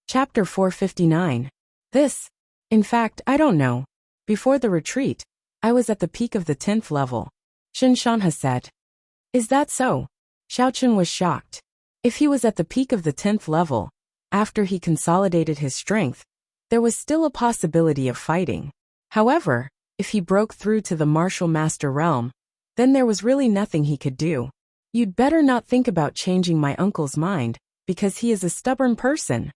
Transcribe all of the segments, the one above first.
Chapter 459. In fact, I don't know. Before the retreat, I was at the peak of the 10th level. Shinshanha said. Is that so? Xiaochun was shocked. If he was at the peak of the 10th level, after he consolidated his strength, there was still a possibility of fighting. However, if he broke through to the martial master realm, then there was really nothing he could do. You'd better not think about changing my uncle's mind, because he is a stubborn person.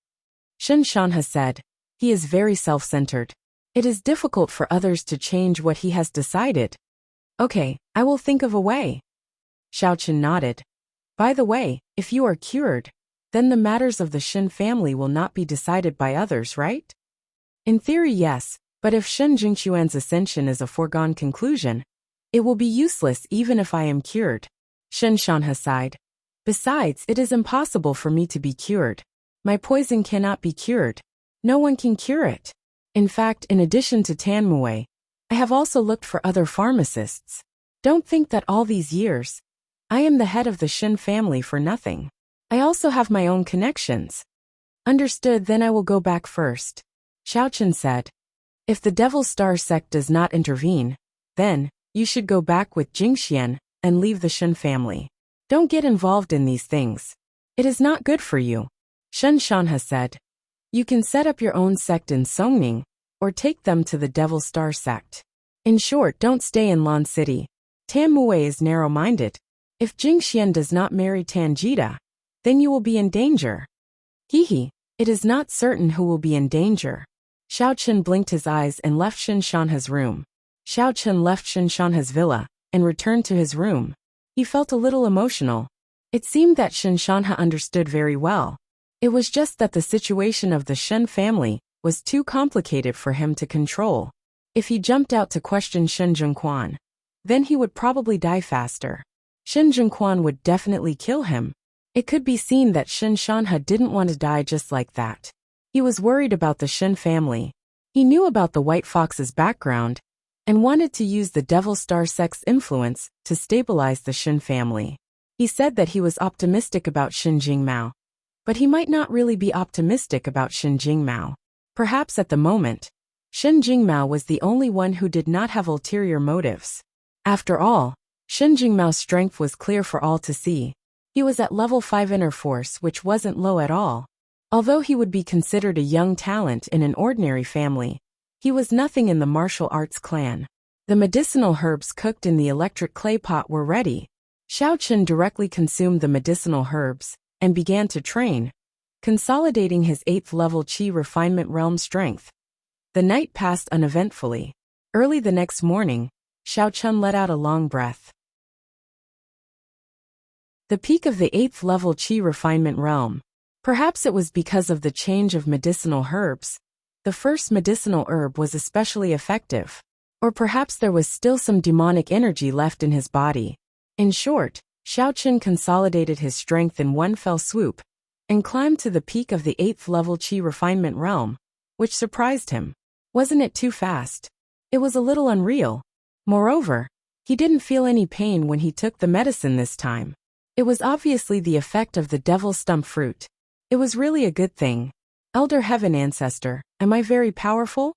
Shinshanha said. He is very self-centered. It is difficult for others to change what he has decided. Okay, I will think of a way. Xiaochun nodded. By the way, if you are cured, then the matters of the Shin family will not be decided by others, right? In theory, yes, but if Shen Jingxuan's ascension is a foregone conclusion, it will be useless even if I am cured. Shinshanha sighed. Besides, it is impossible for me to be cured. My poison cannot be cured. No one can cure it. In fact, in addition to Tanmue, I have also looked for other pharmacists. Don't think that all these years, I am the head of the Shin family for nothing. I also have my own connections. Understood, then I will go back first. Xiaochun said. If the Devil Star sect does not intervene, then you should go back with Jingxian and leave the Shin family. Don't get involved in these things. It is not good for you. Shinshanha said. You can set up your own sect in Songning, or take them to the Devil Star sect. In short, don't stay in Lan City. Tanmue is narrow-minded. If Jingxian does not marry Tanjita, then you will be in danger. Hihi, it is not certain who will be in danger. Xiaochun blinked his eyes and left Shinshanha's room. Xiaochun left Shinshanha's villa and returned to his room. He felt a little emotional. It seemed that Shinshanha understood very well. It was just that the situation of the Shen family was too complicated for him to control. If he jumped out to question Shen Zhengquan, then he would probably die faster. Shen Zhengquan would definitely kill him. It could be seen that Shinshanha didn't want to die just like that. He was worried about the Shen family. He knew about the White Fox's background and wanted to use the Devil Star sect's influence to stabilize the Shen family. He said that he was optimistic about Shin Jingmao, but he might not really be optimistic about Shin Jingmao. Perhaps at the moment, Shin Jingmao was the only one who did not have ulterior motives. After all, Shin Jingmao's strength was clear for all to see. He was at level 5 inner force, which wasn't low at all. Although he would be considered a young talent in an ordinary family, he was nothing in the martial arts clan. The medicinal herbs cooked in the electric clay pot were ready. Xiaochun directly consumed the medicinal herbs and began to train, consolidating his 8th level Qi refinement realm strength. The night passed uneventfully. Early the next morning, Xiaochun let out a long breath. The peak of the 8th level Qi refinement realm. Perhaps it was because of the change of medicinal herbs. The first medicinal herb was especially effective. Or perhaps there was still some demonic energy left in his body. In short, Xiaochun consolidated his strength in one fell swoop and climbed to the peak of the 8th level Qi refinement realm, which surprised him. Wasn't it too fast? It was a little unreal. Moreover, he didn't feel any pain when he took the medicine this time. It was obviously the effect of the devil stump fruit. It was really a good thing. Elder Heaven Ancestor, am I very powerful?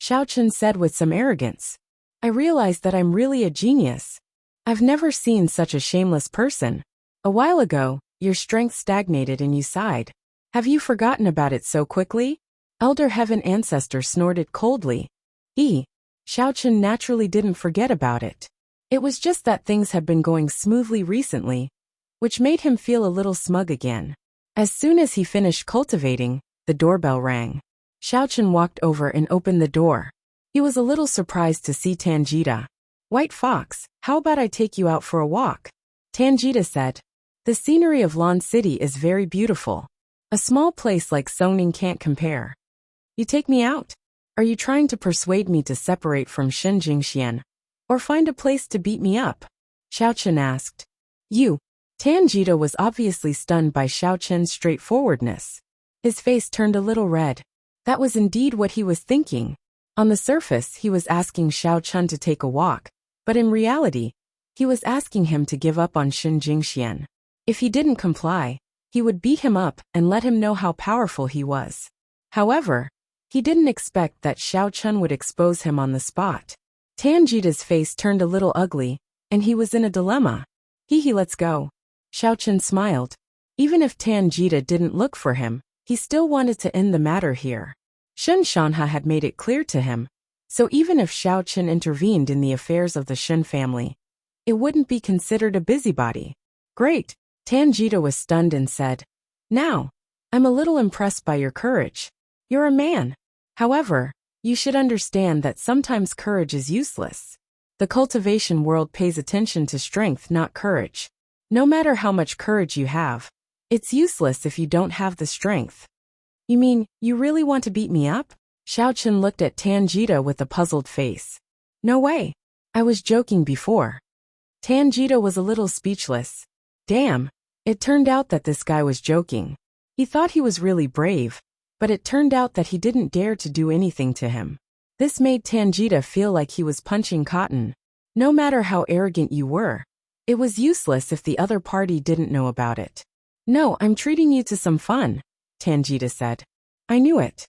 Xiaochun said with some arrogance. I realized that I'm really a genius. I've never seen such a shameless person. A while ago, your strength stagnated and you sighed. Have you forgotten about it so quickly? Elder Heaven Ancestor snorted coldly. Xiaochun naturally didn't forget about it. It was just that things had been going smoothly recently, which made him feel a little smug again. As soon as he finished cultivating, the doorbell rang. Xiaochun walked over and opened the door. He was a little surprised to see Tanjita. White Fox, how about I take you out for a walk? Tanjita said. The scenery of Lan City is very beautiful. A small place like Songning can't compare. You take me out? Are you trying to persuade me to separate from Shin Jingxian? Or find a place to beat me up? Xiaochun asked. You. Tanjita was obviously stunned by Xiaochun's straightforwardness. His face turned a little red. That was indeed what he was thinking. On the surface, he was asking Xiaochun to take a walk, but in reality, he was asking him to give up on Shin Jingxian. If he didn't comply, He would beat him up and let him know how powerful he was. However, he didn't expect that Xiao Chun would expose him on the spot. Tanjita's face turned a little ugly, and he was in a dilemma. Let's go. Xiao Chun smiled. Even if Tanjita didn't look for him, he still wanted to end the matter here. Shen Shanha had made it clear to him, so even if Xiao Chun intervened in the affairs of the Shen family, it wouldn't be considered a busybody. Great. Tanjita was stunned and said, "Now, I'm a little impressed by your courage. You're a man. However, you should understand that sometimes courage is useless. The cultivation world pays attention to strength, not courage. No matter how much courage you have, it's useless if you don't have the strength." "You mean, you really want to beat me up?" Xiao Chun looked at Tanjita with a puzzled face. "No way. I was joking before." Tanjita was a little speechless. Damn, it turned out that this guy was joking. He thought he was really brave, but it turned out that he didn't dare to do anything to him. This made Tanjita feel like he was punching cotton. No matter how arrogant you were, it was useless if the other party didn't know about it. "No, I'm treating you to some fun," Tanjita said. "I knew it.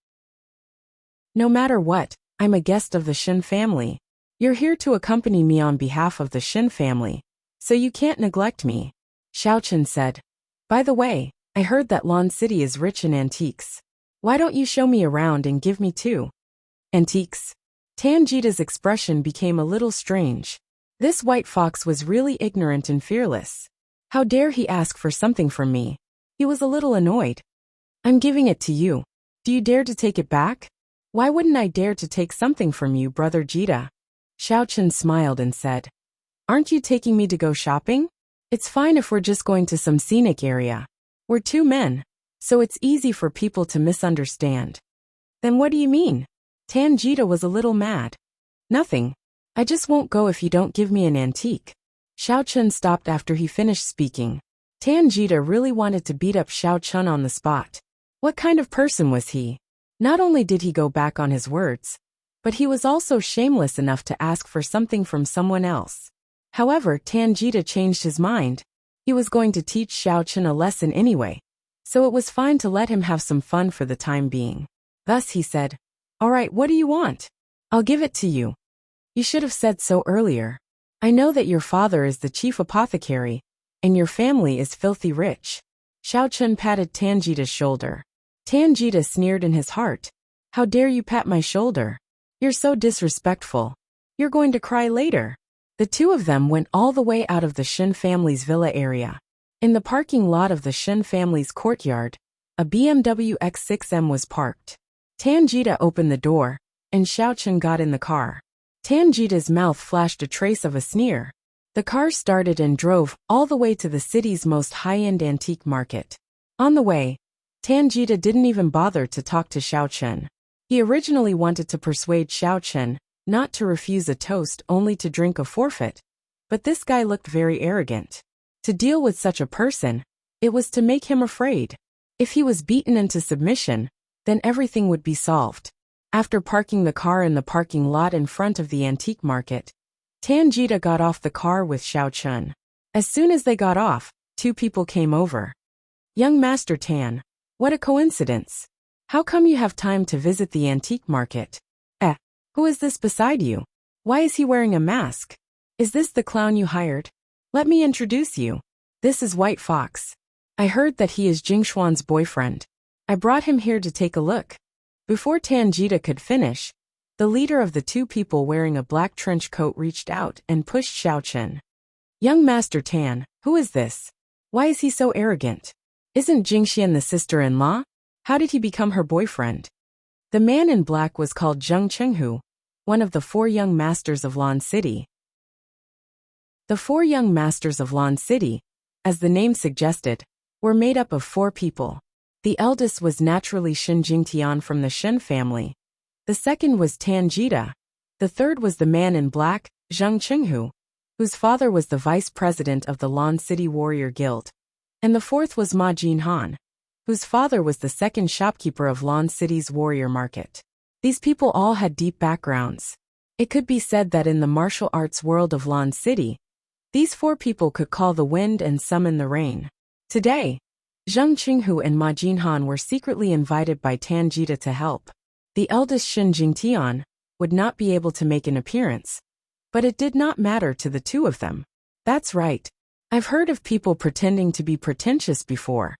No matter what, I'm a guest of the Shin family. You're here to accompany me on behalf of the Shin family, so you can't neglect me," Xiao Chun said. "By the way, I heard that Lon City is rich in antiques. Why don't you show me around and give me two?" "Antiques?" Tanjita's expression became a little strange. This white fox was really ignorant and fearless. How dare he ask for something from me? He was a little annoyed. "I'm giving it to you. Do you dare to take it back?" "Why wouldn't I dare to take something from you, Brother Jita?" Xiao Chun smiled and said, "Aren't you taking me to go shopping? It's fine if we're just going to some scenic area. We're two men, so it's easy for people to misunderstand." "Then what do you mean?" Tanjita was a little mad. "Nothing. I just won't go if you don't give me an antique." Xiao Chun stopped after he finished speaking. Tanjita really wanted to beat up Xiao Chun on the spot. What kind of person was he? Not only did he go back on his words, but he was also shameless enough to ask for something from someone else. However, Tanjita changed his mind. He was going to teach Xiao Chun a lesson anyway, so it was fine to let him have some fun for the time being. Thus he said, "All right, what do you want? I'll give it to you. You should have said so earlier. I know that your father is the chief apothecary, and your family is filthy rich." Xiao Chun patted Tanjita's shoulder. Tanjita sneered in his heart. "How dare you pat my shoulder? You're so disrespectful. You're going to cry later." The two of them went all the way out of the Shin family's villa area. In the parking lot of the Shin family's courtyard, a BMW X6M was parked. Tanjita opened the door, and Xiao Chun got in the car. Tanjita's mouth flashed a trace of a sneer. The car started and drove all the way to the city's most high-end antique market. On the way, Tanjita didn't even bother to talk to Xiao Chun. He originally wanted to persuade Xiao Chun not to refuse a toast only to drink a forfeit, but this guy looked very arrogant. To deal with such a person, it was to make him afraid. If he was beaten into submission, then everything would be solved. After parking the car in the parking lot in front of the antique market, Tanjita got off the car with Xiao Chun. As soon as they got off, two people came over. "Young Master Tan, what a coincidence. How come you have time to visit the antique market? Who is this beside you? Why is he wearing a mask? Is this the clown you hired? Let me introduce you. This is White Fox. I heard that he is Jingshuan's boyfriend. I brought him here to take a look." Before Tanjita could finish, the leader of the two people wearing a black trench coat reached out and pushed Xiao Chun. "Young Master Tan, who is this? Why is he so arrogant? Isn't Jingxian the sister-in-law? How did he become her boyfriend?" The man in black was called Zheng Chenghu, one of the 4 young masters of Lon City. The 4 young masters of Lon City, as the name suggested, were made up of 4 people. The eldest was naturally Shin Jingtian from the Shen family. The second was Tanjita. The third was the man in black, Zheng Chenghu, whose father was the vice president of the Lon City Warrior Guild. And the fourth was Ma Jinhan, whose father was the second shopkeeper of Lon City's warrior market. These people all had deep backgrounds. It could be said that in the martial arts world of Lon City, these 4 people could call the wind and summon the rain. Today, Zheng Qinghu and Ma Jinhan were secretly invited by Tanjita to help. The eldest Shin Jingtian would not be able to make an appearance, but it did not matter to the two of them. That's right. I've heard of people pretending to be pretentious before,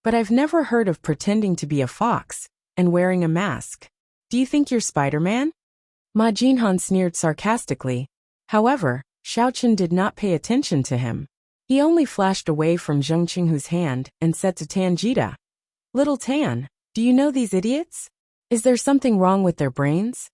but I've never heard of pretending to be a fox and wearing a mask. Do you think you're Spider-Man? Ma Jinhan sneered sarcastically. However, Xiaochen did not pay attention to him. He only flashed away from Zheng Qinghu's hand and said to Tanjita, "Little Tan, do you know these idiots? Is there something wrong with their brains?"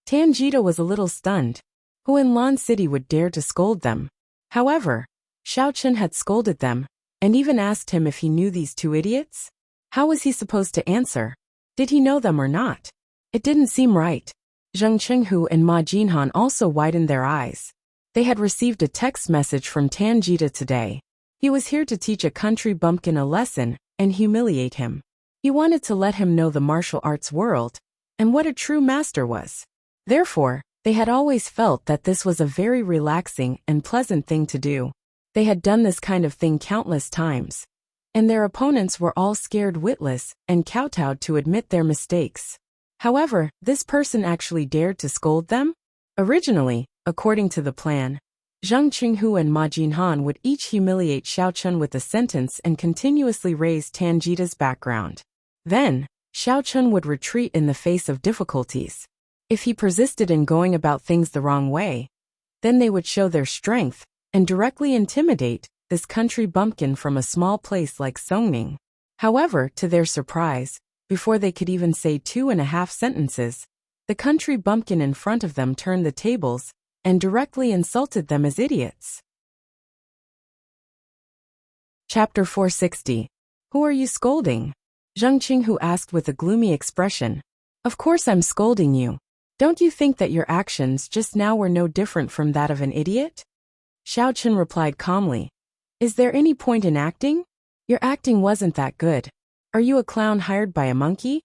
Tanjita was a little stunned. Who in Lan City would dare to scold them? However, Xiaochen had scolded them, and even asked him if he knew these two idiots. How was he supposed to answer? Did he know them or not? It didn't seem right. Zheng Qinghu and Ma Jinhan also widened their eyes. They had received a text message from Tanjita today. He was here to teach a country bumpkin a lesson and humiliate him. He wanted to let him know the martial arts world and what a true master was. Therefore, they had always felt that this was a very relaxing and pleasant thing to do. They had done this kind of thing countless times, and their opponents were all scared witless and kowtowed to admit their mistakes. However, this person actually dared to scold them? Originally, according to the plan, Zheng Qinghu and Ma Jinhan would each humiliate Xiaochen with a sentence and continuously raise Tanjita's background. Then, Xiaochen would retreat in the face of difficulties. If he persisted in going about things the wrong way, then they would show their strength and directly intimidate this country bumpkin from a small place like Songning. However, to their surprise, before they could even say 2.5 sentences, the country bumpkin in front of them turned the tables and directly insulted them as idiots. Chapter 460. Who are you scolding? Zheng Qinghu asked with a gloomy expression. Of course I'm scolding you. Don't you think that your actions just now were no different from that of an idiot? Xiaochen replied calmly. Is there any point in acting? Your acting wasn't that good. Are you a clown hired by a monkey?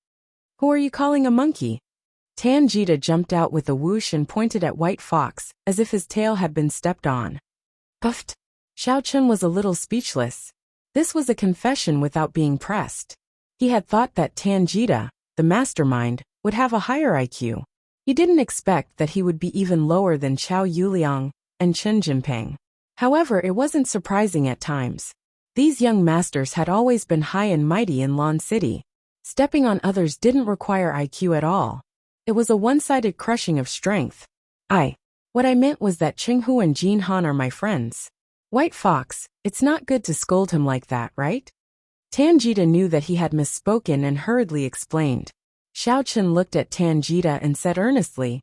Who are you calling a monkey? Tanjita jumped out with a whoosh and pointed at White Fox, as if his tail had been stepped on. Puffed. Xiaochen was a little speechless. This was a confession without being pressed. He had thought that Tanjita, the mastermind, would have a higher IQ. He didn't expect that he would be even lower than Chao Yuliang and Chen Jinping. However, it wasn't surprising at times. These young masters had always been high and mighty in Lan City. Stepping on others didn't require IQ at all. It was a one-sided crushing of strength. What I meant was that Qinghu and Jinhan are my friends. White Fox, it's not good to scold him like that, right? Tanjita knew that he had misspoken and hurriedly explained. Xiaochen looked at Tanjita and said earnestly,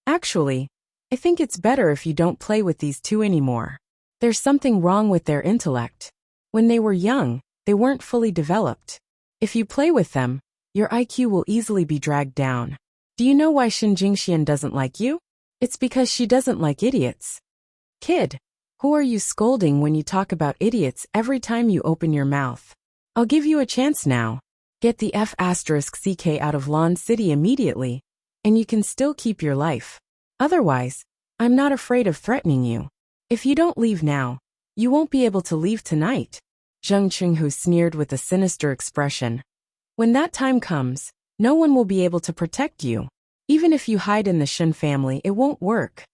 Actually, I think it's better if you don't play with these two anymore. There's something wrong with their intellect. When they were young, they weren't fully developed. If you play with them, your IQ will easily be dragged down. Do you know why Xin Jingxian doesn't like you? It's because she doesn't like idiots. Kid, who are you scolding when you talk about idiots every time you open your mouth? I'll give you a chance now. Get the F***ck out of Lan City immediately, and you can still keep your life. Otherwise, I'm not afraid of threatening you. If you don't leave now, you won't be able to leave tonight. Zheng Qinghu sneered with a sinister expression. When that time comes, no one will be able to protect you. Even if you hide in the Shen family, it won't work.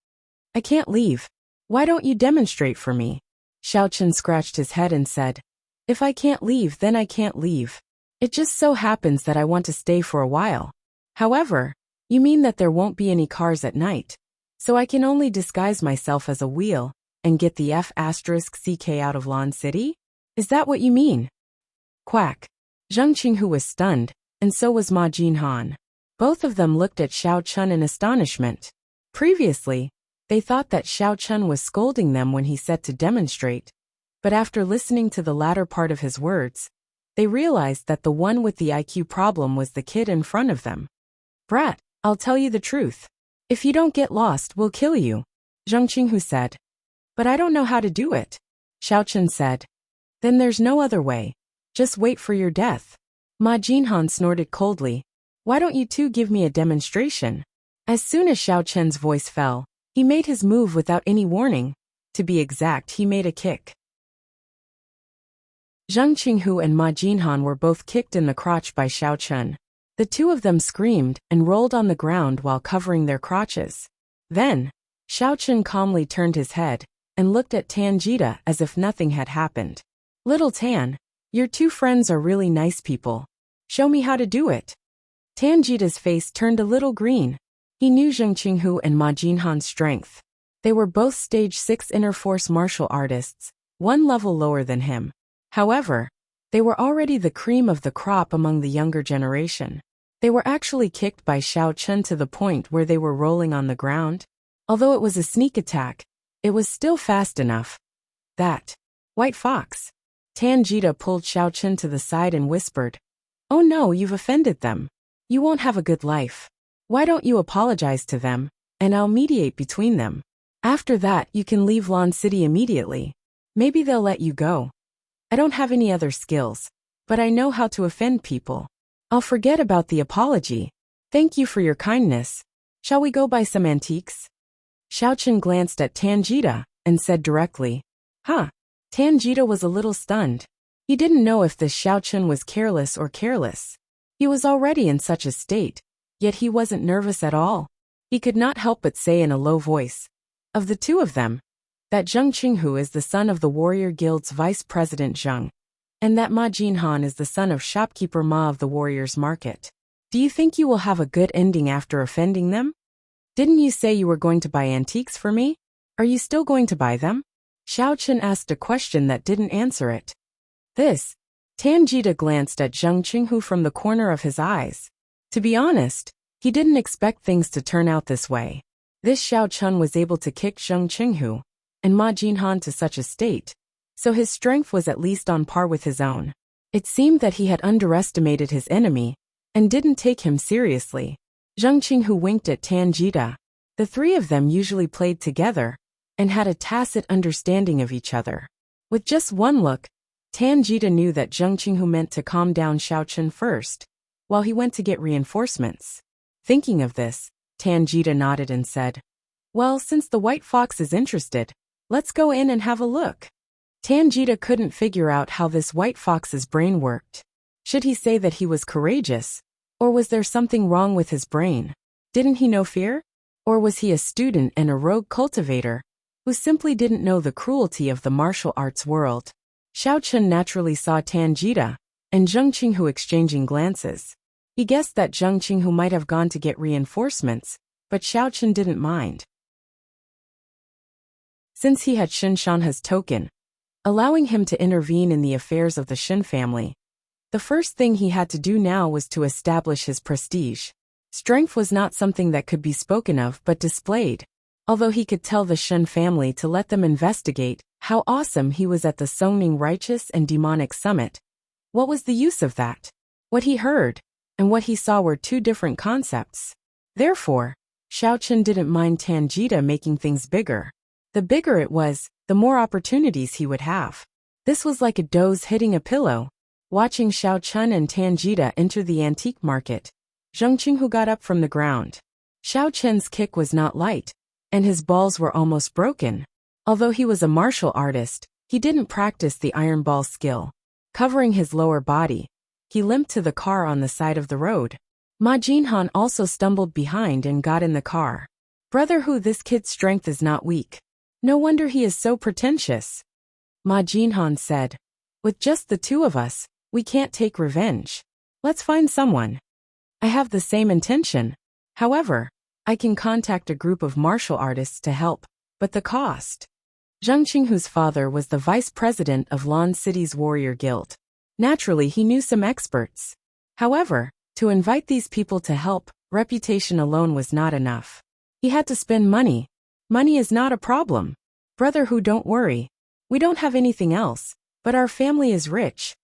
I can't leave. Why don't you demonstrate for me? Xiaochen scratched his head and said, If I can't leave, then I can't leave. It just so happens that I want to stay for a while. However, you mean that there won't be any cars at night, so I can only disguise myself as a wheel and get the F***ck out of Lan City? Is that what you mean? Quack. Zheng Qinghu was stunned, and so was Ma Jinhan. Both of them looked at Xiaochen in astonishment. Previously, they thought that Xiaochen was scolding them when he said to demonstrate, but after listening to the latter part of his words, they realized that the one with the IQ problem was the kid in front of them. Brat, I'll tell you the truth. If you don't get lost, we'll kill you, Zheng Qinghu said. But I don't know how to do it, Xiaochen said. Then there's no other way. Just wait for your death. Ma Jinhan snorted coldly. Why don't you two give me a demonstration? As soon as Xiaochen's voice fell, he made his move without any warning. To be exact, he made a kick. Zhang Qinghu and Ma Jinhan were both kicked in the crotch by Xiao Chun. The two of them screamed and rolled on the ground while covering their crotches. Then, Xiao Chun calmly turned his head and looked at Tan Jita as if nothing had happened. Little Tan, your two friends are really nice people. Show me how to do it. Tan Jita's face turned a little green. He knew Zhang Qinghu and Ma Jinhan's strength. They were both stage 6 inner force martial artists, one level lower than him. However, they were already the cream of the crop among the younger generation. They were actually kicked by Xiao Chun to the point where they were rolling on the ground. Although it was a sneak attack, it was still fast enough. That white fox. Tan Jita pulled Xiao Chun to the side and whispered, "Oh no, you've offended them. You won't have a good life. Why don't you apologize to them, and I'll mediate between them. After that you can leave Lon City immediately. Maybe they'll let you go. I don't have any other skills, but I know how to offend people. I'll forget about the apology. Thank you for your kindness. Shall we go buy some antiques?" Xiao Chun glanced at Tan Jita and said directly, "Huh." Tan Jita was a little stunned. He didn't know if this Xiao Chun was careless or careless. He was already in such a state, yet he wasn't nervous at all. He could not help but say in a low voice, "Of the two of them, that Zhang Qinghu is the son of the Warrior Guild's Vice President Zhang, and that Ma Jinhan is the son of shopkeeper Ma of the Warriors Market. Do you think you will have a good ending after offending them? Didn't you say you were going to buy antiques for me? Are you still going to buy them?" Xiao Chun asked a question that didn't answer it. Tan Jita glanced at Zhang Qinghu from the corner of his eyes. To be honest, he didn't expect things to turn out this way. This Xiao Chun was able to kick Zhang Qinghu and Ma Jinhan to such a state, so his strength was at least on par with his own. It seemed that he had underestimated his enemy and didn't take him seriously. Zhang Qinghu winked at Tan Jita. The three of them usually played together and had a tacit understanding of each other. With just one look, Tan Jita knew that Zhang Qinghu meant to calm down Xiao Chun first, while he went to get reinforcements. Thinking of this, Tan Jita nodded and said, "Well, since the white fox is interested, let's go in and have a look." Tan Jita couldn't figure out how this white fox's brain worked. Should he say that he was courageous? Or was there something wrong with his brain? Didn't he know fear? Or was he a student and a rogue cultivator who simply didn't know the cruelty of the martial arts world? Xiao Chun naturally saw Tan Jita and Zhang Qinghu exchanging glances. He guessed that Zhang Qinghu might have gone to get reinforcements, but Xiao Chun didn't mind. Since he had Shin Shanha's token, allowing him to intervene in the affairs of the Shin family, the first thing he had to do now was to establish his prestige. Strength was not something that could be spoken of but displayed. Although he could tell the Shin family to let them investigate how awesome he was at the Songning Righteous and Demonic Summit, what was the use of that? What he heard and what he saw were two different concepts. Therefore, Xiao Chun didn't mind Tan Jita making things bigger. The bigger it was, the more opportunities he would have. This was like a doze hitting a pillow. Watching Xiao Chun and Tan Jita enter the antique market, Zhang Qinghu got up from the ground. Xiao Chun's kick was not light, and his balls were almost broken. Although he was a martial artist, he didn't practice the iron ball skill. Covering his lower body, he limped to the car on the side of the road. Ma Jinhan also stumbled behind and got in the car. "Brother Hu, this kid's strength is not weak. No wonder he is so pretentious," Ma Jinhan said. "With just the two of us, we can't take revenge. Let's find someone." "I have the same intention. However, I can contact a group of martial artists to help, but the cost." Zhang Qinghu's father was the vice president of Lon City's Warrior Guild. Naturally, he knew some experts. However, to invite these people to help, reputation alone was not enough. He had to spend money. Money is not a problem. "Brother Hu, don't worry. We don't have anything else, but our family is rich."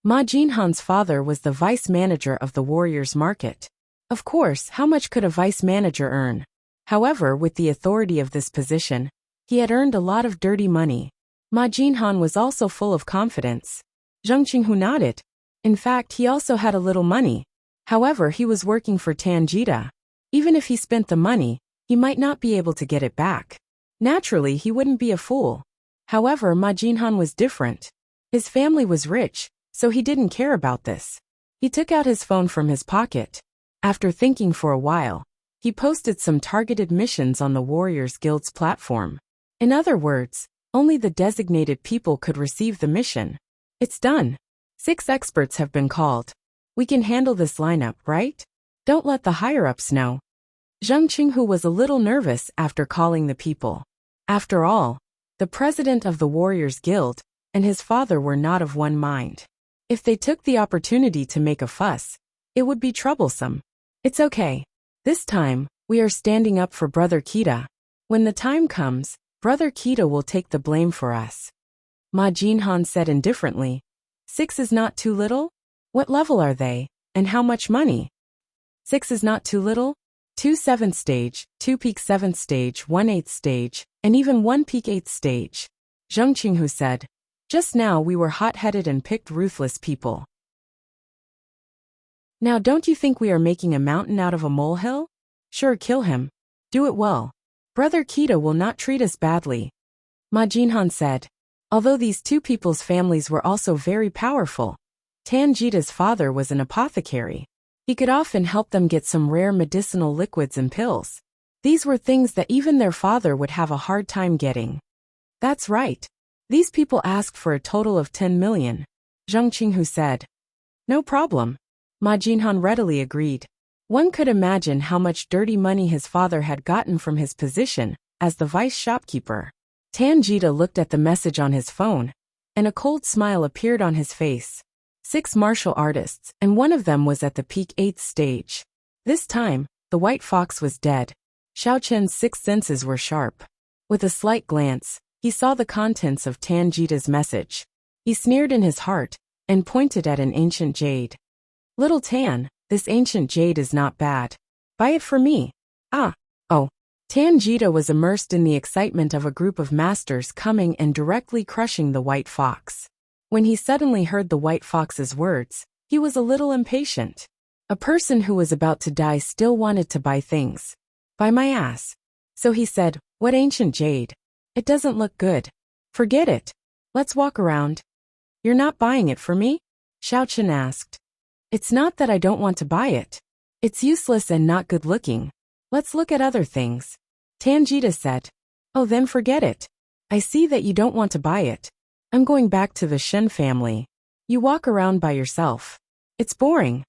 Ma Jinhan's father was the vice manager of the Warriors Market. Of course, how much could a vice manager earn? However, with the authority of this position, he had earned a lot of dirty money. Ma Jinhan was also full of confidence. Zhang Qinghu nodded. In fact, he also had a little money. However, he was working for Tan Jita. Even if he spent the money, he might not be able to get it back. Naturally, he wouldn't be a fool. However, Ma Jinhan was different. His family was rich, so he didn't care about this. He took out his phone from his pocket. After thinking for a while, he posted some targeted missions on the Warriors Guild's platform. In other words, only the designated people could receive the mission. It's done. 6 experts have been called. We can handle this lineup, right? Don't let the higher-ups know. Zheng Qinghu was a little nervous after calling the people. After all, the president of the Warriors Guild and his father were not of one mind. If they took the opportunity to make a fuss, it would be troublesome. It's okay. This time, we are standing up for Brother Kita. When the time comes, Brother Kita will take the blame for us. Ma Jinhan said indifferently. 6 is not too little? What level are they, and how much money? 6 is not too little? 2 7th stage, 2 peak 7th stage, 1 8th stage, and even 1 peak 8th stage. Zheng Qinghu said. Just now we were hot-headed and picked ruthless people. Now don't you think we are making a mountain out of a molehill? Sure, kill him. Do it well. Brother Kita will not treat us badly. Ma Jinhan said. Although these 2 people's families were also very powerful, Tanjita's father was an apothecary. He could often help them get some rare medicinal liquids and pills. These were things that even their father would have a hard time getting. That's right. These people asked for a total of 10 million. Zheng Qinghu said. No problem. Ma Jinhan readily agreed. One could imagine how much dirty money his father had gotten from his position as the vice shopkeeper. Tanjita looked at the message on his phone, and a cold smile appeared on his face. 6 martial artists, and one of them was at the peak 8th stage. This time, the white fox was dead. Xiao Chen's 6 senses were sharp. With a slight glance, he saw the contents of Tanjita's message. He sneered in his heart, and pointed at an ancient jade. Little Tan, this ancient jade is not bad. Buy it for me. Ah, oh. Tanjita was immersed in the excitement of a group of masters coming and directly crushing the white fox. When he suddenly heard the white fox's words, he was a little impatient. A person who was about to die still wanted to buy things. By my ass. So he said, what ancient jade? It doesn't look good. Forget it. Let's walk around. You're not buying it for me? Xiao Chen asked. It's not that I don't want to buy it. It's useless and not good looking. Let's look at other things. Tanjita said. Oh, then forget it. I see that you don't want to buy it. I'm going back to the Shen family. You walk around by yourself. It's boring.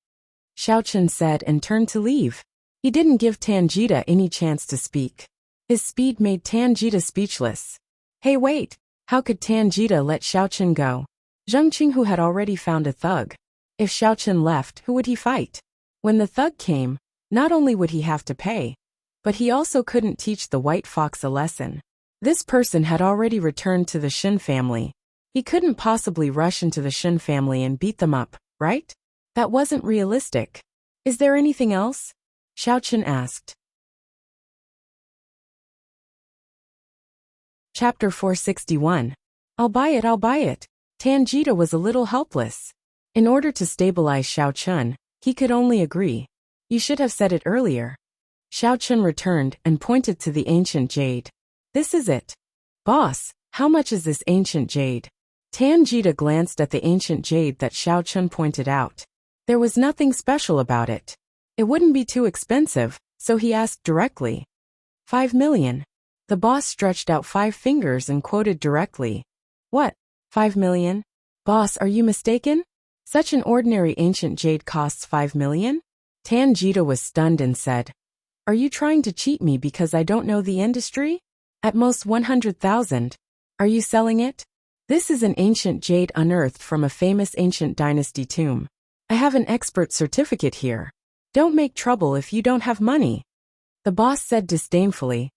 Xiao Chen said and turned to leave. He didn't give Tanjita any chance to speak. His speed made Tanjita speechless. Hey wait, how could Tanjita let Xiao Chen go? Zheng Qinghu had already found a thug. If Xiao Chen left, who would he fight? When the thug came, not only would he have to pay, but he also couldn't teach the white fox a lesson. This person had already returned to the Shen family. He couldn't possibly rush into the Shen family and beat them up, right? That wasn't realistic. Is there anything else? Xiao Chen asked. Chapter 461. I'll buy it, I'll buy it. Tanjita was a little helpless. In order to stabilize Xiao Chen, he could only agree. You should have said it earlier. Xiao Chen returned and pointed to the ancient jade. This is it. Boss, how much is this ancient jade? Tanjita glanced at the ancient jade that Xiao Chen pointed out. There was nothing special about it. It wouldn't be too expensive, so he asked directly. 5 million. The boss stretched out 5 fingers and quoted directly. What? 5 million? Boss, are you mistaken? Such an ordinary ancient jade costs 5 million? Tanjita was stunned and said, Are you trying to cheat me because I don't know the industry? At most 100,000. Are you selling it? This is an ancient jade unearthed from a famous ancient dynasty tomb. I have an expert certificate here. Don't make trouble if you don't have money. The boss said disdainfully.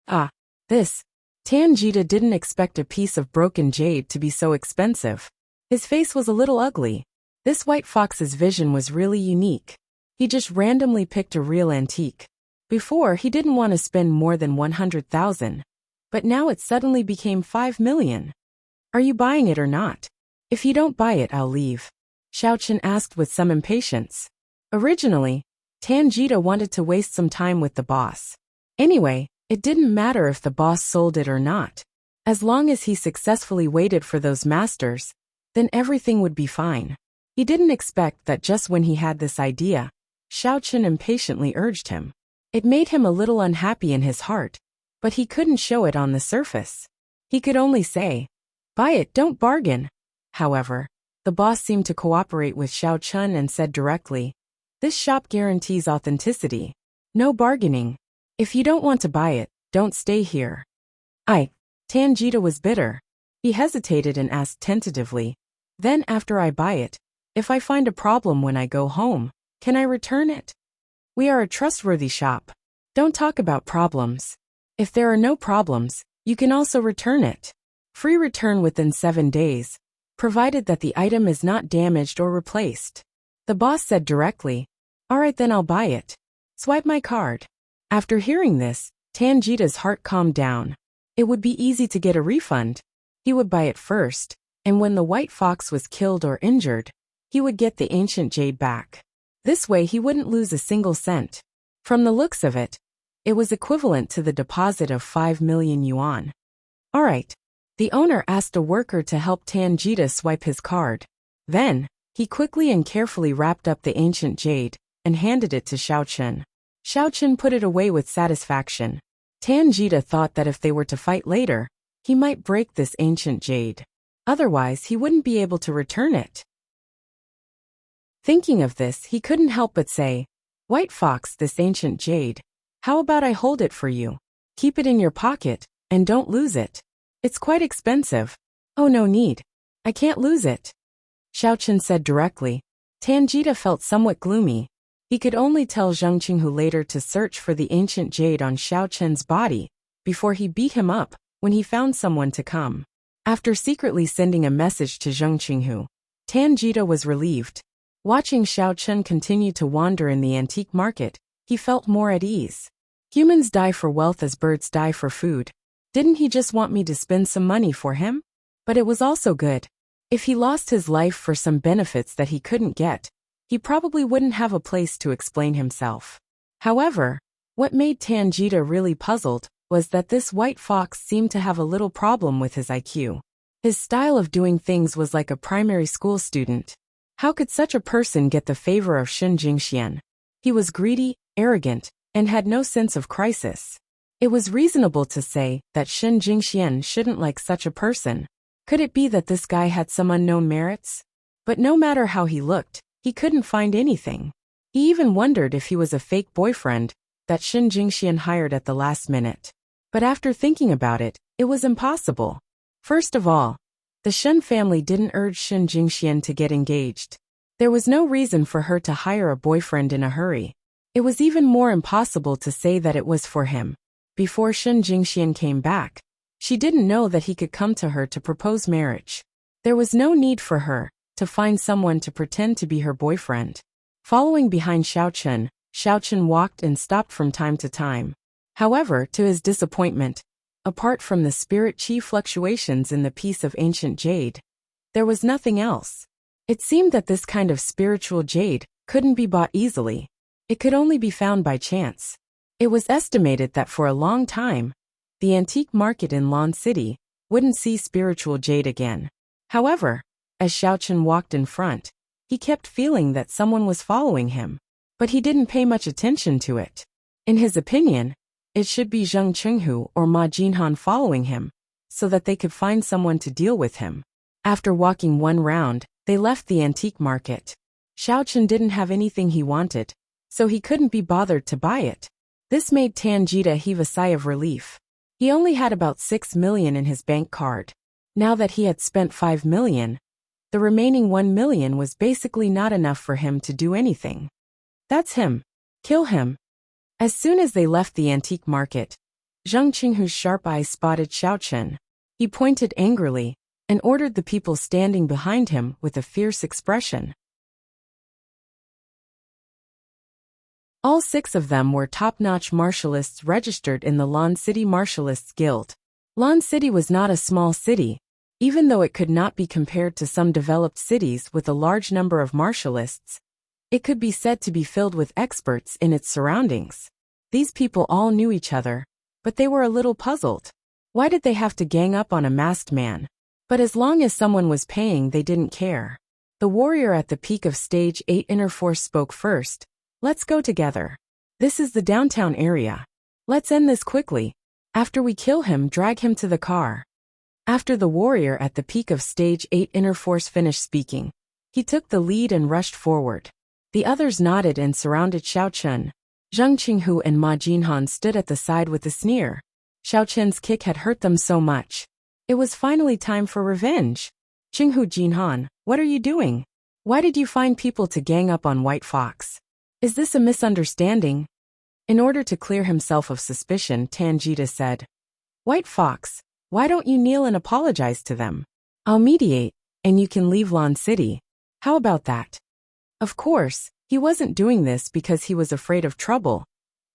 Ah, this. Tanjita didn't expect a piece of broken jade to be so expensive. His face was a little ugly. This white fox's vision was really unique. He just randomly picked a real antique. Before, he didn't want to spend more than 100,000. But now it suddenly became 5 million. Are you buying it or not? If you don't buy it, I'll leave. Xiao Chen asked with some impatience. Originally, Tanjita wanted to waste some time with the boss. Anyway, it didn't matter if the boss sold it or not. As long as he successfully waited for those masters, then everything would be fine. He didn't expect that just when he had this idea, Xiaochen impatiently urged him. It made him a little unhappy in his heart, but he couldn't show it on the surface. He could only say, "Buy it, don't bargain." However, the boss seemed to cooperate with Xiaochen and said directly, "This shop guarantees authenticity. No bargaining. If you don't want to buy it, don't stay here." Tanjita was bitter. He hesitated and asked tentatively, "Then after I buy it, if I find a problem when I go home, can I return it? We are a trustworthy shop. Don't talk about problems. If there are no problems, you can also return it. Free return within 7 days, provided that the item is not damaged or replaced." The boss said directly, "All right, then I'll buy it. Swipe my card." After hearing this, Tanjita's heart calmed down. It would be easy to get a refund. He would buy it first, and when the white fox was killed or injured, he would get the ancient jade back. This way he wouldn't lose a single cent. From the looks of it, it was equivalent to the deposit of 5 million yuan. All right. The owner asked a worker to help Tanjita swipe his card. Then, he quickly and carefully wrapped up the ancient jade and handed it to Xiaochen. Xiaochen put it away with satisfaction. Tanjita thought that if they were to fight later, he might break this ancient jade. Otherwise, he wouldn't be able to return it. Thinking of this, he couldn't help but say, "White fox, this ancient jade. How about I hold it for you? Keep it in your pocket, and don't lose it. It's quite expensive." "Oh, no need. I can't lose it," Xiaochen said directly. Tanjita felt somewhat gloomy. He could only tell Zheng Qinghu later to search for the ancient jade on Xiaochen's body before he beat him up when he found someone to come. After secretly sending a message to Zheng Qinghu, Tanjita was relieved. Watching Xiaochen continue to wander in the antique market, he felt more at ease. Humans die for wealth as birds die for food. Didn't he just want me to spend some money for him? But it was also good. If he lost his life for some benefits that he couldn't get, he probably wouldn't have a place to explain himself. However, what made Tanjita really puzzled was that this white fox seemed to have a little problem with his IQ. His style of doing things was like a primary school student. How could such a person get the favor of Shen Jingxian? He was greedy, arrogant, and had no sense of crisis. It was reasonable to say that Shen Jingxian shouldn't like such a person. Could it be that this guy had some unknown merits? But no matter how he looked, he couldn't find anything. He even wondered if he was a fake boyfriend that Shen Jingxian hired at the last minute. But after thinking about it, it was impossible. First of all, the Shen family didn't urge Shen Jingxian to get engaged. There was no reason for her to hire a boyfriend in a hurry. It was even more impossible to say that it was for him. Before Shen Jingxian came back, she didn't know that he could come to her to propose marriage. There was no need for her to find someone to pretend to be her boyfriend. Following behind Xiaochen, Xiaochen walked and stopped from time to time. However, to his disappointment, apart from the spirit chi fluctuations in the piece of ancient jade, there was nothing else. It seemed that this kind of spiritual jade couldn't be bought easily. It could only be found by chance. It was estimated that for a long time, the antique market in Lan City wouldn't see spiritual jade again. However, as Xiaochen walked in front, he kept feeling that someone was following him, but he didn't pay much attention to it. In his opinion, it should be Zheng Qinghu or Ma Jinhan following him, so that they could find someone to deal with him. After walking one round, they left the antique market. Xiaochen didn't have anything he wanted, so he couldn't be bothered to buy it. This made Tanjita heave a sigh of relief. He only had about 6 million in his bank card. Now that he had spent 5 million, the remaining 1 million was basically not enough for him to do anything. That's him. Kill him. As soon as they left the antique market, Zheng Qinghu's sharp eyes spotted Xiaochen. He pointed angrily and ordered the people standing behind him with a fierce expression. All 6 of them were top-notch martialists registered in the Lan City Martialists Guild. Lan City was not a small city, even though it could not be compared to some developed cities with a large number of martialists. It could be said to be filled with experts in its surroundings. These people all knew each other, but they were a little puzzled. Why did they have to gang up on a masked man? But as long as someone was paying, they didn't care. The warrior at the peak of stage 8 inner force spoke first. Let's go together. This is the downtown area. Let's end this quickly. After we kill him, drag him to the car. After the warrior at the peak of stage 8 inner force finished speaking, he took the lead and rushed forward. The others nodded and surrounded Xiao Chun. Zheng Qinghu and Ma Jinhan stood at the side with a sneer. Xiao Chun's kick had hurt them so much. It was finally time for revenge. Qinghu Jinhan, what are you doing? Why did you find people to gang up on White Fox? Is this a misunderstanding? In order to clear himself of suspicion, Tanjita said, White Fox, why don't you kneel and apologize to them? I'll mediate, and you can leave Lan City. How about that? Of course, he wasn't doing this because he was afraid of trouble,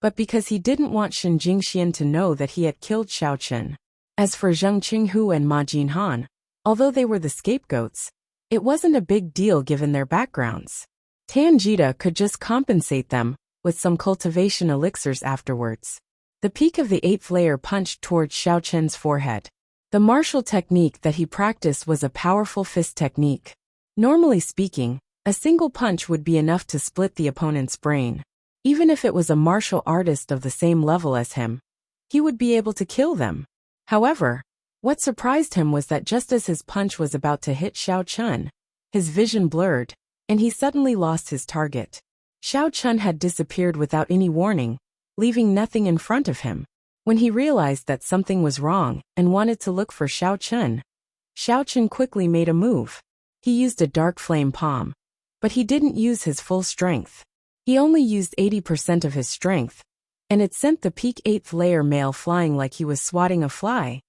but because he didn't want Shen Jingxian to know that he had killed Xiao Chun. As for Zheng Qinghu and Ma Jinhan, although they were the scapegoats, it wasn't a big deal given their backgrounds. Tanjita could just compensate them with some cultivation elixirs afterwards. The peak of the 8th layer punched towards Xiao Chun's forehead. The martial technique that he practiced was a powerful fist technique. Normally speaking, a single punch would be enough to split the opponent's brain. Even if it was a martial artist of the same level as him, he would be able to kill them. However, what surprised him was that just as his punch was about to hit Xiao Chun, his vision blurred, and he suddenly lost his target. Xiao Chun had disappeared without any warning, leaving nothing in front of him. When he realized that something was wrong and wanted to look for Xiao Chun quickly made a move. He used a dark flame palm. But he didn't use his full strength. He only used 80% of his strength, and it sent the peak 8th layer male flying like he was swatting a fly.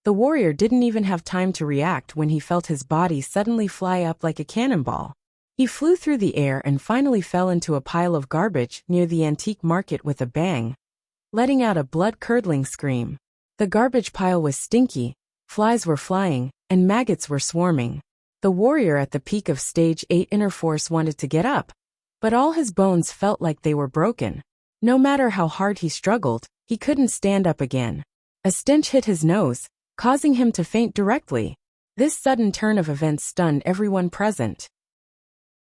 The warrior didn't even have time to react when he felt his body suddenly fly up like a cannonball. He flew through the air and finally fell into a pile of garbage near the antique market with a bang, letting out a blood-curdling scream. The garbage pile was stinky, flies were flying, and maggots were swarming. The warrior at the peak of stage 8 inner force wanted to get up, but all his bones felt like they were broken. No matter how hard he struggled, he couldn't stand up again. A stench hit his nose, causing him to faint directly. This sudden turn of events stunned everyone present.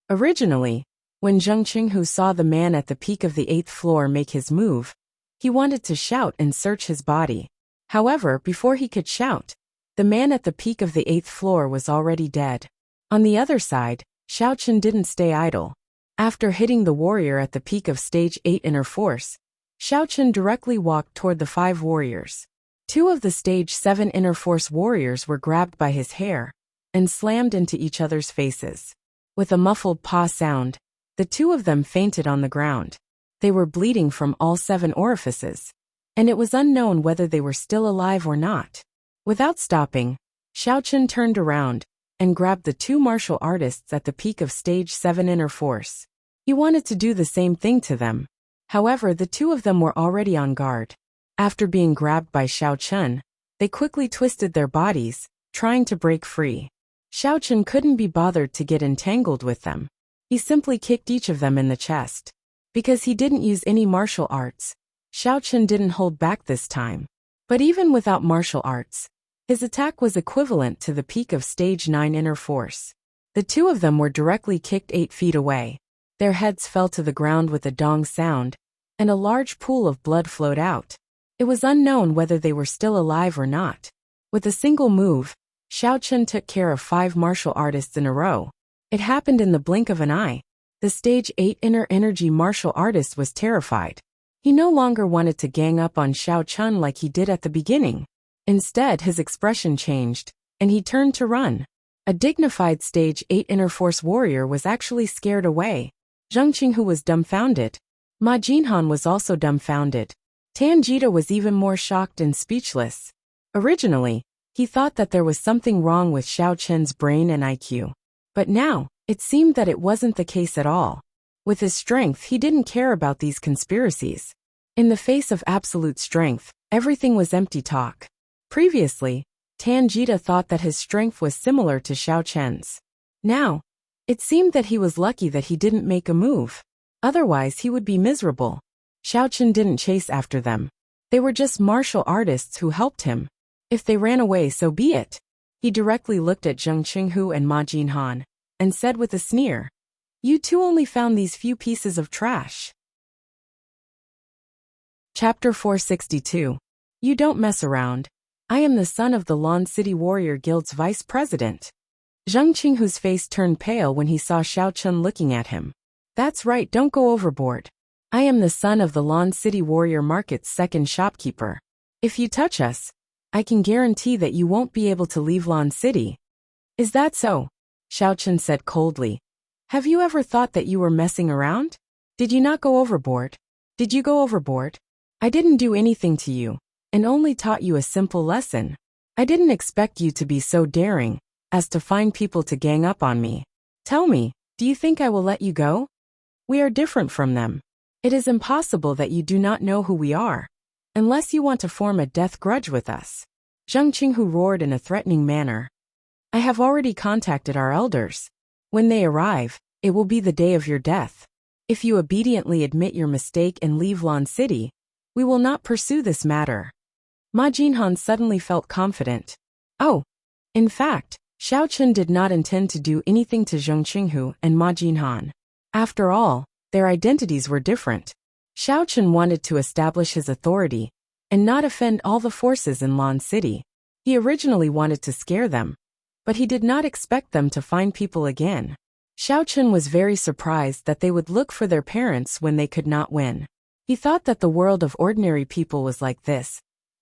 Originally, when Zheng Qinghu saw the man at the peak of the 8th floor make his move, he wanted to shout and search his body. However, before he could shout, the man at the peak of the 8th floor was already dead. On the other side, Xiao Chun didn't stay idle. After hitting the warrior at the peak of stage 8 inner force, Xiao Chun directly walked toward the 5 warriors. 2 of the stage 7 inner force warriors were grabbed by his hair and slammed into each other's faces. With a muffled paw sound, the 2 of them fainted on the ground. They were bleeding from all 7 orifices, and it was unknown whether they were still alive or not. Without stopping, Xiao Chun turned around and grabbed the 2 martial artists at the peak of stage 7 inner force. He wanted to do the same thing to them. However, the 2 of them were already on guard. After being grabbed by Xiao Chun, they quickly twisted their bodies, trying to break free. Xiao Chun couldn't be bothered to get entangled with them. He simply kicked each of them in the chest. Because he didn't use any martial arts, Xiao Chun didn't hold back this time. But even without martial arts, his attack was equivalent to the peak of stage 9 inner force. The 2 of them were directly kicked 8 feet away. Their heads fell to the ground with a dong sound, and a large pool of blood flowed out. It was unknown whether they were still alive or not. With a single move, Xiao Chun took care of 5 martial artists in a row. It happened in the blink of an eye. The stage 8 inner energy martial artist was terrified. He no longer wanted to gang up on Xiao Chun like he did at the beginning. Instead, his expression changed, and he turned to run. A dignified stage 8 inner force warrior was actually scared away. Zheng Qinghu was dumbfounded. Ma Jinhan was also dumbfounded. Tanjita was even more shocked and speechless. Originally, he thought that there was something wrong with Xiao Chun's brain and IQ. But now, it seemed that it wasn't the case at all. With his strength, he didn't care about these conspiracies. In the face of absolute strength, everything was empty talk. Previously, Tanjita thought that his strength was similar to Xiao Chun's. Now, it seemed that he was lucky that he didn't make a move. Otherwise, he would be miserable. Xiao Chun didn't chase after them. They were just martial artists who helped him. If they ran away, so be it. He directly looked at Zheng Qinghu and Ma Jinhan, and said with a sneer, "You two only found these few pieces of trash." Chapter 462. You don't mess around. I am the son of the Lan City Warrior Guild's vice president. Zheng Qinghu's face turned pale when he saw Xiao Chun looking at him. That's right, don't go overboard. I am the son of the Lan City Warrior Market's second shopkeeper. If you touch us, I can guarantee that you won't be able to leave Lan City. Is that so? Xiao Chun said coldly. Have you ever thought that you were messing around? Did you not go overboard? Did you go overboard? I didn't do anything to you, and only taught you a simple lesson. I didn't expect you to be so daring as to find people to gang up on me. Tell me, do you think I will let you go? We are different from them. It is impossible that you do not know who we are, unless you want to form a death grudge with us. Zheng Qinghu roared in a threatening manner. I have already contacted our elders. When they arrive, it will be the day of your death. If you obediently admit your mistake and leave Lan City, we will not pursue this matter. Ma Jinhan suddenly felt confident. Oh, in fact, Xiao Chun did not intend to do anything to Zheng Qinghu and Ma Jinhan. After all, their identities were different. Xiao Chun wanted to establish his authority and not offend all the forces in Lan City. He originally wanted to scare them, but he did not expect them to find people again. Xiao Chun was very surprised that they would look for their parents when they could not win. He thought that the world of ordinary people was like this,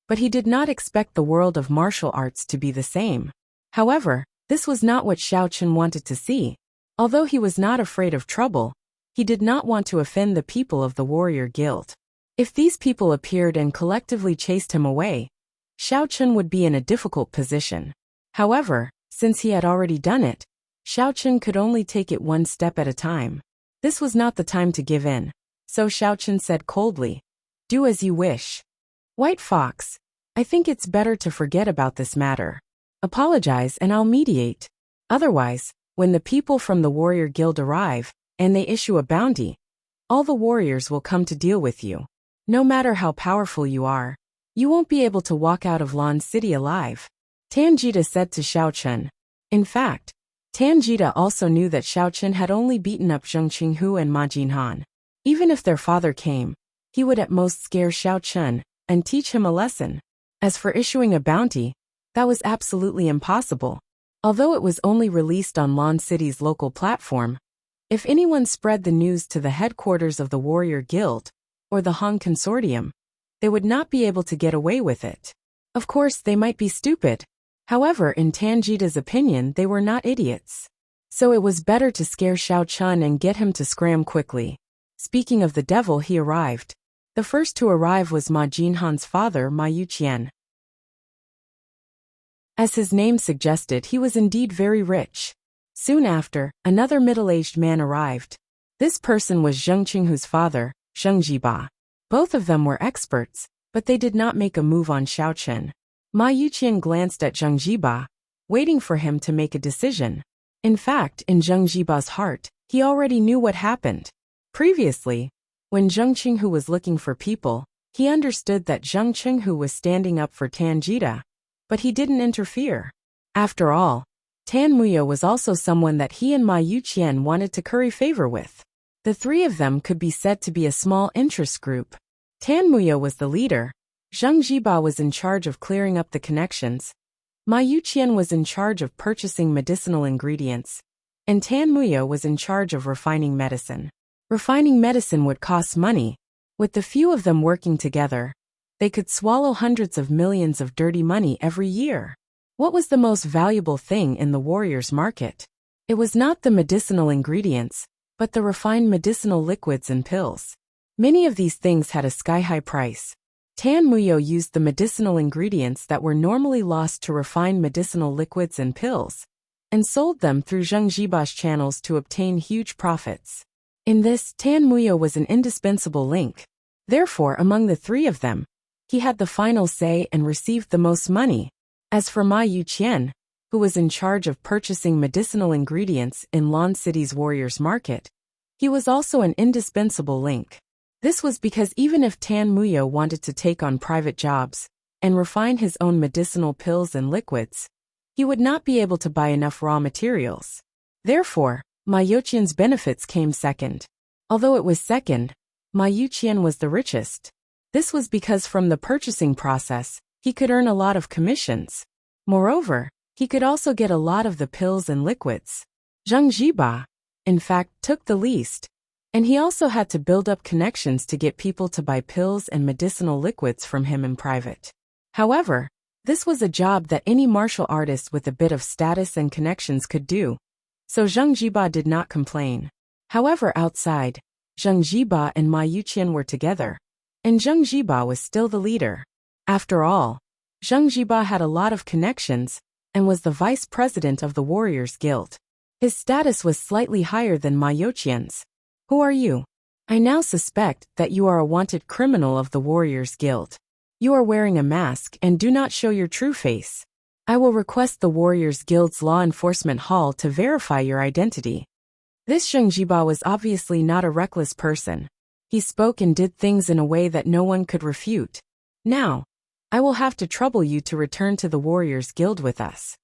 but he did not expect the world of martial arts to be the same. However, this was not what Xiao Chun wanted to see. Although he was not afraid of trouble, he did not want to offend the people of the Warrior Guild. If these people appeared and collectively chased him away, Xiao Chun would be in a difficult position. However, since he had already done it, Xiao Chun could only take it one step at a time. This was not the time to give in, so Xiao Chun said coldly, "Do as you wish. White Fox, I think it's better to forget about this matter. Apologize and I'll mediate. Otherwise, when the people from the Warrior Guild arrive, and they issue a bounty, all the warriors will come to deal with you. No matter how powerful you are, you won't be able to walk out of Lan City alive." Tanjita said to Xiao Chun. In fact, Tanjita also knew that Xiao Chun had only beaten up Zheng Qinghu and Ma Jinhan. Even if their father came, he would at most scare Xiao Chun and teach him a lesson. As for issuing a bounty, that was absolutely impossible. Although it was only released on Lan City's local platform, if anyone spread the news to the headquarters of the Warrior Guild or the Hong Consortium, they would not be able to get away with it. Of course, they might be stupid. However, in Tanjita's opinion, they were not idiots. So it was better to scare Xiao Chun and get him to scram quickly. Speaking of the devil, he arrived. The first to arrive was Ma Jinhan's father, Ma Yuqian. As his name suggested, he was indeed very rich. Soon after, another middle-aged man arrived. This person was Zheng Qinghu's father, Zheng Jiba. Both of them were experts, but they did not make a move on Xiao Chun. Ma Yuqian glanced at Zheng Jiba, waiting for him to make a decision. In fact, in Zheng Jiba's heart, he already knew what happened. Previously, when Zheng Qinghu was looking for people, he understood that Zheng Qinghu was standing up for Tanjita, but he didn't interfere. After all, Tan Muyo was also someone that he and Ma Yuqian wanted to curry favor with. The three of them could be said to be a small interest group. Tan Muyo was the leader, Zheng Jiba was in charge of clearing up the connections, Ma Yuqian was in charge of purchasing medicinal ingredients, and Tan Muyo was in charge of refining medicine. Refining medicine would cost money. With the few of them working together, they could swallow hundreds of millions of dirty money every year. What was the most valuable thing in the warrior's market? It was not the medicinal ingredients, but the refined medicinal liquids and pills. Many of these things had a sky-high price. Tan Muyo used the medicinal ingredients that were normally lost to refine medicinal liquids and pills, and sold them through Zheng Jiba's channels to obtain huge profits. In this, Tan Muyo was an indispensable link. Therefore, among the three of them, he had the final say and received the most money. As for Ma Yuqian, who was in charge of purchasing medicinal ingredients in Lan City's warrior's market, he was also an indispensable link. This was because even if Tan Muyo wanted to take on private jobs and refine his own medicinal pills and liquids, he would not be able to buy enough raw materials. Therefore, Ma Youqian's benefits came second. Although it was second, Ma Youqian was the richest. This was because from the purchasing process, he could earn a lot of commissions. Moreover, he could also get a lot of the pills and liquids. Zheng Jiba, in fact, took the least. And he also had to build up connections to get people to buy pills and medicinal liquids from him in private. However, this was a job that any martial artist with a bit of status and connections could do. So Zheng Jiba did not complain. However, outside, Zheng Jiba and Ma Youqian were together. And Zheng Jiba was still the leader. After all, Zheng Jiba had a lot of connections and was the vice president of the Warriors Guild. His status was slightly higher than Ma Youqian's. Who are you? I now suspect that you are a wanted criminal of the Warriors Guild. You are wearing a mask and do not show your true face. I will request the Warriors Guild's law enforcement hall to verify your identity. This Zheng Jiba was obviously not a reckless person. He spoke and did things in a way that no one could refute. Now, I will have to trouble you to return to the Warriors Guild with us.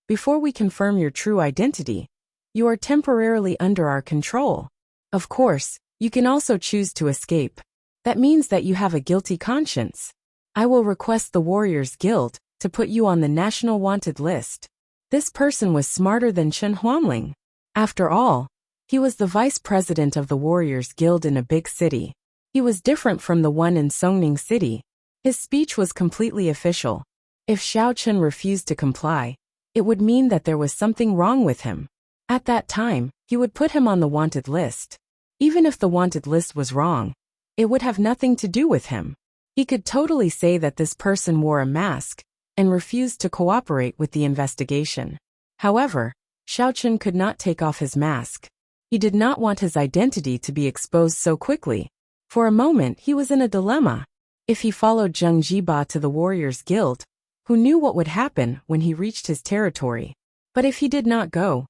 Before we confirm your true identity, you are temporarily under our control. Of course, you can also choose to escape. That means that you have a guilty conscience. I will request the Warriors Guild to put you on the national wanted list. This person was smarter than Chen Huangling. After all, he was the vice president of the Warriors Guild in a big city. He was different from the one in Songning City. His speech was completely official. If Xiao Chen refused to comply, it would mean that there was something wrong with him. At that time, he would put him on the wanted list. Even if the wanted list was wrong, it would have nothing to do with him. He could totally say that this person wore a mask and refused to cooperate with the investigation. However, Xiao Chen could not take off his mask. He did not want his identity to be exposed so quickly. For a moment, he was in a dilemma. If he followed Zheng Jiba to the Warriors Guild, who knew what would happen when he reached his territory? But if he did not go,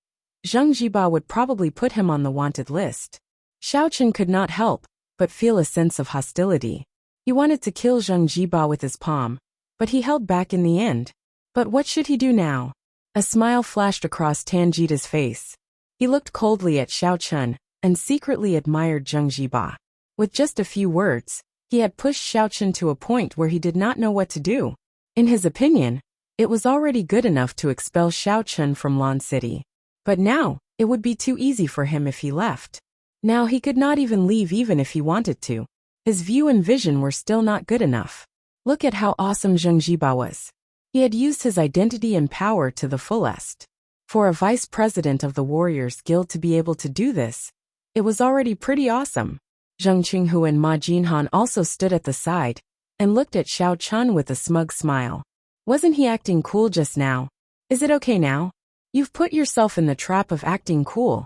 Zheng Jiba would probably put him on the wanted list. Xiao Chen could not help but feel a sense of hostility. He wanted to kill Zheng Jiba with his palm, but he held back in the end. But what should he do now? A smile flashed across Tanjita's face. He looked coldly at Xiao Chen and secretly admired Zheng Jiba. With just a few words, he had pushed Xiao Chen to a point where he did not know what to do. In his opinion, it was already good enough to expel Xiao Chen from Lan City. But now, it would be too easy for him if he left. Now he could not even leave even if he wanted to. His view and vision were still not good enough. Look at how awesome Zheng Jiba was. He had used his identity and power to the fullest. For a vice president of the Warriors Guild to be able to do this, it was already pretty awesome. Zheng Qinghu and Ma Jinhan also stood at the side and looked at Xiao Chen with a smug smile. Wasn't he acting cool just now? Is it okay now? You've put yourself in the trap of acting cool.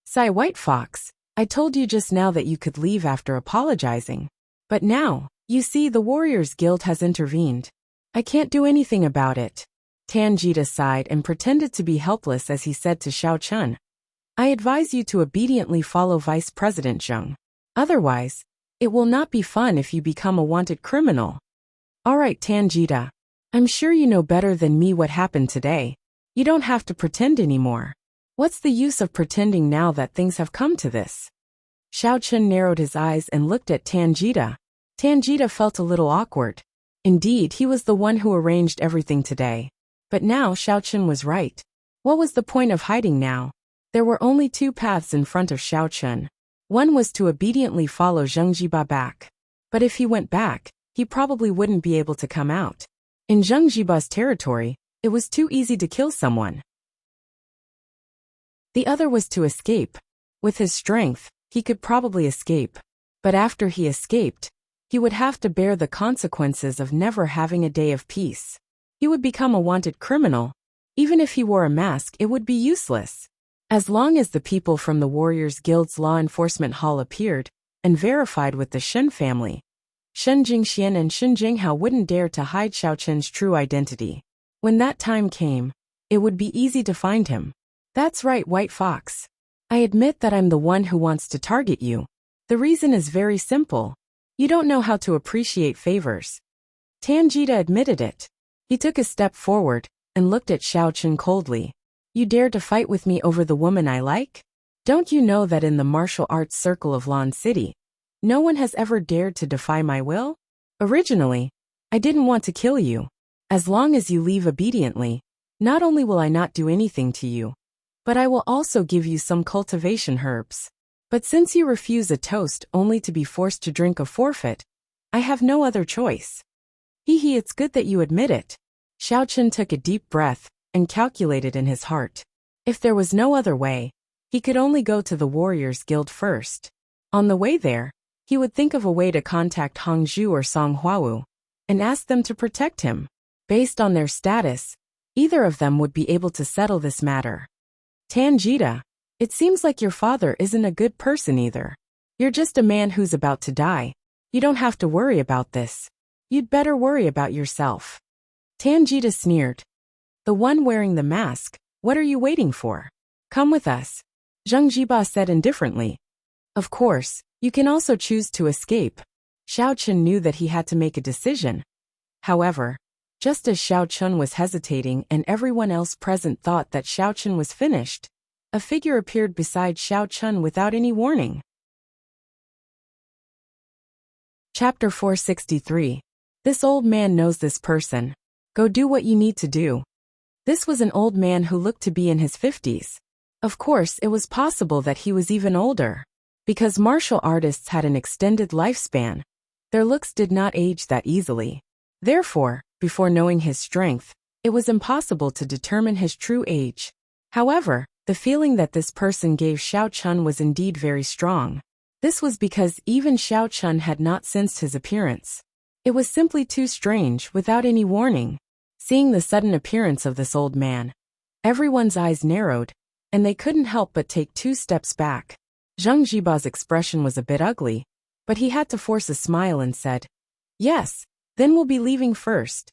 Sai White Fox, I told you just now that you could leave after apologizing. But now, you see, the Warriors Guild has intervened. I can't do anything about it. Tanjita sighed and pretended to be helpless as he said to Xiao Chen, I advise you to obediently follow Vice President Zheng. Otherwise, it will not be fun if you become a wanted criminal. Alright, Tanjita. I'm sure you know better than me what happened today. You don't have to pretend anymore. What's the use of pretending now that things have come to this? Xiao Chen narrowed his eyes and looked at Tanjita. Tanjita felt a little awkward. Indeed, he was the one who arranged everything today. But now Xiao Chen was right. What was the point of hiding now? There were only two paths in front of Xiao Chen. One was to obediently follow Zheng Jiba back. But if he went back, he probably wouldn't be able to come out. In Zheng Jiba's territory, it was too easy to kill someone. The other was to escape. With his strength, he could probably escape. But after he escaped, he would have to bear the consequences of never having a day of peace. He would become a wanted criminal. Even if he wore a mask, it would be useless. As long as the people from the Warriors Guild's law enforcement hall appeared and verified with the Shen family, Shen Jingxian and Shen Jinghao wouldn't dare to hide Xiao Chen's true identity. When that time came, it would be easy to find him. That's right, White Fox. I admit that I'm the one who wants to target you. The reason is very simple. You don't know how to appreciate favors. Tanjita admitted it. He took a step forward and looked at Xiaochun coldly. You dare to fight with me over the woman I like? Don't you know that in the martial arts circle of Lan City, no one has ever dared to defy my will? Originally, I didn't want to kill you. As long as you leave obediently, not only will I not do anything to you, but I will also give you some cultivation herbs. But since you refuse a toast only to be forced to drink a forfeit, I have no other choice. It's good that you admit it. Xiaochun took a deep breath and calculated in his heart. If there was no other way, he could only go to the Warriors Guild first. On the way there, he would think of a way to contact Hangzhou or Song Huawu and ask them to protect him. Based on their status, either of them would be able to settle this matter. Tanjita, it seems like your father isn't a good person either. You're just a man who's about to die. You don't have to worry about this. You'd better worry about yourself. Tanjita sneered. The one wearing the mask, what are you waiting for? Come with us, Zheng Jiba said indifferently. Of course, you can also choose to escape. Xiaochun knew that he had to make a decision. However, just as Xiaochun was hesitating and everyone else present thought that Xiaochun was finished, a figure appeared beside Xiaochun without any warning. Chapter 463. This old man knows this person. Go do what you need to do. This was an old man who looked to be in his 50s. Of course, it was possible that he was even older. Because martial artists had an extended lifespan, their looks did not age that easily. Therefore, before knowing his strength, it was impossible to determine his true age. However, the feeling that this person gave Xiaochun was indeed very strong. This was because even Xiaochun had not sensed his appearance. It was simply too strange without any warning. Seeing the sudden appearance of this old man, everyone's eyes narrowed, and they couldn't help but take 2 steps back. Zheng Jiba's expression was a bit ugly, but he had to force a smile and said, Yes, then we'll be leaving first.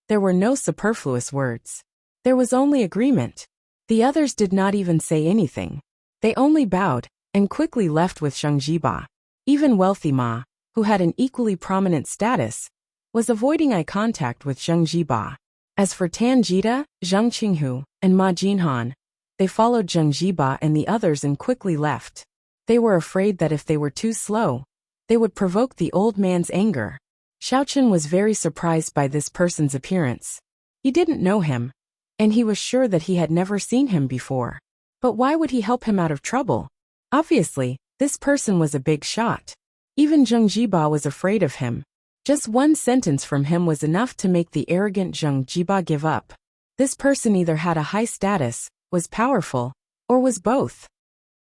There were no superfluous words. There was only agreement. The others did not even say anything. They only bowed and quickly left with Zheng Jiba. Even wealthy Ma, who had an equally prominent status, was avoiding eye contact with Zheng Jiba. As for Tanjita, Zhang Qinghu, and Ma Jinhan, they followed Zheng Jiba and the others and quickly left. They were afraid that if they were too slow, they would provoke the old man's anger. Xiaochun was very surprised by this person's appearance. He didn't know him, and he was sure that he had never seen him before. But why would he help him out of trouble? Obviously, this person was a big shot. Even Zheng Jiba was afraid of him. Just one sentence from him was enough to make the arrogant Zheng Jiba give up. This person either had a high status, was powerful, or was both.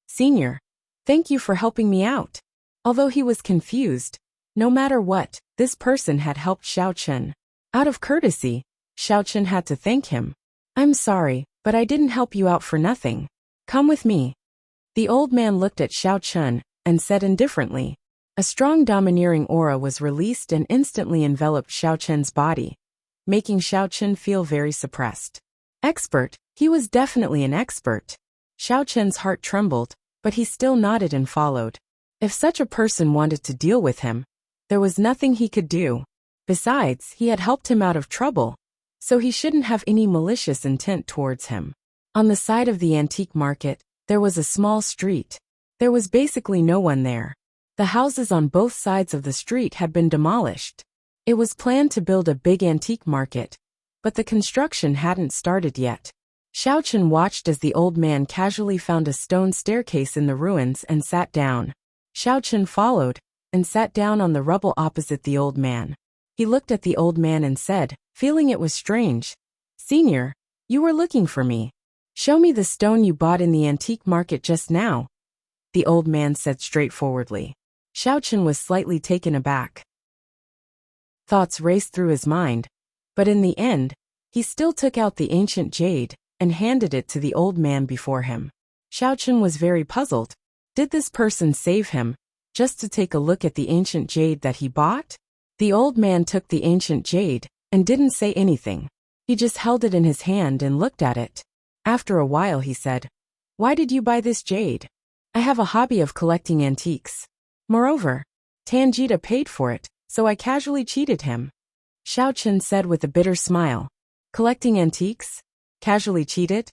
Senior, thank you for helping me out. Although he was confused, no matter what, this person had helped Xiaochun. Out of courtesy, Xiaochun had to thank him. I'm sorry, but I didn't help you out for nothing. Come with me. The old man looked at Xiaochun and said indifferently. A strong domineering aura was released and instantly enveloped Xiaochun's body, making Xiaochun feel very suppressed. Expert, he was definitely an expert. Xiaochun's heart trembled, but he still nodded and followed. If such a person wanted to deal with him, there was nothing he could do. Besides, he had helped him out of trouble, so he shouldn't have any malicious intent towards him. On the side of the antique market, there was a small street. There was basically no one there. The houses on both sides of the street had been demolished. It was planned to build a big antique market, but the construction hadn't started yet. Xiaochun watched as the old man casually found a stone staircase in the ruins and sat down. Xiaochun followed, and sat down on the rubble opposite the old man. He looked at the old man and said, feeling it was strange, Senior, you were looking for me. Show me the stone you bought in the antique market just now, the old man said straightforwardly. Xiaochun was slightly taken aback. Thoughts raced through his mind, but in the end, he still took out the ancient jade and handed it to the old man before him. Xiaochun was very puzzled. Did this person save him, just to take a look at the ancient jade that he bought? The old man took the ancient jade and didn't say anything. He just held it in his hand and looked at it. After a while he said, Why did you buy this jade? I have a hobby of collecting antiques. Moreover, Tanjita paid for it, so I casually cheated him. Xiaochun said with a bitter smile. Collecting antiques? Casually cheated?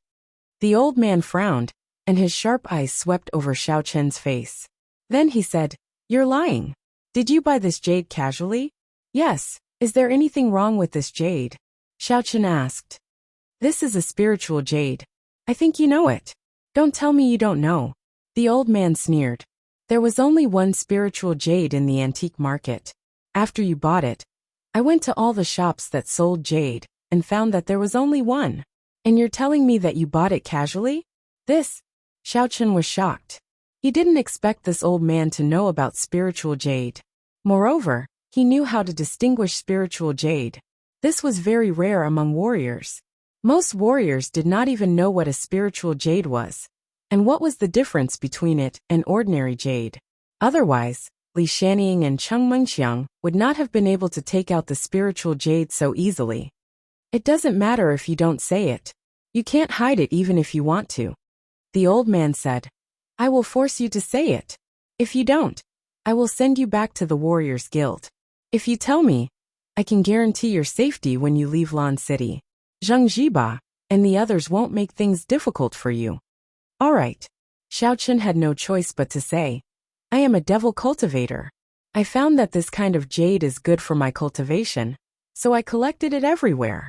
The old man frowned, and his sharp eyes swept over Xiao Chen's face. Then he said, "You're lying. Did you buy this jade casually?" "Yes. Is there anything wrong with this jade?" Xiao Chen asked. "This is a spiritual jade. I think you know it. Don't tell me you don't know." The old man sneered. "There was only one spiritual jade in the antique market. After you bought it, I went to all the shops that sold jade and found that there was only one. And you're telling me that you bought it casually?" Xiao Chen was shocked. He didn't expect this old man to know about spiritual jade. Moreover, he knew how to distinguish spiritual jade. This was very rare among warriors. Most warriors did not even know what a spiritual jade was, and what was the difference between it and ordinary jade. Otherwise, Li Shanying and Cheng Mengqiang would not have been able to take out the spiritual jade so easily. "It doesn't matter if you don't say it. You can't hide it even if you want to," the old man said. "I will force you to say it. If you don't, I will send you back to the Warriors Guild. If you tell me, I can guarantee your safety when you leave Lan City. Zheng Jiba and the others won't make things difficult for you." "All right." Xiao Chen had no choice but to say, "I am a devil cultivator. I found that this kind of jade is good for my cultivation, so I collected it everywhere."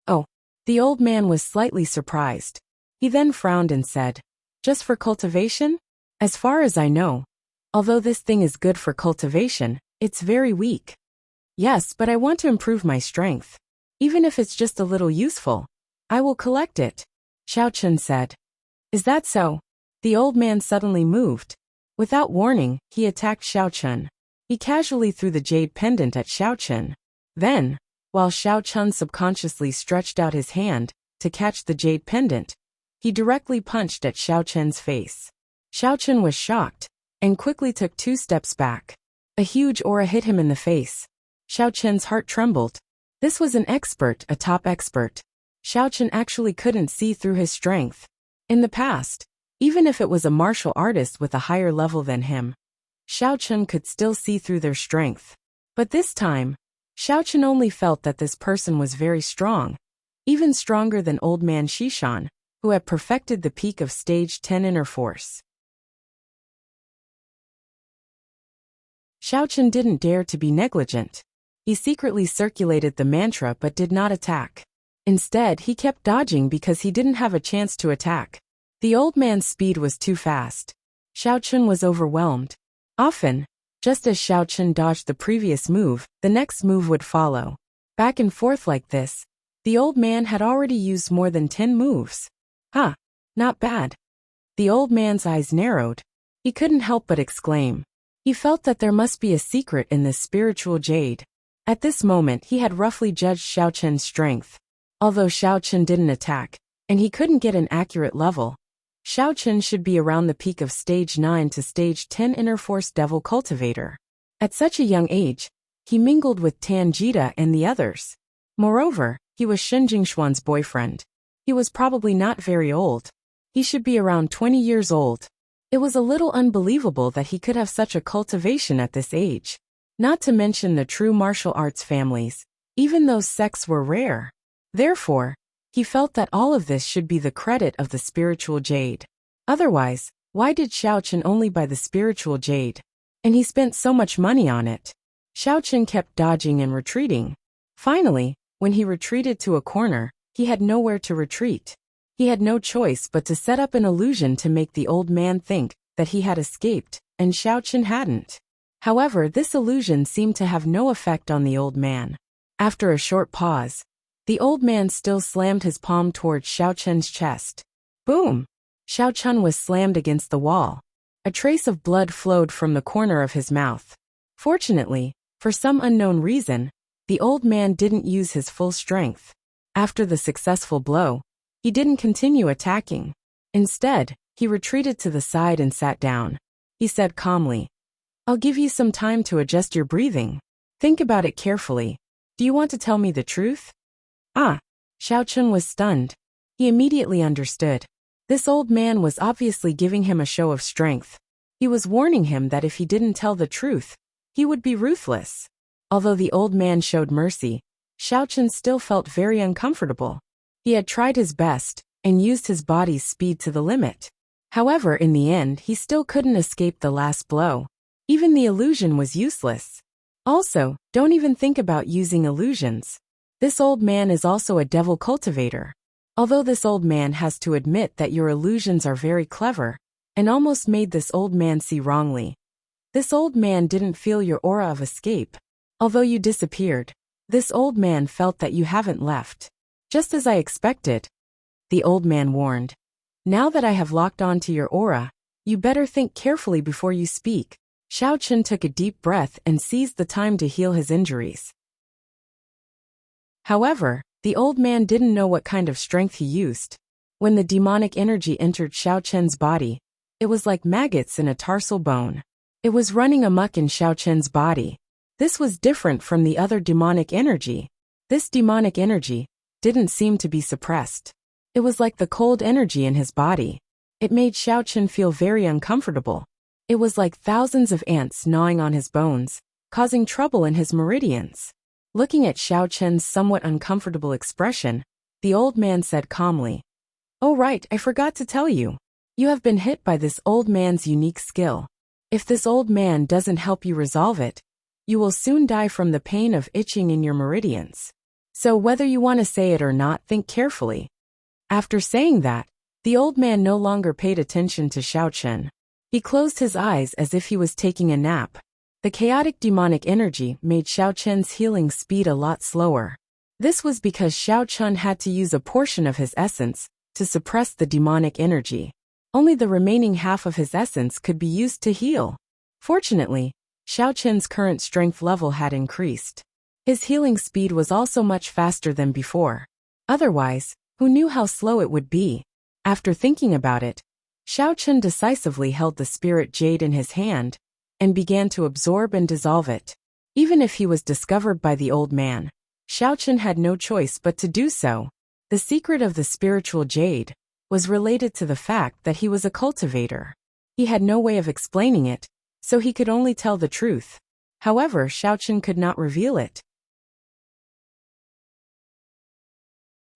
"Oh." The old man was slightly surprised. He then frowned and said, "Just for cultivation? As far as I know, although this thing is good for cultivation, it's very weak." "Yes, but I want to improve my strength. Even if it's just a little useful, I will collect it," Xiao Chen said. "Is that so?" The old man suddenly moved. Without warning, he attacked Xiao Chen. He casually threw the jade pendant at Xiao Chen. Then, while Xiao Chen subconsciously stretched out his hand to catch the jade pendant, he directly punched at Xiao Chen's face. Xiao Chen was shocked and quickly took 2 steps back. A huge aura hit him in the face. Xiao Chen's heart trembled. This was an expert, a top expert. Xiao Chen actually couldn't see through his strength. In the past, even if it was a martial artist with a higher level than him, Xiao Chen could still see through their strength. But this time, Xiao Chen only felt that this person was very strong, even stronger than old man Shishan, who had perfected the peak of stage 10 inner force. Xiao Chen didn't dare to be negligent. He secretly circulated the mantra but did not attack. Instead, he kept dodging because he didn't have a chance to attack. The old man's speed was too fast. Xiao Chen was overwhelmed. Often, just as Xiao Chen dodged the previous move, the next move would follow. Back and forth like this, the old man had already used more than 10 moves. "Huh, not bad." The old man's eyes narrowed. He couldn't help but exclaim. He felt that there must be a secret in this spiritual jade. At this moment he had roughly judged Xiao Chen's strength. Although Xiao Chen didn't attack, and he couldn't get an accurate level, Xiao Chen should be around the peak of stage 9 to stage 10 inner force devil cultivator. At such a young age, he mingled with Tan Jita and the others. Moreover, he was Shen Jingshuan's boyfriend. He was probably not very old. He should be around 20 years old. It was a little unbelievable that he could have such a cultivation at this age. Not to mention the true martial arts families. Even those sects were rare. Therefore, he felt that all of this should be the credit of the spiritual jade. Otherwise, why did Xiao Chen only buy the spiritual jade? And he spent so much money on it. Xiao Chen kept dodging and retreating. Finally, when he retreated to a corner, he had nowhere to retreat. He had no choice but to set up an illusion to make the old man think that he had escaped, and Xiao Chen hadn't. However, this illusion seemed to have no effect on the old man. After a short pause, the old man still slammed his palm towards Xiao Chen's chest. Boom! Xiao Chen was slammed against the wall. A trace of blood flowed from the corner of his mouth. Fortunately, for some unknown reason, the old man didn't use his full strength. After the successful blow, he didn't continue attacking. Instead, he retreated to the side and sat down. He said calmly, "I'll give you some time to adjust your breathing. Think about it carefully. Do you want to tell me the truth?" Ah! Xiao Chen was stunned. He immediately understood. This old man was obviously giving him a show of strength. He was warning him that if he didn't tell the truth, he would be ruthless. Although the old man showed mercy, Xiaochen still felt very uncomfortable. He had tried his best and used his body's speed to the limit. However, in the end, he still couldn't escape the last blow. Even the illusion was useless. Also, don't even think about using illusions. This old man is also a devil cultivator. Although this old man has to admit that your illusions are very clever, and almost made this old man see wrongly. This old man didn't feel your aura of escape. Although you disappeared, this old man felt that you haven't left. Just as I expected. The old man warned. Now that I have locked onto your aura, you better think carefully before you speak. Xiaochen took a deep breath and seized the time to heal his injuries. However, the old man didn't know what kind of strength he used. When the demonic energy entered Xiaochen's body, it was like maggots in a tarsal bone. It was running amok in Xiaochen's body. This was different from the other demonic energy. This demonic energy didn't seem to be suppressed. It was like the cold energy in his body. It made Xiaochen feel very uncomfortable. It was like thousands of ants gnawing on his bones, causing trouble in his meridians. Looking at Xiaochen's somewhat uncomfortable expression, the old man said calmly, "Oh right, I forgot to tell you. You have been hit by this old man's unique skill. If this old man doesn't help you resolve it, you will soon die from the pain of itching in your meridians. So whether you want to say it or not, think carefully." After saying that, the old man no longer paid attention to Xiaochen. He closed his eyes as if he was taking a nap. The chaotic demonic energy made Xiaochen's healing speed a lot slower. This was because Xiaochen had to use a portion of his essence to suppress the demonic energy. Only the remaining half of his essence could be used to heal. Fortunately, Xiaochen's current strength level had increased. His healing speed was also much faster than before. Otherwise, who knew how slow it would be? After thinking about it, Xiaochen decisively held the spirit jade in his hand and began to absorb and dissolve it. Even if he was discovered by the old man, Xiaochen had no choice but to do so. The secret of the spiritual jade was related to the fact that he was a cultivator. He had no way of explaining it, so he could only tell the truth. However, Xiaochen could not reveal it.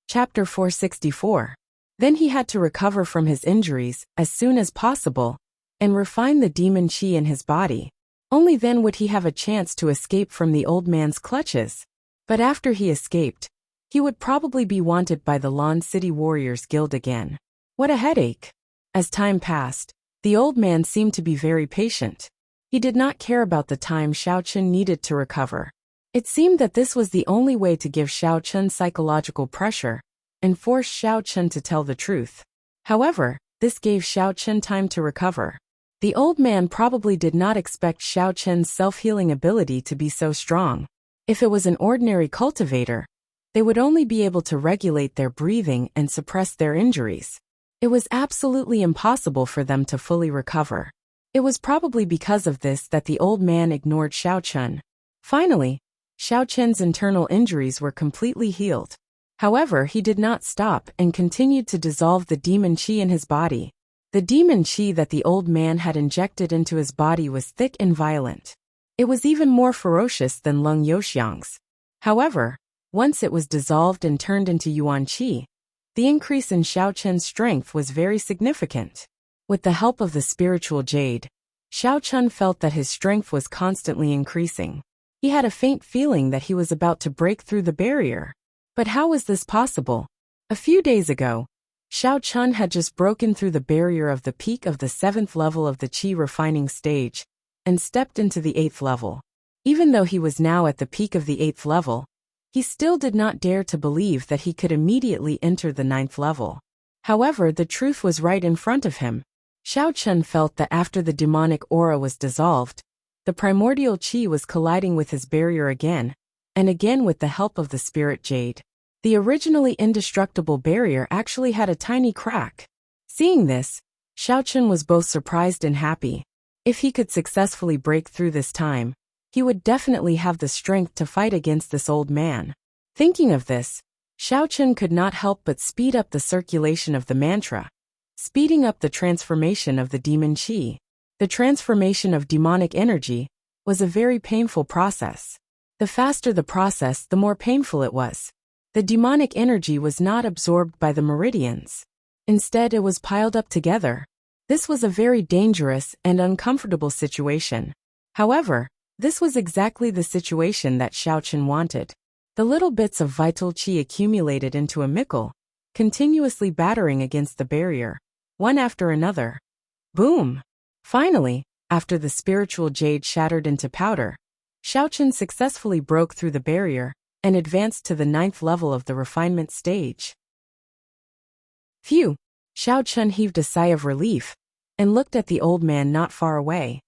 Chapter 464. Then he had to recover from his injuries as soon as possible and refine the demon qi in his body. Only then would he have a chance to escape from the old man's clutches. But after he escaped, he would probably be wanted by the Lan City Warriors Guild again. What a headache! As time passed, the old man seemed to be very patient. He did not care about the time Xiaochen needed to recover. It seemed that this was the only way to give Xiaochen psychological pressure and force Xiaochen to tell the truth. However, this gave Xiaochen time to recover. The old man probably did not expect Xiaochen's self-healing ability to be so strong. If it was an ordinary cultivator, they would only be able to regulate their breathing and suppress their injuries. It was absolutely impossible for them to fully recover. It was probably because of this that the old man ignored Xiaochen. Finally, Xiaochen's internal injuries were completely healed. However, he did not stop and continued to dissolve the demon qi in his body. The demon qi that the old man had injected into his body was thick and violent. It was even more ferocious than Leng Youxiang's. However, once it was dissolved and turned into yuan qi, the increase in Xiaochen's strength was very significant. With the help of the spiritual jade, Xiaochen felt that his strength was constantly increasing. He had a faint feeling that he was about to break through the barrier. But how was this possible? A few days ago, Xiaochen had just broken through the barrier of the peak of the 7th level of the qi refining stage and stepped into the 8th level. Even though he was now at the peak of the 8th level, he still did not dare to believe that he could immediately enter the 9th level. However, the truth was right in front of him. Xiaochen felt that after the demonic aura was dissolved, the primordial qi was colliding with his barrier again, and again with the help of the spirit jade. The originally indestructible barrier actually had a tiny crack. Seeing this, Xiaochen was both surprised and happy. If he could successfully break through this time, he would definitely have the strength to fight against this old man. Thinking of this, Xiaochen could not help but speed up the circulation of the mantra, speeding up the transformation of the demon qi. The transformation of demonic energy was a very painful process. The faster the process, the more painful it was. The demonic energy was not absorbed by the meridians. Instead, it was piled up together. This was a very dangerous and uncomfortable situation. However, this was exactly the situation that Xiaochen wanted. The little bits of vital qi accumulated into a mickle, continuously battering against the barrier, one after another. Boom! Finally, after the spiritual jade shattered into powder, Xiaochen successfully broke through the barrier and advanced to the 9th level of the refinement stage. Phew! Xiaochen heaved a sigh of relief and looked at the old man not far away.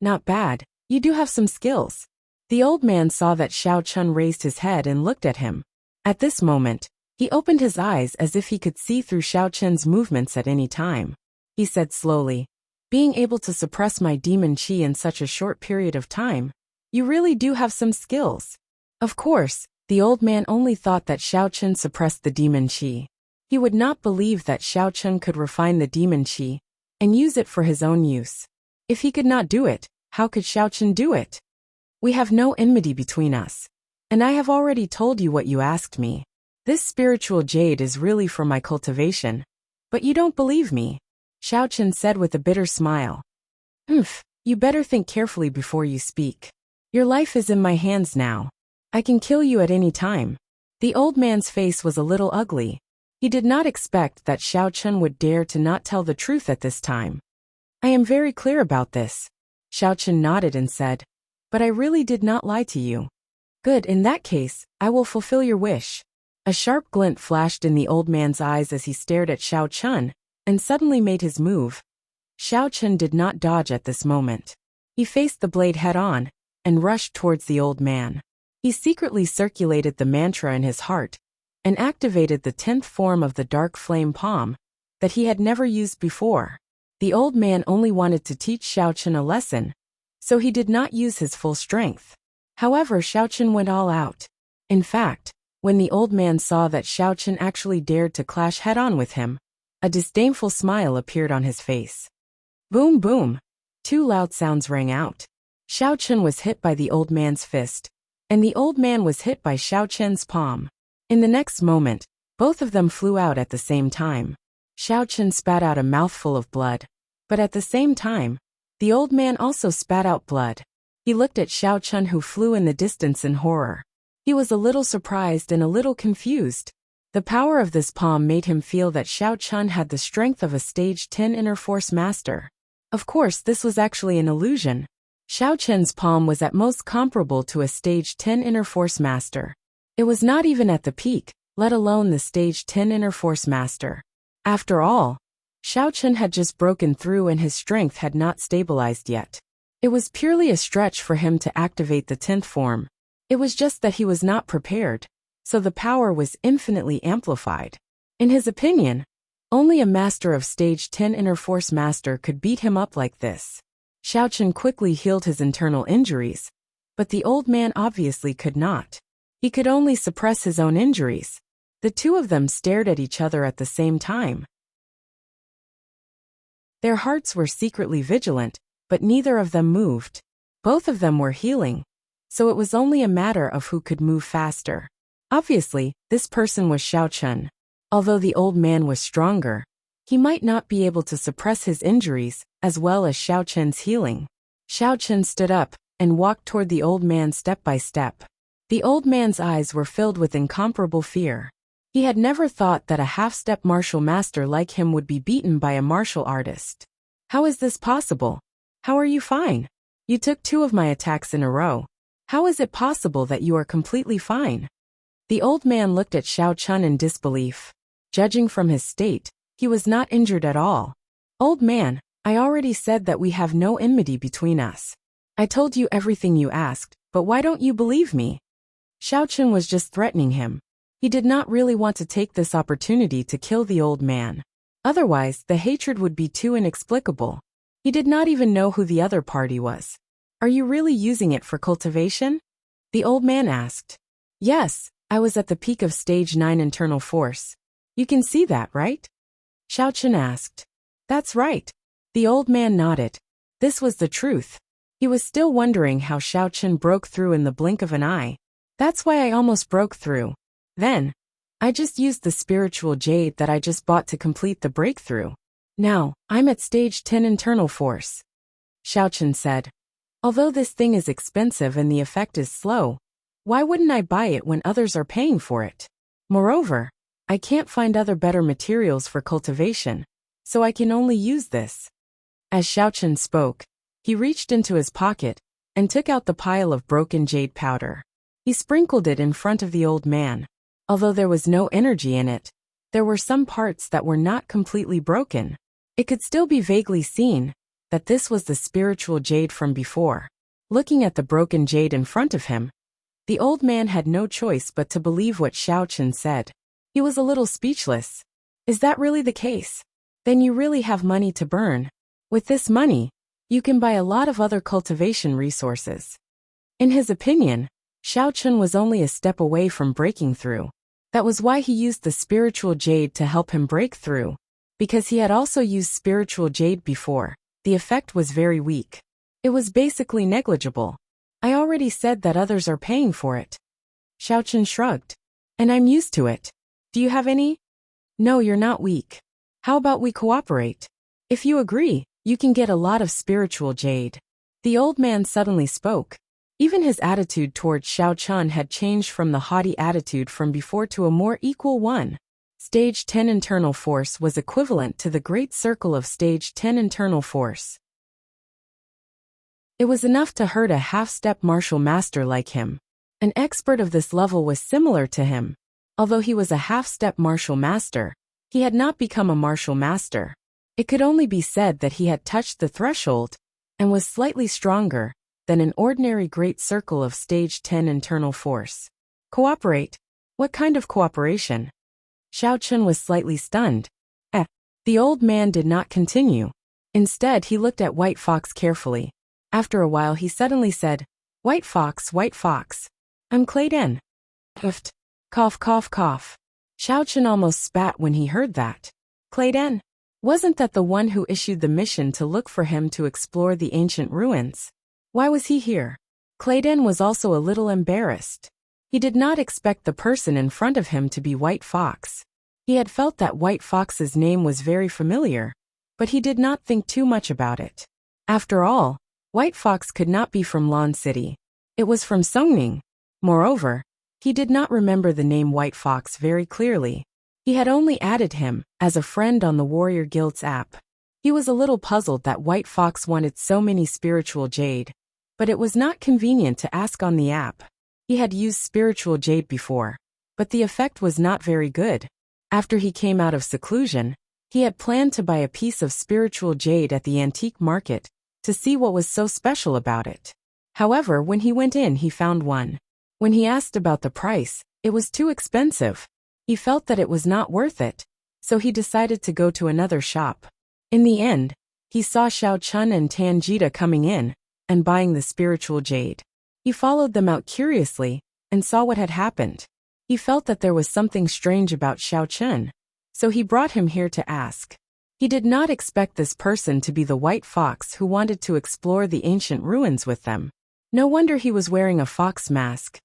Not bad, you do have some skills. The old man saw that Xiaochen raised his head and looked at him. At this moment, he opened his eyes as if he could see through Xiaochen's movements at any time. He said slowly, "Being able to suppress my demon qi in such a short period of time, you really do have some skills." Of course, the old man only thought that Xiaochen suppressed the demon qi. He would not believe that Xiaochen could refine the demon qi and use it for his own use. If he could not do it, how could Xiaochen do it? We have no enmity between us, and I have already told you what you asked me. This spiritual jade is really for my cultivation, but you don't believe me, Xiaochen said with a bitter smile. You better think carefully before you speak. Your life is in my hands now. I can kill you at any time. The old man's face was a little ugly. He did not expect that Xiaochen would dare to not tell the truth at this time. I am very clear about this. Xiaochen nodded and said, but I really did not lie to you. Good, in that case, I will fulfill your wish. A sharp glint flashed in the old man's eyes as he stared at Xiaochen and suddenly made his move. Xiaochen did not dodge at this moment. He faced the blade head-on and rushed towards the old man. He secretly circulated the mantra in his heart and activated the 10th form of the dark flame palm that he had never used before. The old man only wanted to teach Xiaochen a lesson, so he did not use his full strength. However, Xiaochen went all out. In fact, when the old man saw that Xiaochen actually dared to clash head-on with him, a disdainful smile appeared on his face. Boom boom! 2 loud sounds rang out. Xiaochen was hit by the old man's fist, and the old man was hit by Xiaochen's palm. In the next moment, both of them flew out at the same time. Xiaochen spat out a mouthful of blood, but at the same time, the old man also spat out blood. He looked at Xiaochen, who flew in the distance, in horror. He was a little surprised and a little confused. The power of this palm made him feel that Xiaochen had the strength of a stage 10 inner force master. Of course, this was actually an illusion. Xiaochen's palm was at most comparable to a stage 10 inner force master. It was not even at the peak, let alone the stage 10 inner force master. After all, Xiaochen had just broken through and his strength had not stabilized yet. It was purely a stretch for him to activate the 10th form. It was just that he was not prepared, so the power was infinitely amplified. In his opinion, only a master of stage 10 inner force master could beat him up like this. Xiaochen quickly healed his internal injuries, but the old man obviously could not. He could only suppress his own injuries. The two of them stared at each other at the same time. Their hearts were secretly vigilant, but neither of them moved. Both of them were healing, so it was only a matter of who could move faster. Obviously, this person was Xiaochen. Although the old man was stronger, he might not be able to suppress his injuries as well as Xiaochen's healing. Xiaochen stood up and walked toward the old man step by step. The old man's eyes were filled with incomparable fear. He had never thought that a half-step martial master like him would be beaten by a martial artist. How is this possible? How are you fine? You took 2 of my attacks in a row. How is it possible that you are completely fine? The old man looked at Xiaochen in disbelief. Judging from his state, he was not injured at all. Old man, I already said that we have no enmity between us. I told you everything you asked, but why don't you believe me? Xiaochen was just threatening him. He did not really want to take this opportunity to kill the old man. Otherwise, the hatred would be too inexplicable. He did not even know who the other party was. Are you really using it for cultivation? The old man asked. Yes, I was at the peak of stage 9 internal force. You can see that, right? Xiaochen asked. That's right. The old man nodded. This was the truth. He was still wondering how Xiaochen broke through in the blink of an eye. That's why I almost broke through. Then, I just used the spiritual jade that I just bought to complete the breakthrough. Now, I'm at stage 10 internal force. Xiaochen said. Although this thing is expensive and the effect is slow, why wouldn't I buy it when others are paying for it? Moreover, I can't find other better materials for cultivation, so I can only use this. As Xiaochen spoke, he reached into his pocket and took out the pile of broken jade powder. He sprinkled it in front of the old man. Although there was no energy in it, there were some parts that were not completely broken. It could still be vaguely seen that this was the spiritual jade from before. Looking at the broken jade in front of him, the old man had no choice but to believe what Xiaochen said. He was a little speechless. Is that really the case? Then you really have money to burn. With this money, you can buy a lot of other cultivation resources. In his opinion, Xiaochen was only a step away from breaking through. That was why he used the spiritual jade to help him break through. Because he had also used spiritual jade before, the effect was very weak. It was basically negligible. I already said that others are paying for it. Xiaochen shrugged. And I'm used to it. Do you have any? No, you're not weak. How about we cooperate? If you agree, you can get a lot of spiritual jade. The old man suddenly spoke. Even his attitude towards Xiaochen had changed from the haughty attitude from before to a more equal one. Stage 10 internal force was equivalent to the great circle of stage 10 internal force. It was enough to hurt a half-step martial master like him. An expert of this level was similar to him. Although he was a half-step martial master, he had not become a martial master. It could only be said that he had touched the threshold and was slightly stronger than an ordinary great circle of stage 10 internal force. Cooperate? What kind of cooperation? Xiaochen was slightly stunned. The old man did not continue. Instead, he looked at White Fox carefully. After a while, he suddenly said, White Fox, I'm Clayden. Cough, cough, cough. Xiaochen almost spat when he heard that. Clayden? Wasn't that the one who issued the mission to look for him to explore the ancient ruins? Why was he here? Clayden was also a little embarrassed. He did not expect the person in front of him to be White Fox. He had felt that White Fox's name was very familiar, but he did not think too much about it. After all, White Fox could not be from Lan City. It was from Songning. Moreover, he did not remember the name White Fox very clearly. He had only added him as a friend on the Warrior Guild's app. He was a little puzzled that White Fox wanted so many spiritual jade, but it was not convenient to ask on the app. He had used spiritual jade before, but the effect was not very good. After he came out of seclusion, he had planned to buy a piece of spiritual jade at the antique market to see what was so special about it. However, when he went in, he found one. When he asked about the price, it was too expensive. He felt that it was not worth it, so he decided to go to another shop. In the end, he saw Xiaochen and Tanjita coming in and buying the spiritual jade. He followed them out curiously and saw what had happened. He felt that there was something strange about Xiaochen, so he brought him here to ask. He did not expect this person to be the White Fox who wanted to explore the ancient ruins with them. No wonder he was wearing a fox mask.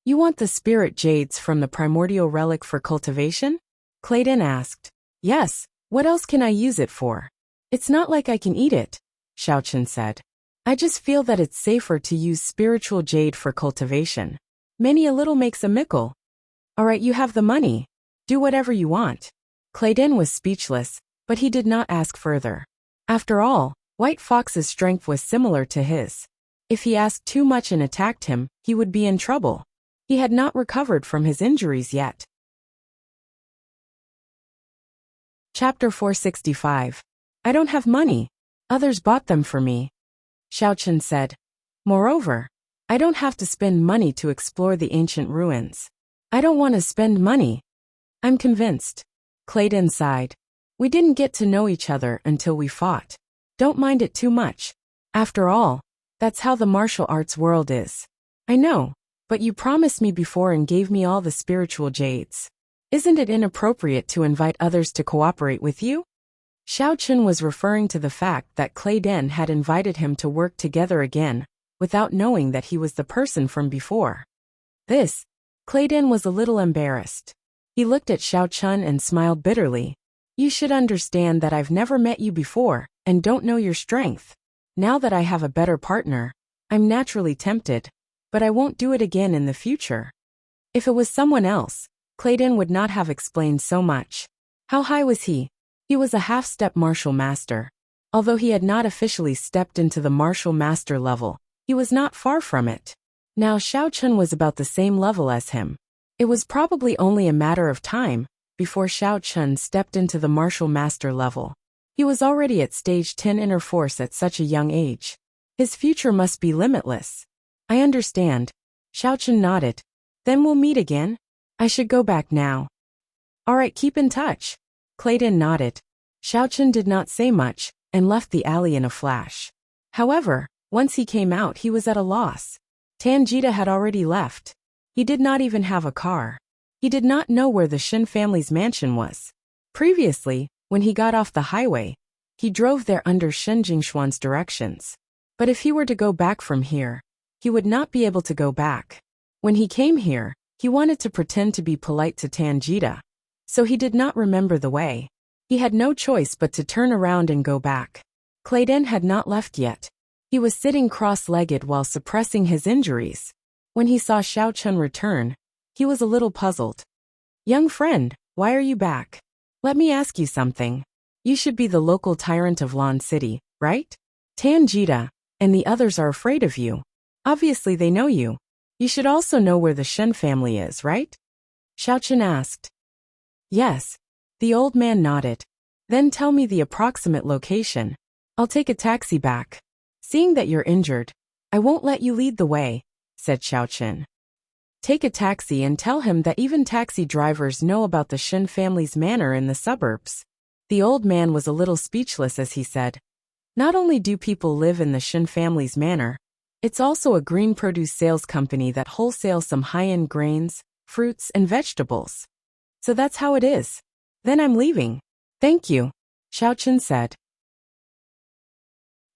You want the spirit jades from the primordial relic for cultivation? Clayden asked. Yes, what else can I use it for? It's not like I can eat it, Xiaochen said. I just feel that it's safer to use spiritual jade for cultivation. Many a little makes a mickle. Alright, you have the money. Do whatever you want. Clayden was speechless, but he did not ask further. After all, White Fox's strength was similar to his. If he asked too much and attacked him, he would be in trouble. He had not recovered from his injuries yet. Chapter 465. I don't have money. Others bought them for me. Xiaochen said. Moreover, I don't have to spend money to explore the ancient ruins. I don't want to spend money. I'm convinced. Clayden sighed. We didn't get to know each other until we fought. Don't mind it too much. After all, that's how the martial arts world is. I know, but you promised me before and gave me all the spiritual jades. Isn't it inappropriate to invite others to cooperate with you? Xiao Chun was referring to the fact that Clay Den had invited him to work together again, without knowing that he was the person from before. This, Clay Den was a little embarrassed. He looked at Xiao Chun and smiled bitterly. You should understand that I've never met you before, and don't know your strength. Now that I have a better partner, I'm naturally tempted, but I won't do it again in the future. If it was someone else, Clayton would not have explained so much. How high was he? He was a half-step martial master. Although he had not officially stepped into the martial master level, he was not far from it. Now Xiao Chun was about the same level as him. It was probably only a matter of time before Xiao Chun stepped into the martial master level. He was already at stage 10 inner force at such a young age. His future must be limitless. I understand. Xiao Chun nodded. Then we'll meet again? I should go back now. Alright, keep in touch. Clayton nodded. Xiao Chun did not say much, and left the alley in a flash. However, once he came out he was at a loss. Tanjita had already left. He did not even have a car. He did not know where the Shin family's mansion was. Previously, when he got off the highway, he drove there under Shin Jingshuan's directions. But if he were to go back from here, he would not be able to go back. When he came here, he wanted to pretend to be polite to Tanjita. So he did not remember the way. He had no choice but to turn around and go back. Clayton had not left yet. He was sitting cross-legged while suppressing his injuries. When he saw Xiao Chun return, he was a little puzzled. Young friend, why are you back? Let me ask you something. You should be the local tyrant of Lan City, right? Tanjita and the others are afraid of you. Obviously they know you. You should also know where the Shen family is, right? Xiao Chun asked. Yes. The old man nodded. Then tell me the approximate location. I'll take a taxi back. Seeing that you're injured, I won't let you lead the way, said Xiao Chun. Take a taxi and tell him that even taxi drivers know about the Shin family's manor in the suburbs. The old man was a little speechless as he said, not only do people live in the Shin family's manor, it's also a green produce sales company that wholesales some high-end grains, fruits, and vegetables. So that's how it is. Then I'm leaving. Thank you, Xiao Chun said.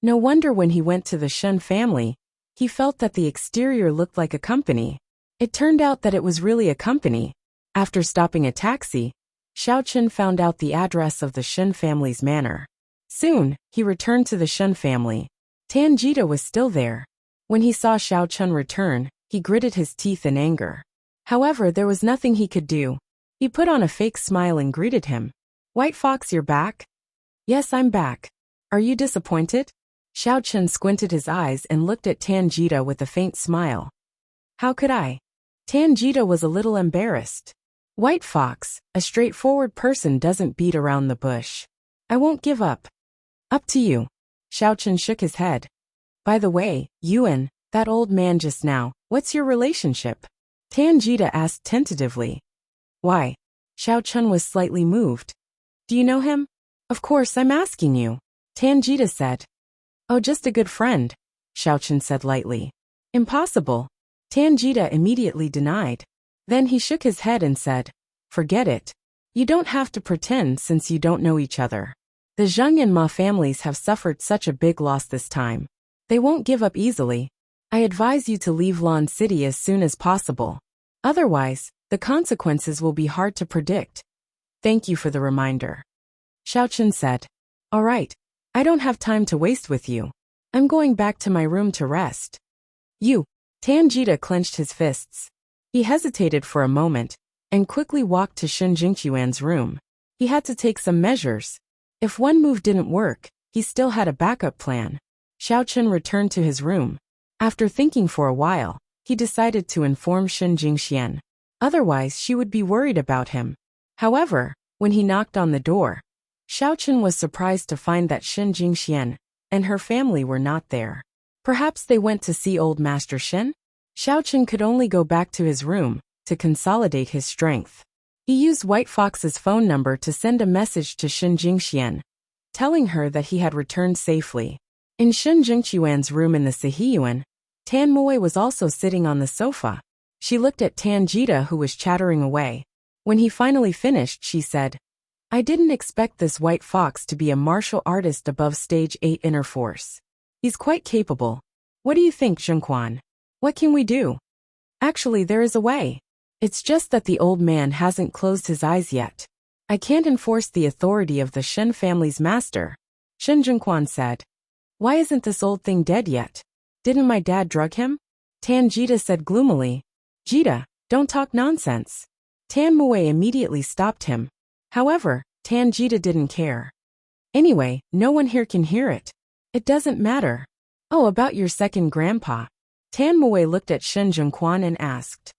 No wonder when he went to the Shen family, he felt that the exterior looked like a company. It turned out that it was really a company. After stopping a taxi, Xiao Chun found out the address of the Shen family's manor. Soon, he returned to the Shen family. Tanjita was still there. When he saw Xiao Chun return, he gritted his teeth in anger. However, there was nothing he could do. He put on a fake smile and greeted him. White Fox, you're back? Yes, I'm back. Are you disappointed? Xiao Chun squinted his eyes and looked at Tanjita with a faint smile. How could I? Tanjita was a little embarrassed. White Fox, a straightforward person doesn't beat around the bush. I won't give up. Up to you. Xiao Chun shook his head. By the way, Yuan, that old man just now, what's your relationship? Tanjita asked tentatively. Why? Xiao Chun was slightly moved. Do you know him? Of course, I'm asking you. Tanjita said. Oh, just a good friend, Xiao Chun said lightly. Impossible. Tanjita immediately denied. Then he shook his head and said, forget it. You don't have to pretend since you don't know each other. The Zheng and Ma families have suffered such a big loss this time. They won't give up easily. I advise you to leave Lan City as soon as possible. Otherwise, the consequences will be hard to predict. Thank you for the reminder. Xiao Chun said. All right. I don't have time to waste with you. I'm going back to my room to rest. You. Tanjita clenched his fists. He hesitated for a moment, and quickly walked to Shin Jingchuan's room. He had to take some measures. If one move didn't work, he still had a backup plan. Xiao Chun returned to his room. After thinking for a while, he decided to inform Shin Jingxian. Otherwise, she would be worried about him. However, when he knocked on the door, Xiao Chun was surprised to find that Shin Jingxian and her family were not there. Perhaps they went to see old Master Shin? Xiao Chun could only go back to his room to consolidate his strength. He used White Fox's phone number to send a message to Shin Jingxian, telling her that he had returned safely. In Shin Jingchuan's room in the Sihiyuan, Tan Mui was also sitting on the sofa. She looked at Tanjita, who was chattering away. When he finally finished, she said, I didn't expect this white fox to be a martial artist above stage 8 inner force. He's quite capable. What do you think, Zhengquan? What can we do? Actually, there is a way. It's just that the old man hasn't closed his eyes yet. I can't enforce the authority of the Shen family's master, Shen Zhengquan said. Why isn't this old thing dead yet? Didn't my dad drug him? Tan Jita said gloomily. Jita, don't talk nonsense. Tan Mue immediately stopped him. However, Tan Jita didn't care. Anyway, no one here can hear it. It doesn't matter. Oh, about your second grandpa. Tan Mue looked at Shen Zhengquan and asked.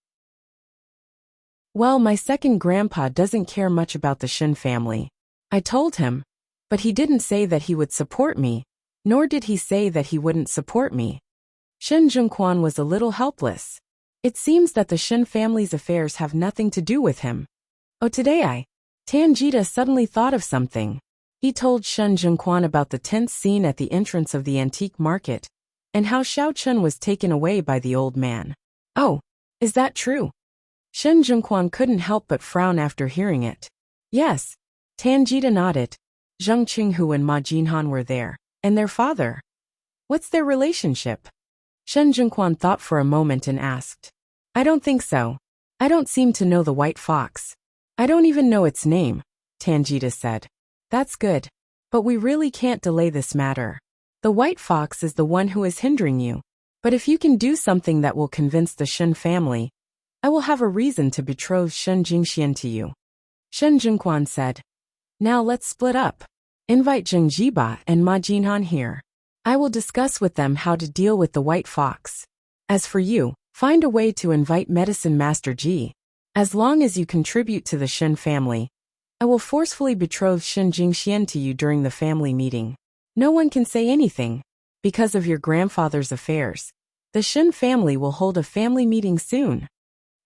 Well, my second grandpa doesn't care much about the Shen family. I told him. But he didn't say that he would support me, nor did he say that he wouldn't support me. Shen Zhengquan was a little helpless. It seems that the Shen family's affairs have nothing to do with him. Oh, today Tan Jita suddenly thought of something. He told Shen Zhengquan about the tense scene at the entrance of the antique market, and how Xiao Chun was taken away by the old man. Oh, is that true? Shen Zhengquan couldn't help but frown after hearing it. Yes. Tan Jita nodded. Zheng Qinghu and Ma Jinhan were there, and their father. What's their relationship? Shen Zhengquan thought for a moment and asked. I don't think so. I don't seem to know the white fox. I don't even know its name, Tan Jita said. That's good. But we really can't delay this matter. The white fox is the one who is hindering you. But if you can do something that will convince the Shen family, I will have a reason to betroth Shen Jingxian to you. Shen Zhengquan said. Now let's split up. Invite Zheng Jiba and Ma Jinhan here. I will discuss with them how to deal with the white fox. As for you, find a way to invite Medicine Master Ji. As long as you contribute to the Shen family, I will forcefully betroth Shen Jingxian to you during the family meeting. No one can say anything. Because of your grandfather's affairs, the Shen family will hold a family meeting soon.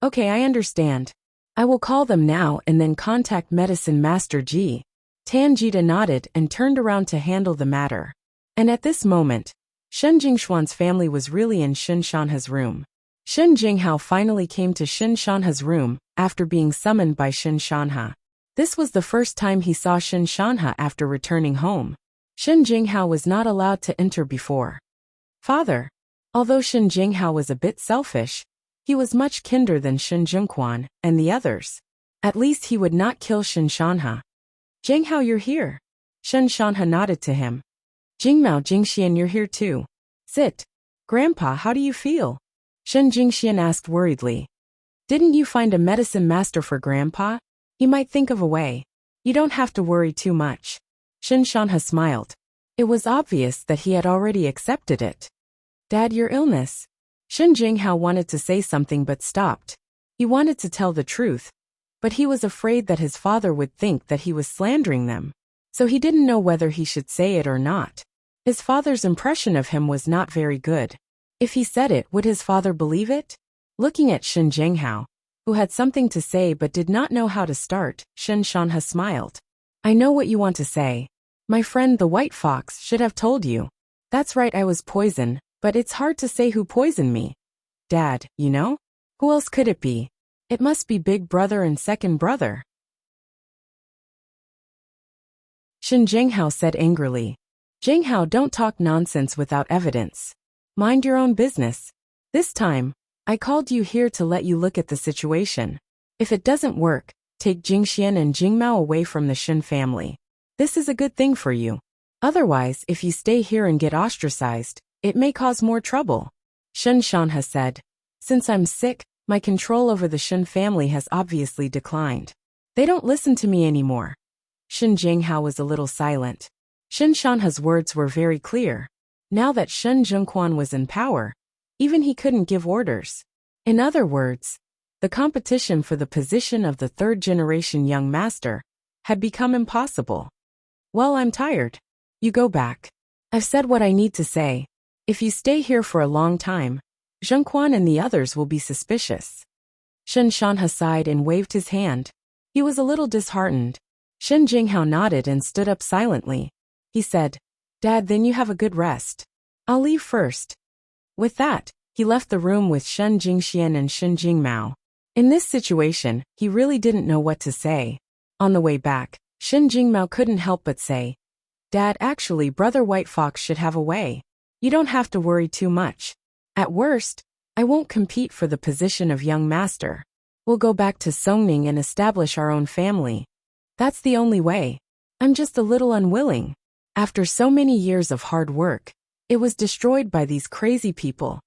Okay, I understand. I will call them now and then contact Medicine Master Ji. Tan Jita nodded and turned around to handle the matter. And at this moment, Shen Jingshuan's family was really in Shen Shanha's room. Shen Jinghao finally came to Shen Shanha's room after being summoned by Shen Shanha. This was the first time he saw Shen Shanha after returning home. Shen Jinghao was not allowed to enter before. Father. Although Shen Jinghao was a bit selfish, he was much kinder than Shen Zhengquan and the others. At least he would not kill Shen Shanha. Jinghao, you're here. Shen Shanha nodded to him. Jingmao Jingxian, you're here too. Sit. Grandpa, how do you feel? Shen Jingxian asked worriedly. Didn't you find a medicine master for Grandpa? He might think of a way. You don't have to worry too much. Shen Shanha smiled. It was obvious that he had already accepted it. Dad, your illness. Shen Jinghao wanted to say something but stopped. He wanted to tell the truth, but he was afraid that his father would think that he was slandering them, so he didn't know whether he should say it or not. His father's impression of him was not very good. If he said it, would his father believe it? Looking at Shen Jinghao, who had something to say but did not know how to start, Shen Shanha smiled. I know what you want to say. My friend the white fox should have told you. That's right, I was poisoned, but it's hard to say who poisoned me. Dad, you know? Who else could it be? It must be big brother and second brother. Shen Jinghao said angrily. Jinghao, don't talk nonsense without evidence. Mind your own business. This time, I called you here to let you look at the situation. If it doesn't work, take Jingxian and Jingmao away from the Shen family. This is a good thing for you. Otherwise, if you stay here and get ostracized, it may cause more trouble. Shen Shanha said. Since I'm sick, my control over the Shen family has obviously declined. They don't listen to me anymore. Shen Jinghao was a little silent. Shen Shanha's words were very clear. Now that Shen Zhengquan was in power, even he couldn't give orders. In other words, the competition for the position of the third-generation young master had become impossible. Well, I'm tired. You go back. I've said what I need to say. If you stay here for a long time, Zhengquan and the others will be suspicious. Shen Shanha sighed and waved his hand. He was a little disheartened. Shen Jinghao nodded and stood up silently. He said, Dad, then you have a good rest. I'll leave first. With that, he left the room with Shen Jingxian and Shen Jingmao. In this situation, he really didn't know what to say. On the way back, Shin Jingmao couldn't help but say, Dad, actually, Brother White Fox should have a way. You don't have to worry too much. At worst, I won't compete for the position of young master. We'll go back to Songning and establish our own family. That's the only way. I'm just a little unwilling. After so many years of hard work, it was destroyed by these crazy people.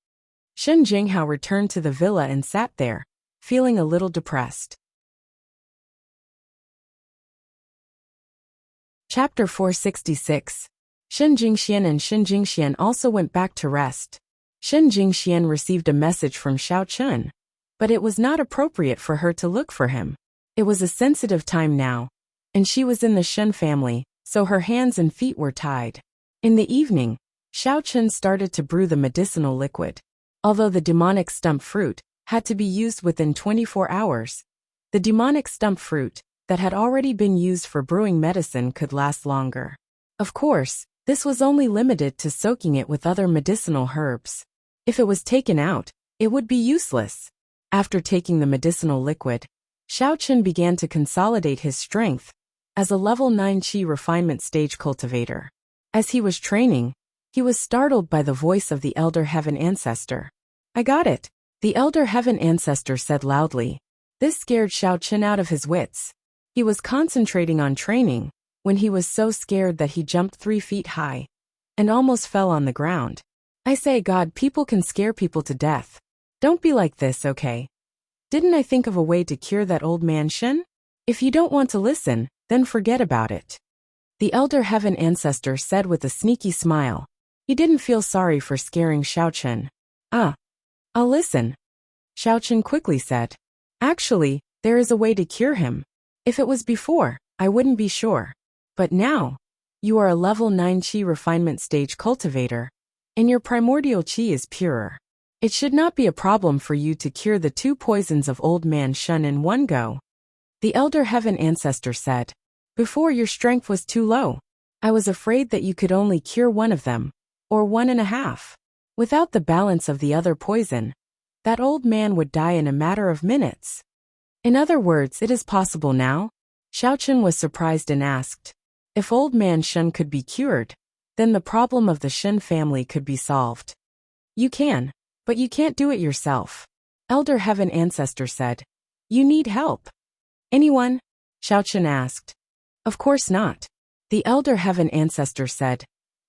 Shin Jinghao returned to the villa and sat there, feeling a little depressed. Chapter 466. Shin Jingxian and Shin Jingxian also went back to rest. Shin Jingxian received a message from Xiao Chun, but it was not appropriate for her to look for him. It was a sensitive time now, and she was in the Shen family, so her hands and feet were tied. In the evening, Xiao Chun started to brew the medicinal liquid. Although the demonic stump fruit had to be used within 24 hours, the demonic stump fruit that had already been used for brewing medicine could last longer. Of course, this was only limited to soaking it with other medicinal herbs. If it was taken out, it would be useless. After taking the medicinal liquid, Xiao Chun began to consolidate his strength as a level 9 Qi refinement stage cultivator. As he was training, he was startled by the voice of the Elder Heaven Ancestor. I got it, the Elder Heaven Ancestor said loudly. This scared Xiao Chun out of his wits. He was concentrating on training when he was so scared that he jumped 3 feet high and almost fell on the ground. I say, God, people can scare people to death. Don't be like this, okay? Didn't I think of a way to cure that old man Shin? If you don't want to listen, then forget about it. The Elder Heaven Ancestor said with a sneaky smile. He didn't feel sorry for scaring Xiao Chun. I'll listen. Xiao Chun quickly said. Actually, there is a way to cure him. If it was before, I wouldn't be sure. But now, you are a level 9 Qi refinement stage cultivator, and your primordial Qi is purer. It should not be a problem for you to cure the 2 poisons of Old Man Shun in one go. The Elder Heaven Ancestor said. Before, your strength was too low. I was afraid that you could only cure one of them, or 1.5. Without the balance of the other poison, that old man would die in a matter of minutes. In other words, it is possible now? Xiao Chun was surprised and asked. If Old Man Shun could be cured, then the problem of the Shen family could be solved. You can, but you can't do it yourself. Elder Heaven Ancestor said. You need help. Anyone? Xiao Chun asked. Of course not. The Elder Heaven Ancestor said.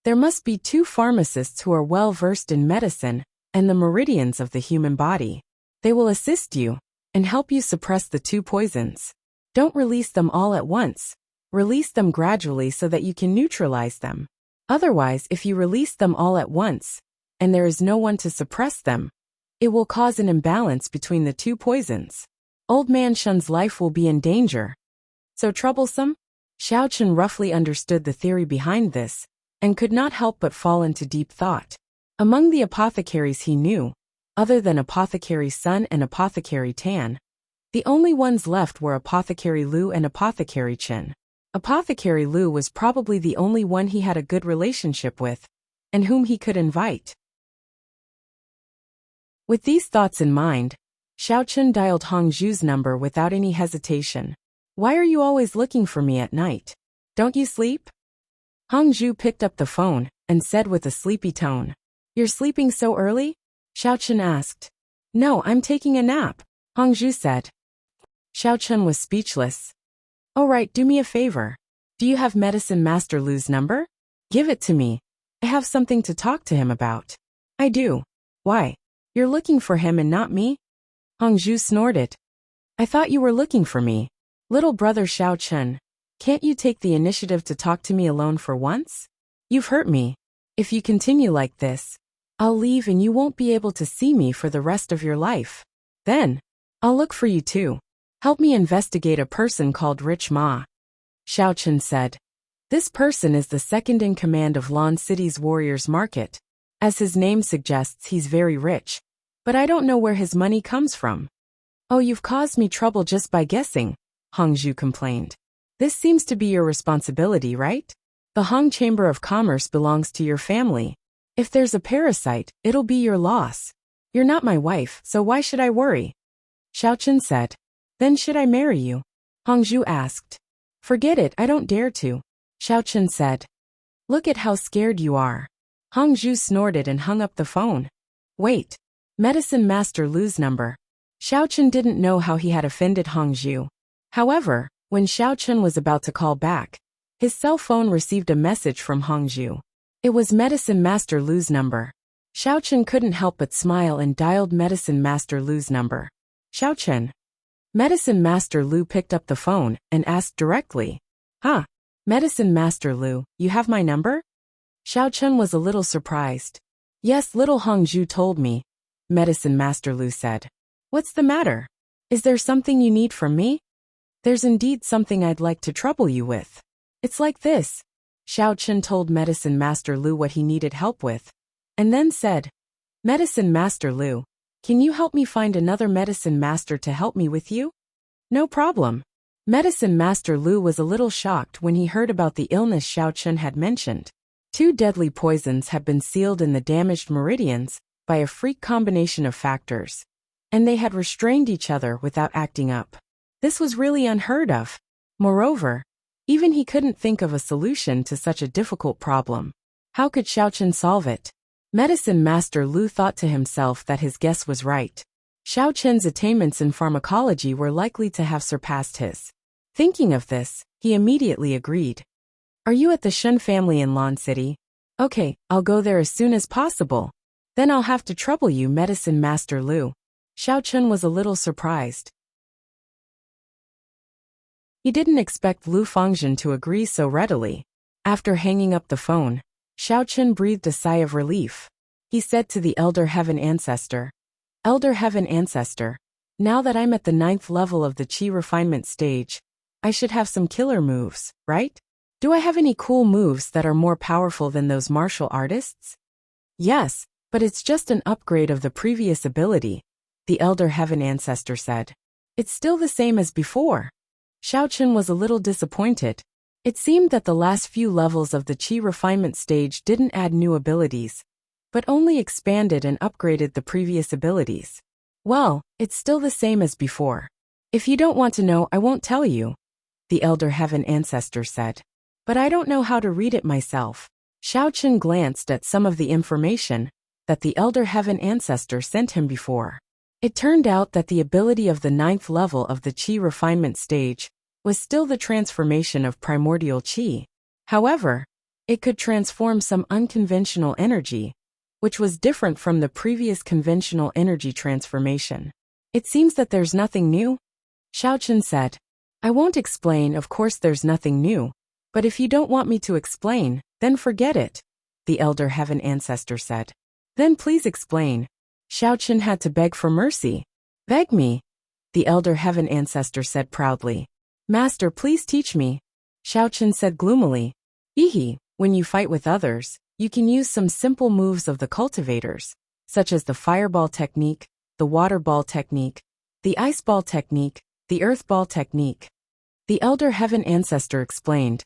There must be 2 pharmacists who are well versed in medicine and the meridians of the human body. They will assist you and help you suppress the 2 poisons. Don't release them all at once. Release them gradually so that you can neutralize them. Otherwise, if you release them all at once, and there is no one to suppress them, it will cause an imbalance between the 2 poisons. Old Man Shun's life will be in danger. So troublesome? Xiao Chun roughly understood the theory behind this, and could not help but fall into deep thought. Among the apothecaries he knew, other than Apothecary Sun and Apothecary Tan, the only ones left were Apothecary Lu and Apothecary Chen. Apothecary Lu was probably the only one he had a good relationship with, and whom he could invite. With these thoughts in mind, Xiao Chun dialed Hongzhu's number without any hesitation. Why are you always looking for me at night? Don't you sleep? Hongzhu picked up the phone and said with a sleepy tone. You're sleeping so early? Xiao Chun asked. No, I'm taking a nap, Hongzhu said. Xiao Chun was speechless. Oh right, do me a favor. Do you have Medicine Master Lu's number? Give it to me. I have something to talk to him about. I do. Why? You're looking for him and not me? Hongzhu snorted. I thought you were looking for me. Little brother Xiao Chun, can't you take the initiative to talk to me alone for once? You've hurt me. If you continue like this, I'll leave and you won't be able to see me for the rest of your life. Then, I'll look for you too. Help me investigate a person called Rich Ma. Xiao Chun said. This person is the second in command of Lon City's Warriors Market. As his name suggests, he's very rich. But I don't know where his money comes from. Oh, you've caused me trouble just by guessing, Hongzhu complained. This seems to be your responsibility, right? The Hong Chamber of Commerce belongs to your family. If there's a parasite, it'll be your loss. You're not my wife, so why should I worry? Xiao Chun said. Then should I marry you? Hongzhu asked. Forget it, I don't dare to, Xiaochen said. Look at how scared you are. Hongzhu snorted and hung up the phone. Wait. Medicine Master Lu's number. Xiaochen didn't know how he had offended Hongzhu. However, when Xiaochen was about to call back, his cell phone received a message from Hongzhu. It was Medicine Master Lu's number. Xiaochen couldn't help but smile and dialed Medicine Master Lu's number. Xiaochen. Medicine Master Lu picked up the phone and asked directly. Huh? Medicine Master Lu, you have my number? Xiaochen was a little surprised. Yes, little Hongzhu told me, Medicine Master Lu said. What's the matter? Is there something you need from me? There's indeed something I'd like to trouble you with. It's like this. Xiaochen told Medicine Master Lu what he needed help with, and then said, Medicine Master Lu, can you help me find another medicine master to help me with you? No problem. Medicine Master Lu was a little shocked when he heard about the illness Xiaochen had mentioned. 2 deadly poisons had been sealed in the damaged meridians by a freak combination of factors, and they had restrained each other without acting up. This was really unheard of. Moreover, even he couldn't think of a solution to such a difficult problem. How could Xiaochen solve it? Medicine Master Lu thought to himself that his guess was right. Xiaochen's attainments in pharmacology were likely to have surpassed his. Thinking of this, he immediately agreed. Are you at the Shun family in Lan City? Okay, I'll go there as soon as possible. Then I'll have to trouble you, Medicine Master Lu. Xiaochen was a little surprised. He didn't expect Lu Fengzhen to agree so readily. After hanging up the phone, Xiaochen breathed a sigh of relief. He said to the Elder Heaven Ancestor, Elder Heaven Ancestor, now that I'm at the 9th level of the Qi refinement stage, I should have some killer moves, right? Do I have any cool moves that are more powerful than those martial artists? Yes, but it's just an upgrade of the previous ability, the Elder Heaven Ancestor said. It's still the same as before. Xiaochen was a little disappointed. It seemed that the last few levels of the Qi refinement stage didn't add new abilities, but only expanded and upgraded the previous abilities. Well, it's still the same as before. If you don't want to know, I won't tell you, the Elder Heaven Ancestor said. But I don't know how to read it myself. Xiaochen glanced at some of the information that the Elder Heaven Ancestor sent him before. It turned out that the ability of the 9th level of the Qi refinement stage was still the transformation of primordial Qi. However, it could transform some unconventional energy, which was different from the previous conventional energy transformation. It seems that there's nothing new, Xiaochen said. I won't explain, of course there's nothing new, but if you don't want me to explain, then forget it, the Elder Heaven Ancestor said. Then please explain. Xiaochen had to beg for mercy. Beg me, the Elder Heaven Ancestor said proudly. Master, please teach me, Xiaochen said gloomily. When you fight with others, you can use some simple moves of the cultivators, such as the fireball technique, the water ball technique, the ice ball technique, the earth ball technique. The Elder Heaven Ancestor explained.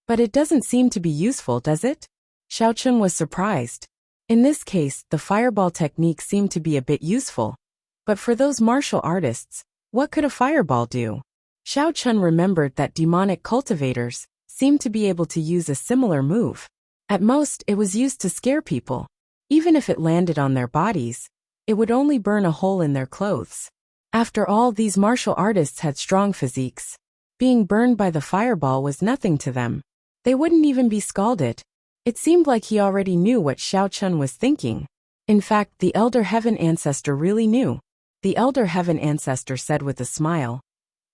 But it doesn't seem to be useful, does it? Xiaochen was surprised. In this case, the fireball technique seemed to be a bit useful. But for those martial artists, what could a fireball do? Xiaochen remembered that demonic cultivators seemed to be able to use a similar move. At most, it was used to scare people. Even if it landed on their bodies, it would only burn a hole in their clothes. After all, these martial artists had strong physiques. Being burned by the fireball was nothing to them. They wouldn't even be scalded. It seemed like he already knew what Xiaochen was thinking. In fact, the Elder Heaven Ancestor really knew. The Elder Heaven Ancestor said with a smile.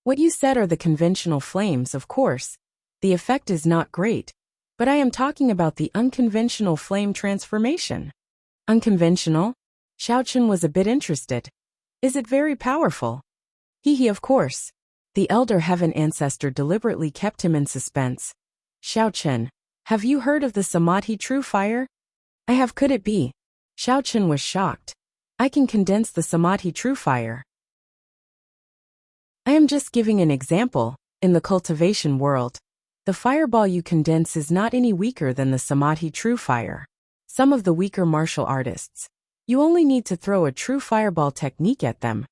What you said are the conventional flames, of course. The effect is not great, but I am talking about the unconventional flame transformation. Unconventional? Xiaochen was a bit interested. Is it very powerful? Of course. The Elder Heaven Ancestor deliberately kept him in suspense. Xiaochen, have you heard of the Samadhi True Fire? I have. Could it be? Xiaochen was shocked. I can condense the Samadhi True Fire. I am just giving an example. In the cultivation world, the fireball you condense is not any weaker than the Samadhi True Fire. Some of the weaker martial artists, you only need to throw a true fireball technique at them,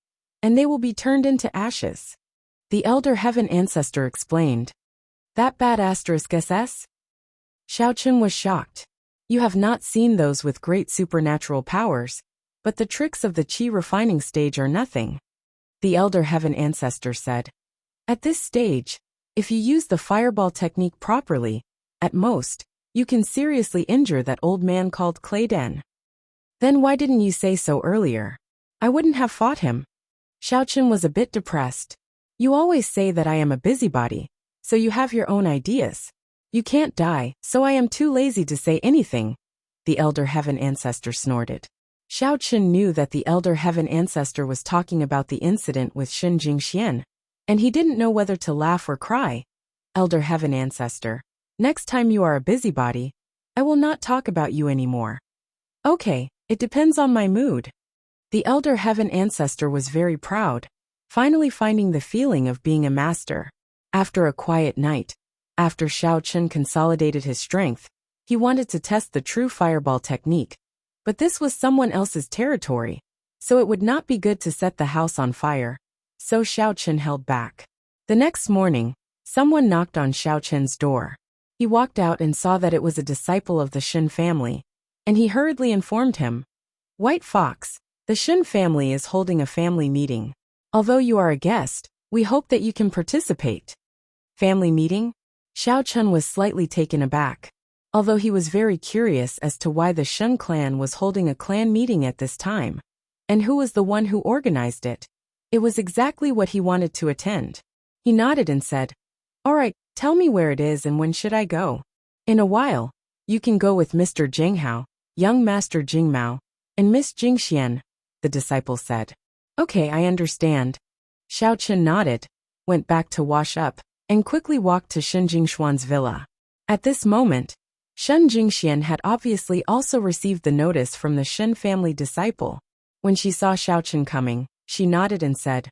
and they will be turned into ashes. The Elder Heaven Ancestor explained. That bad asterisk SS? Xiaochun was shocked. You have not seen those with great supernatural powers, but the tricks of the qi refining stage are nothing. The elder heaven ancestor said. At this stage, if you use the fireball technique properly, at most, you can seriously injure that old man called Clayden. Then why didn't you say so earlier? I wouldn't have fought him. Xiaochun was a bit depressed. You always say that I am a busybody, so you have your own ideas. You can't die, so I am too lazy to say anything, the elder heaven ancestor snorted. Xiaochun knew that the elder heaven ancestor was talking about the incident with Xin Jingxian, and he didn't know whether to laugh or cry. Elder heaven ancestor, next time you are a busybody, I will not talk about you anymore. Okay, it depends on my mood. The elder heaven ancestor was very proud, finally finding the feeling of being a master. After a quiet night, after Xiaochun consolidated his strength, he wanted to test the true fireball technique. But this was someone else's territory, so it would not be good to set the house on fire. So Xiaochun held back. The next morning, someone knocked on Xiaochun's door. He walked out and saw that it was a disciple of the Shin family, and he hurriedly informed him. White Fox, the Shin family is holding a family meeting. Although you are a guest, we hope that you can participate. Family meeting? Xiaochun was slightly taken aback. Although he was very curious as to why the Shen clan was holding a clan meeting at this time, and who was the one who organized it. It was exactly what he wanted to attend. He nodded and said, All right, tell me where it is and when should I go? In a while, you can go with Mr. Jinghao, young Master Jingmao, and Miss Jingxian, the disciple said. Okay, I understand. Xiaochun nodded, went back to wash up, and quickly walked to Shen Jingshuan's villa. At this moment, Shen Jingxian had obviously also received the notice from the Shen family disciple. When she saw Xiaochun coming, she nodded and said,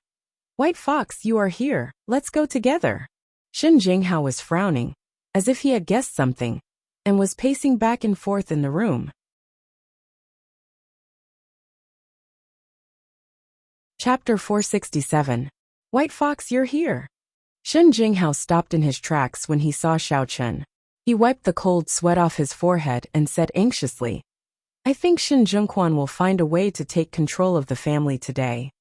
White Fox, you are here, let's go together. Shen Jinghao was frowning, as if he had guessed something, and was pacing back and forth in the room. Chapter 467. White Fox, you're here. Shen Jinghao stopped in his tracks when he saw Xiaochun. He wiped the cold sweat off his forehead and said anxiously, I think Shen Zhengquan will find a way to take control of the family today.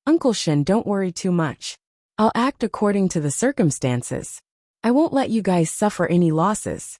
Uncle Shen, don't worry too much. I'll act according to the circumstances. I won't let you guys suffer any losses.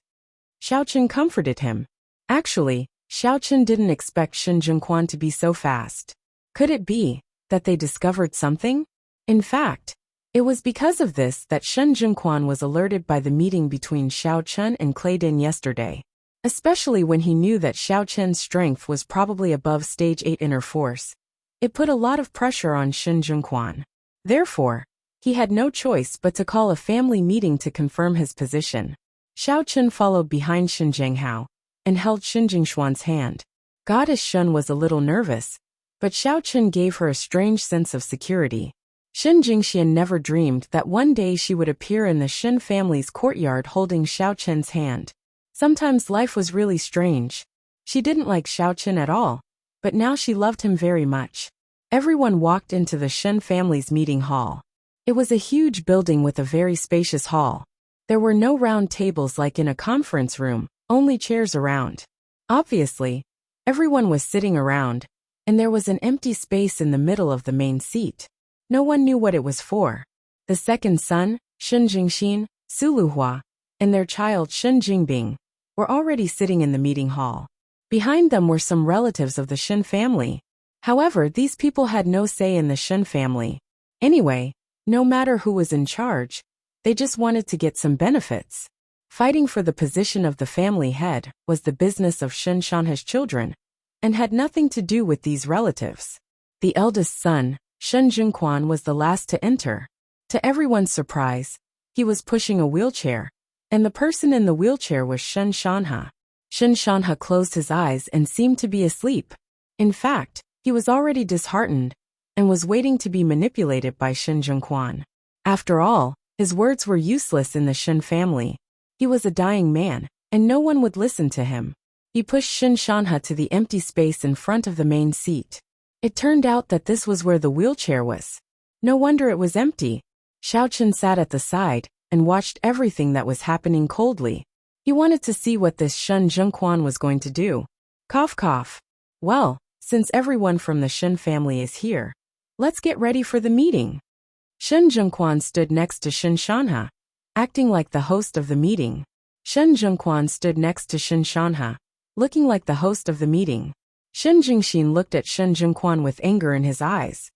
Xiaochun comforted him. Actually, Xiaochun didn't expect Shen Zhengquan to be so fast. Could it be that they discovered something? In fact, it was because of this that Shen Zhengquan was alerted by the meeting between Xiaochun and Clayden yesterday, especially when he knew that Xiaochun's strength was probably above stage 8 inner force. It put a lot of pressure on Shen Zhengquan. Therefore, he had no choice but to call a family meeting to confirm his position. Xiaochun followed behind Shen Jinghao and held Shen Jingshuan's hand. Goddess Shen was a little nervous, but Xiaochun gave her a strange sense of security. Shen Jingxian never dreamed that one day she would appear in the Shen family's courtyard holding Xiaochun's hand. Sometimes life was really strange. She didn't like Xiaochun at all, but now she loved him very much. Everyone walked into the Shen family's meeting hall. It was a huge building with a very spacious hall. There were no round tables like in a conference room, only chairs around. Obviously, everyone was sitting around, and there was an empty space in the middle of the main seat. No one knew what it was for. The second son, Shen Jingxin, Su Luhua, and their child Shen Jingbing were already sitting in the meeting hall. Behind them were some relatives of the Shen family. However, these people had no say in the Shen family. Anyway, no matter who was in charge, they just wanted to get some benefits. Fighting for the position of the family head was the business of Shen Shanha's children, and had nothing to do with these relatives. The eldest son, Shen Zhengquan, was the last to enter. To everyone's surprise, he was pushing a wheelchair, and the person in the wheelchair was Shen Shanha. Shen Shanha closed his eyes and seemed to be asleep. In fact, he was already disheartened, and was waiting to be manipulated by Shen Zhengquan. After all, his words were useless in the Shen family. He was a dying man, and no one would listen to him. He pushed Shen Shanha to the empty space in front of the main seat. It turned out that this was where the wheelchair was. No wonder it was empty. Xiaochun sat at the side, and watched everything that was happening coldly. He wanted to see what this Shen Zhengquan was going to do. Cough cough. Well, since everyone from the Shen family is here, let's get ready for the meeting. Shen Zhengquan stood next to Shen Shanha, acting like the host of the meeting. Shen Zhengquan stood next to Shen Shanha, looking like the host of the meeting. Shen Jingxin looked at Shen Zhengquan with anger in his eyes.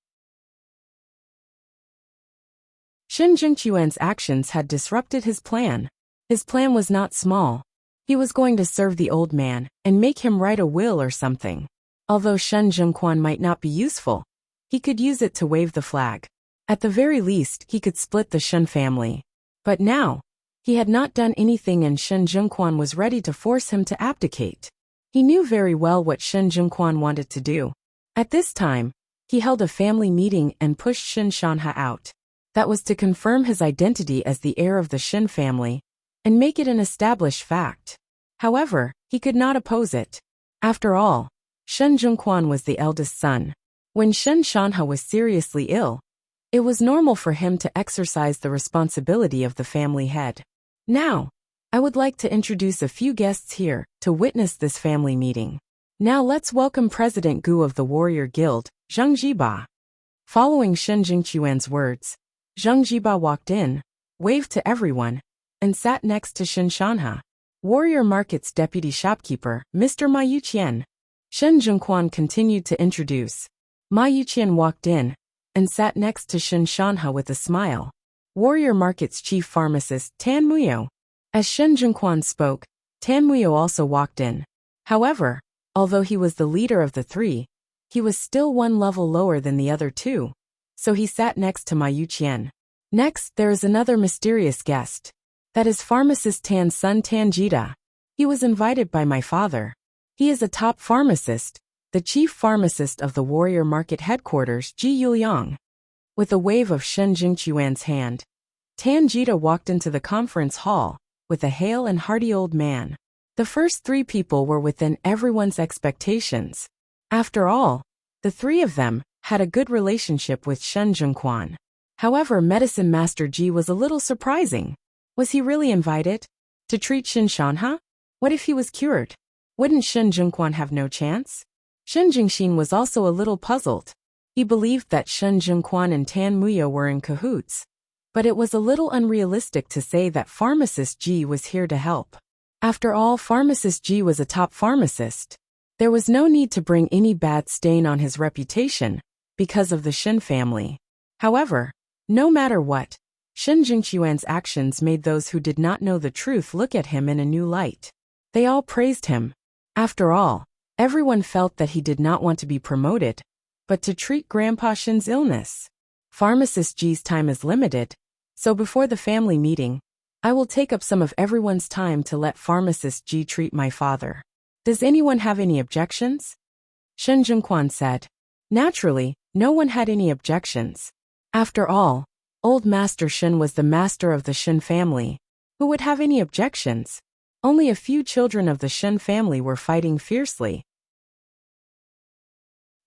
Shen Jingquan's actions had disrupted his plan. His plan was not small. He was going to serve the old man and make him write a will or something. Although Shen Zhengquan might not be useful, he could use it to wave the flag. At the very least, he could split the Shen family. But now, he had not done anything and Shen Zhengquan was ready to force him to abdicate. He knew very well what Shen Zhengquan wanted to do. At this time, he held a family meeting and pushed Shen Shanha out. That was to confirm his identity as the heir of the Shen family and make it an established fact. However, he could not oppose it. After all, Shen Zhengquan was the eldest son. When Shen Shanha was seriously ill, it was normal for him to exercise the responsibility of the family head. Now, I would like to introduce a few guests here to witness this family meeting. Now let's welcome President Gu of the Warrior Guild, Zhang Jiba. Following Shen Jingquan's words, Zhang Jiba walked in, waved to everyone, and sat next to Shen Shanha. Warrior Market's deputy shopkeeper, Mr. Ma Yuqian. Shen Zhengquan continued to introduce. Ma Yuqian walked in and sat next to Shen Shanha with a smile. Warrior Market's chief pharmacist, Tan Muyo. As Shen Zhengquan spoke, Tan Muyo also walked in. However, although he was the leader of the three, he was still one level lower than the other two, so he sat next to Ma Yuqian. Next, there is another mysterious guest. That is pharmacist Tan's son Tan Jita. He was invited by my father. He is a top pharmacist, the chief pharmacist of the Warrior Market headquarters, Ji Yuliang. With a wave of Shen Jingquan's hand, Tan Jita walked into the conference hall with a hale and hearty old man. The first three people were within everyone's expectations. After all, the three of them had a good relationship with Shen Zhengquan. However, Medicine Master Ji was a little surprising. Was he really invited to treat Shen Shanha? What if he was cured? Wouldn't Shen Zhengquan have no chance? Shen Jingxin was also a little puzzled. He believed that Shen Zhengquan and Tan Muyo were in cahoots, but it was a little unrealistic to say that Pharmacist Ji was here to help. After all, Pharmacist Ji was a top pharmacist. There was no need to bring any bad stain on his reputation because of the Shen family. However, no matter what, Shen Jingquan's actions made those who did not know the truth look at him in a new light. They all praised him. After all, everyone felt that he did not want to be promoted, but to treat Grandpa Shen's illness. Pharmacist Ji's time is limited, so before the family meeting, I will take up some of everyone's time to let Pharmacist Ji treat my father. Does anyone have any objections? Shen Zhengquan said. Naturally, no one had any objections. After all, Old Master Shen was the master of the Shen family. Who would have any objections? Only a few children of the Shen family were fighting fiercely.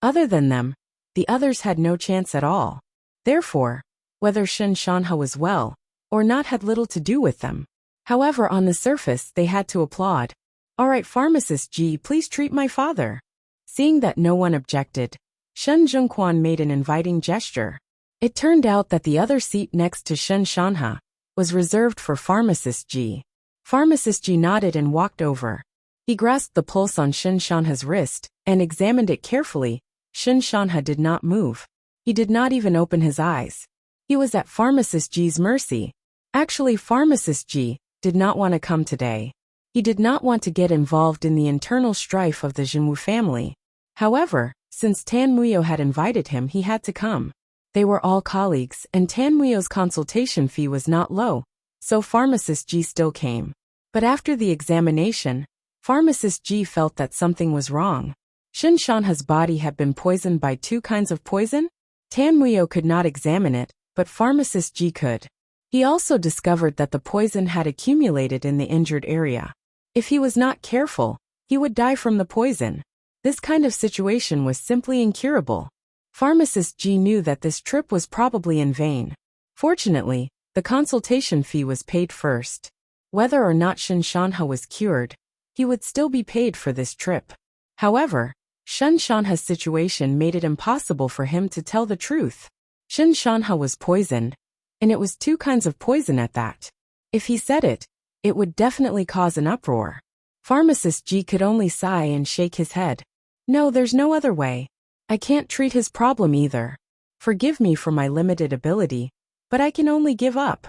Other than them, the others had no chance at all. Therefore, whether Shen Shanha was well or not had little to do with them. However, on the surface, they had to applaud. All right, Pharmacist Ji, please treat my father. Seeing that no one objected, Shen Zhengquan made an inviting gesture. It turned out that the other seat next to Shen Shanha was reserved for Pharmacist Ji. Pharmacist Ji nodded and walked over. He grasped the pulse on Shen Shanha's wrist and examined it carefully. Shen Shanha did not move. He did not even open his eyes. He was at Pharmacist Ji's mercy. Actually, Pharmacist Ji did not want to come today. He did not want to get involved in the internal strife of the Zhenwu family. However, since Tan Muyo had invited him, he had to come. They were all colleagues, and Tan Muyo's consultation fee was not low, so Pharmacist Ji still came. But after the examination, Pharmacist Ji felt that something was wrong. Shen Shanha's body had been poisoned by two kinds of poison. Tan Muyo could not examine it, but Pharmacist Ji could. He also discovered that the poison had accumulated in the injured area. If he was not careful, he would die from the poison. This kind of situation was simply incurable. Pharmacist Ji knew that this trip was probably in vain. Fortunately, the The consultation fee was paid first. Whether or not Shen Shanhe was cured, he would still be paid for this trip. However, Shen Shanhe's situation made it impossible for him to tell the truth. Shen Shanhe was poisoned, and it was two kinds of poison at that. If he said it, it would definitely cause an uproar. Pharmacist Ji could only sigh and shake his head. No, there's no other way. I can't treat his problem either. Forgive me for my limited ability, but I can only give up.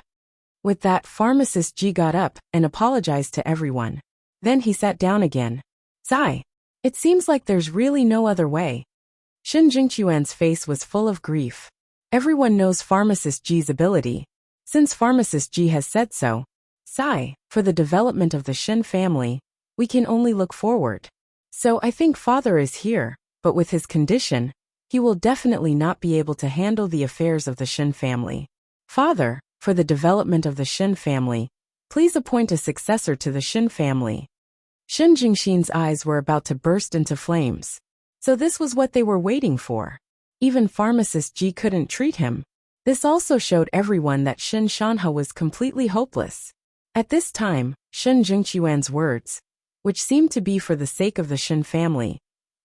With that, Pharmacist Ji got up and apologized to everyone. Then he sat down again. Sigh. It seems like there's really no other way. Shin Jingquan's face was full of grief. Everyone knows Pharmacist Ji's ability, since Pharmacist Ji has said so. Sigh. For the development of the Shin family, we can only look forward. So I think father is here, but with his condition, he will definitely not be able to handle the affairs of the Shin family. Father, for the development of the Shin family, please appoint a successor to the Shin family. Shin Jingxin's eyes were about to burst into flames. So this was what they were waiting for. Even Pharmacist Ji couldn't treat him. This also showed everyone that Shin Shanhe was completely hopeless. At this time, Shin Jingquan's words, which seemed to be for the sake of the Shin family,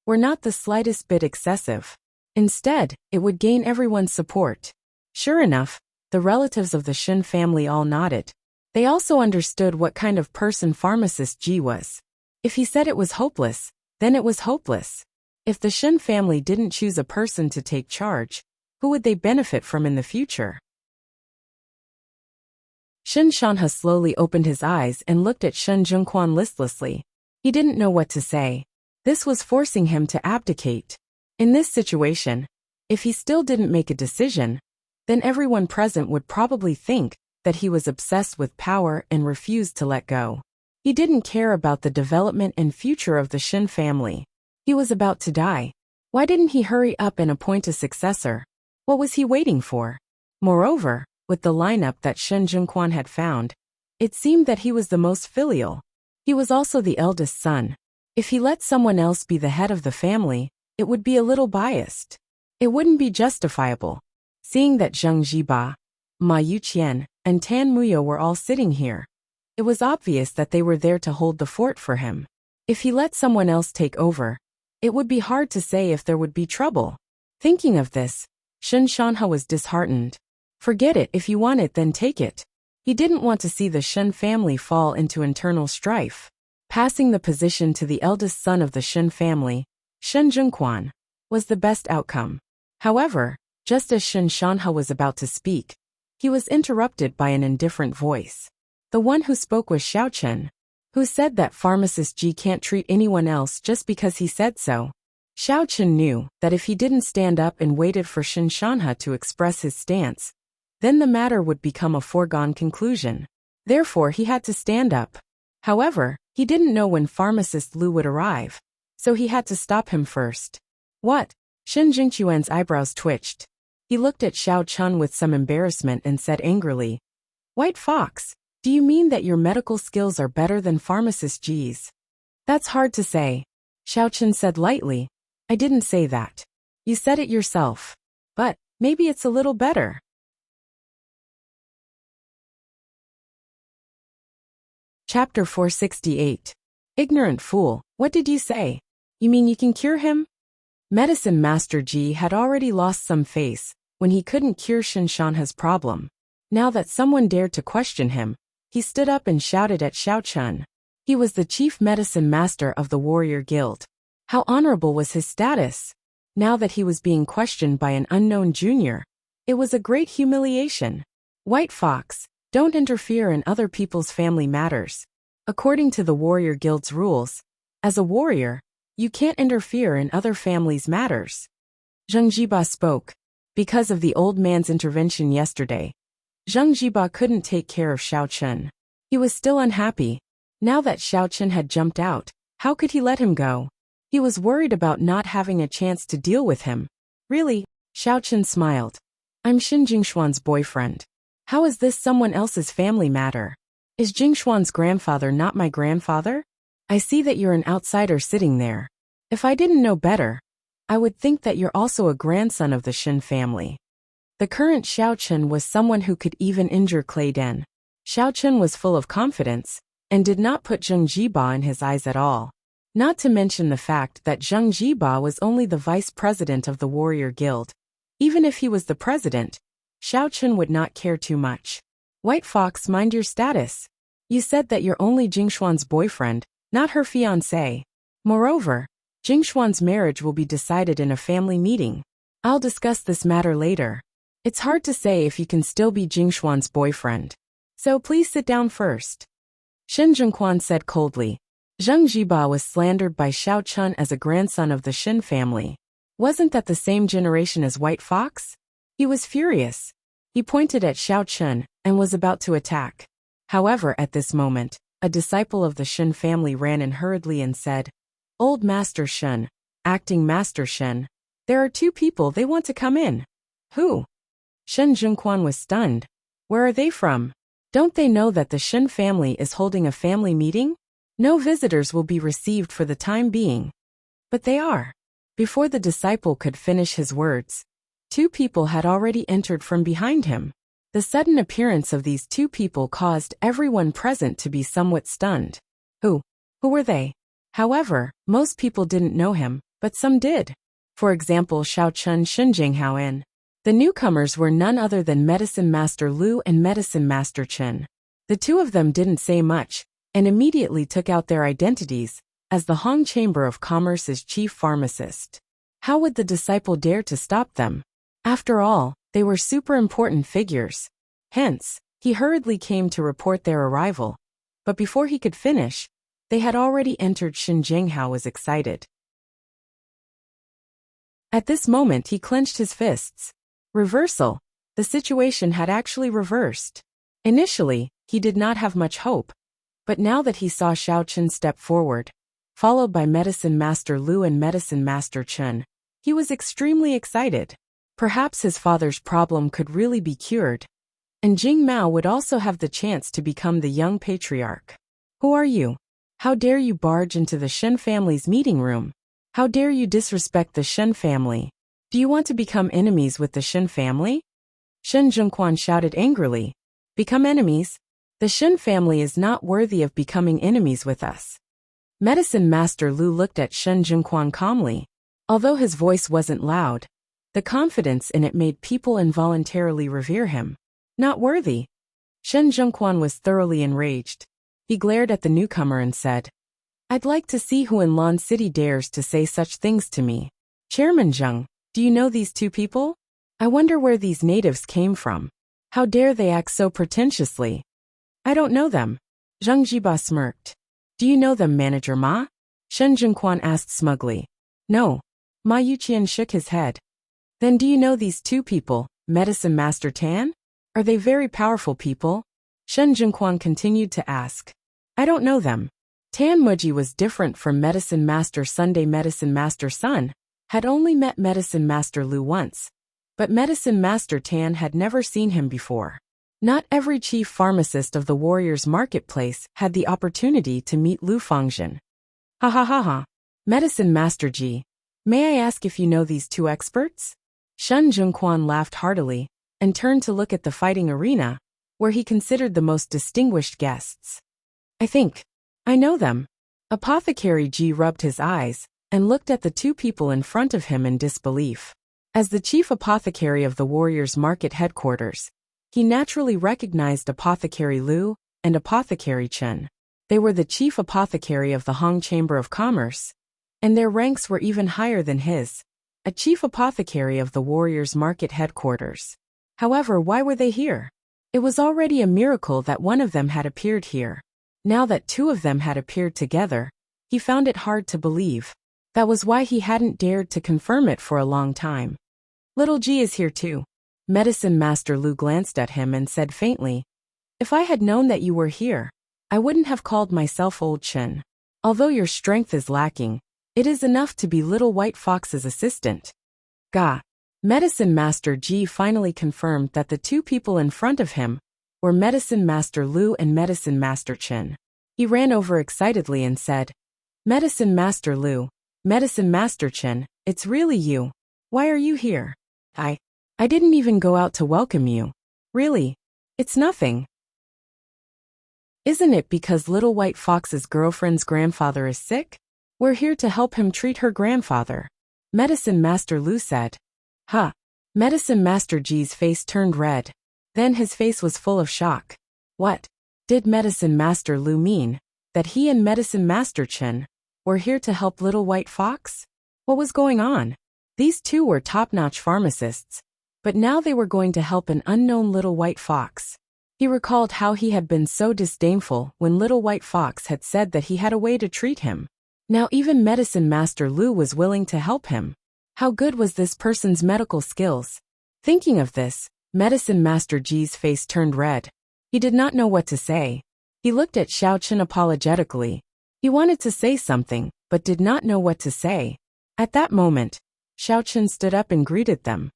were not the slightest bit excessive. Instead, it would gain everyone's support. Sure enough, the relatives of the Shin family all nodded. They also understood what kind of person Pharmacist Ji was. If he said it was hopeless, then it was hopeless. If the Shin family didn't choose a person to take charge, who would they benefit from in the future? Shin Shanhe slowly opened his eyes and looked at Shen Jingquan listlessly. He didn't know what to say. This was forcing him to abdicate. In this situation, if he still didn't make a decision, then everyone present would probably think that he was obsessed with power and refused to let go. He didn't care about the development and future of the Shin family. He was about to die. Why didn't he hurry up and appoint a successor? What was he waiting for? Moreover, with the lineup that Shen Jingquan had found, it seemed that he was the most filial. He was also the eldest son. If he let someone else be the head of the family, it would be a little biased. It wouldn't be justifiable. Seeing that Zheng Jiba, Ma Yuqian, and Tan Muyo were all sitting here, it was obvious that they were there to hold the fort for him. If he let someone else take over, it would be hard to say if there would be trouble. Thinking of this, Shin Shanhe was disheartened. Forget it, if you want it then take it. He didn't want to see the Shin family fall into internal strife. Passing the position to the eldest son of the Shin family, Shen Jingquan, was the best outcome. However, just as Shin Shanhe was about to speak, he was interrupted by an indifferent voice. The one who spoke was Xiaochen, who said that Pharmacist Ji can't treat anyone else just because he said so. Xiaochen knew that if he didn't stand up and waited for Shin Shanhe to express his stance, then the matter would become a foregone conclusion. Therefore, he had to stand up. However, he didn't know when Pharmacist Lu would arrive, so he had to stop him first. What? Shin Jingquan's eyebrows twitched. He looked at Xiao Chun with some embarrassment and said angrily, White Fox, do you mean that your medical skills are better than Pharmacist Ji's? That's hard to say. Xiao Chun said lightly, I didn't say that. You said it yourself. But, maybe it's a little better. Chapter 468. Ignorant fool, what did you say? You mean you can cure him? Medicine Master Ji had already lost some face when he couldn't cure Shin Shanhe's problem. Now that someone dared to question him, he stood up and shouted at Xiao Chun. He was the chief medicine master of the warrior guild. How honorable was his status? Now that he was being questioned by an unknown junior, it was a great humiliation. White Fox, don't interfere in other people's family matters. According to the warrior guild's rules, as a warrior, you can't interfere in other families' matters. Zheng Jiba spoke. Because of the old man's intervention yesterday, Zheng Jiba couldn't take care of Xiao Chun. He was still unhappy. Now that Xiao Chun had jumped out, how could he let him go? He was worried about not having a chance to deal with him. Really? Xiao Chun smiled. I'm Shin Jingquan's boyfriend. How is this someone else's family matter? Is Jingquan's grandfather not my grandfather? I see that you're an outsider sitting there. If I didn't know better, I would think that you're also a grandson of the Shin family. The current Xiao Chun was someone who could even injure Clay Den. Xiao Chun was full of confidence and did not put Zheng Jiba in his eyes at all. Not to mention the fact that Zheng Jiba was only the vice president of the warrior guild. Even if he was the president, Xiao Chun would not care too much. White Fox, mind your status. You said that you're only Jingshuan's boyfriend, not her fiancé. Moreover, Jingshuan's marriage will be decided in a family meeting. I'll discuss this matter later. It's hard to say if you can still be Jingshuan's boyfriend. So please sit down first. Shen Zhengquan said coldly. Zheng Jiba was slandered by Xiao Chun as a grandson of the Shen family. Wasn't that the same generation as White Fox? He was furious. He pointed at Xiao Chun and was about to attack. However, at this moment, a disciple of the Shen family ran in hurriedly and said, Old Master Shen, acting Master Shen, there are two people they want to come in. Who? Shen Zhengquan was stunned. Where are they from? Don't they know that the Shen family is holding a family meeting? No visitors will be received for the time being. But they are. Before the disciple could finish his words, two people had already entered from behind him. The sudden appearance of these two people caused everyone present to be somewhat stunned. Who were they? However, most people didn't know him, but some did. For example, Xiao Chun Xinjing Haoen. The newcomers were none other than Medicine Master Lu and Medicine Master Chen. The two of them didn't say much, and immediately took out their identities, as the Hong Chamber of Commerce's chief pharmacist. How would the disciple dare to stop them? After all, they were super important figures. Hence, he hurriedly came to report their arrival. But before he could finish, they had already entered. Xinjianghao was excited. At this moment he clenched his fists. Reversal. The situation had actually reversed. Initially, he did not have much hope. But now that he saw Xiao Chun step forward, followed by Medicine Master Lu and Medicine Master Chen, he was extremely excited. Perhaps his father's problem could really be cured. And Jing Mao would also have the chance to become the young patriarch. Who are you? How dare you barge into the Shen family's meeting room? How dare you disrespect the Shen family? Do you want to become enemies with the Shen family? Shen Zhengquan shouted angrily. Become enemies? The Shen family is not worthy of becoming enemies with us. Medicine Master Lu looked at Shen Zhengquan calmly. Although his voice wasn't loud, the confidence in it made people involuntarily revere him. Not worthy. Shen Zhengquan was thoroughly enraged. He glared at the newcomer and said, I'd like to see who in Lan City dares to say such things to me. Chairman Zheng, do you know these two people? I wonder where these natives came from. How dare they act so pretentiously? I don't know them. Zheng Jiba smirked. Do you know them, Manager Ma? Shen Zhengquan asked smugly. No. Ma Yuqian shook his head. Then do you know these two people, Medicine Master Tan? Are they very powerful people? Shen Zhengquan continued to ask. I don't know them. Tan Muji was different from Medicine Master Sunday. Medicine Master Sun had only met Medicine Master Lu once, but Medicine Master Tan had never seen him before. Not every chief pharmacist of the Warriors Marketplace had the opportunity to meet Lu Fangzhen. Ha ha ha ha. Medicine Master Ji, may I ask if you know these two experts? Shen Zhengquan laughed heartily and turned to look at the fighting arena, where he considered the most distinguished guests. I know them. Apothecary Ji rubbed his eyes and looked at the two people in front of him in disbelief. As the chief apothecary of the Warriors Market headquarters, he naturally recognized Apothecary Lu and Apothecary Chen. They were the chief apothecary of the Hong Chamber of Commerce, and their ranks were even higher than his, a chief apothecary of the Warriors Market headquarters. However, why were they here? It was already a miracle that one of them had appeared here. Now that two of them had appeared together, he found it hard to believe. That was why he hadn't dared to confirm it for a long time. Little G is here too. Medicine Master Lu glanced at him and said faintly, If I had known that you were here, I wouldn't have called myself Old Chen. Although your strength is lacking, it is enough to be Little White Fox's assistant. Ga. Medicine Master Ji finally confirmed that the two people in front of him were Medicine Master Lu and Medicine Master Chen. He ran over excitedly and said, Medicine Master Lu, Medicine Master Chen, it's really you. Why are you here? I didn't even go out to welcome you. Really? It's nothing. Isn't it because Little White Fox's girlfriend's grandfather is sick? We're here to help him treat her grandfather. Medicine Master Lu said. Huh. Medicine Master Ji's face turned red. Then his face was full of shock. What did Medicine Master Lu mean? That he and Medicine Master Chen were here to help Little White Fox? What was going on? These two were top-notch pharmacists, but now they were going to help an unknown Little White Fox. He recalled how he had been so disdainful when Little White Fox had said that he had a way to treat him. Now even Medicine Master Lu was willing to help him. How good was this person's medical skills? Thinking of this, Medicine Master Ji's face turned red. He did not know what to say. He looked at Xiaochen apologetically. He wanted to say something, but did not know what to say. At that moment, Xiaochen stood up and greeted them.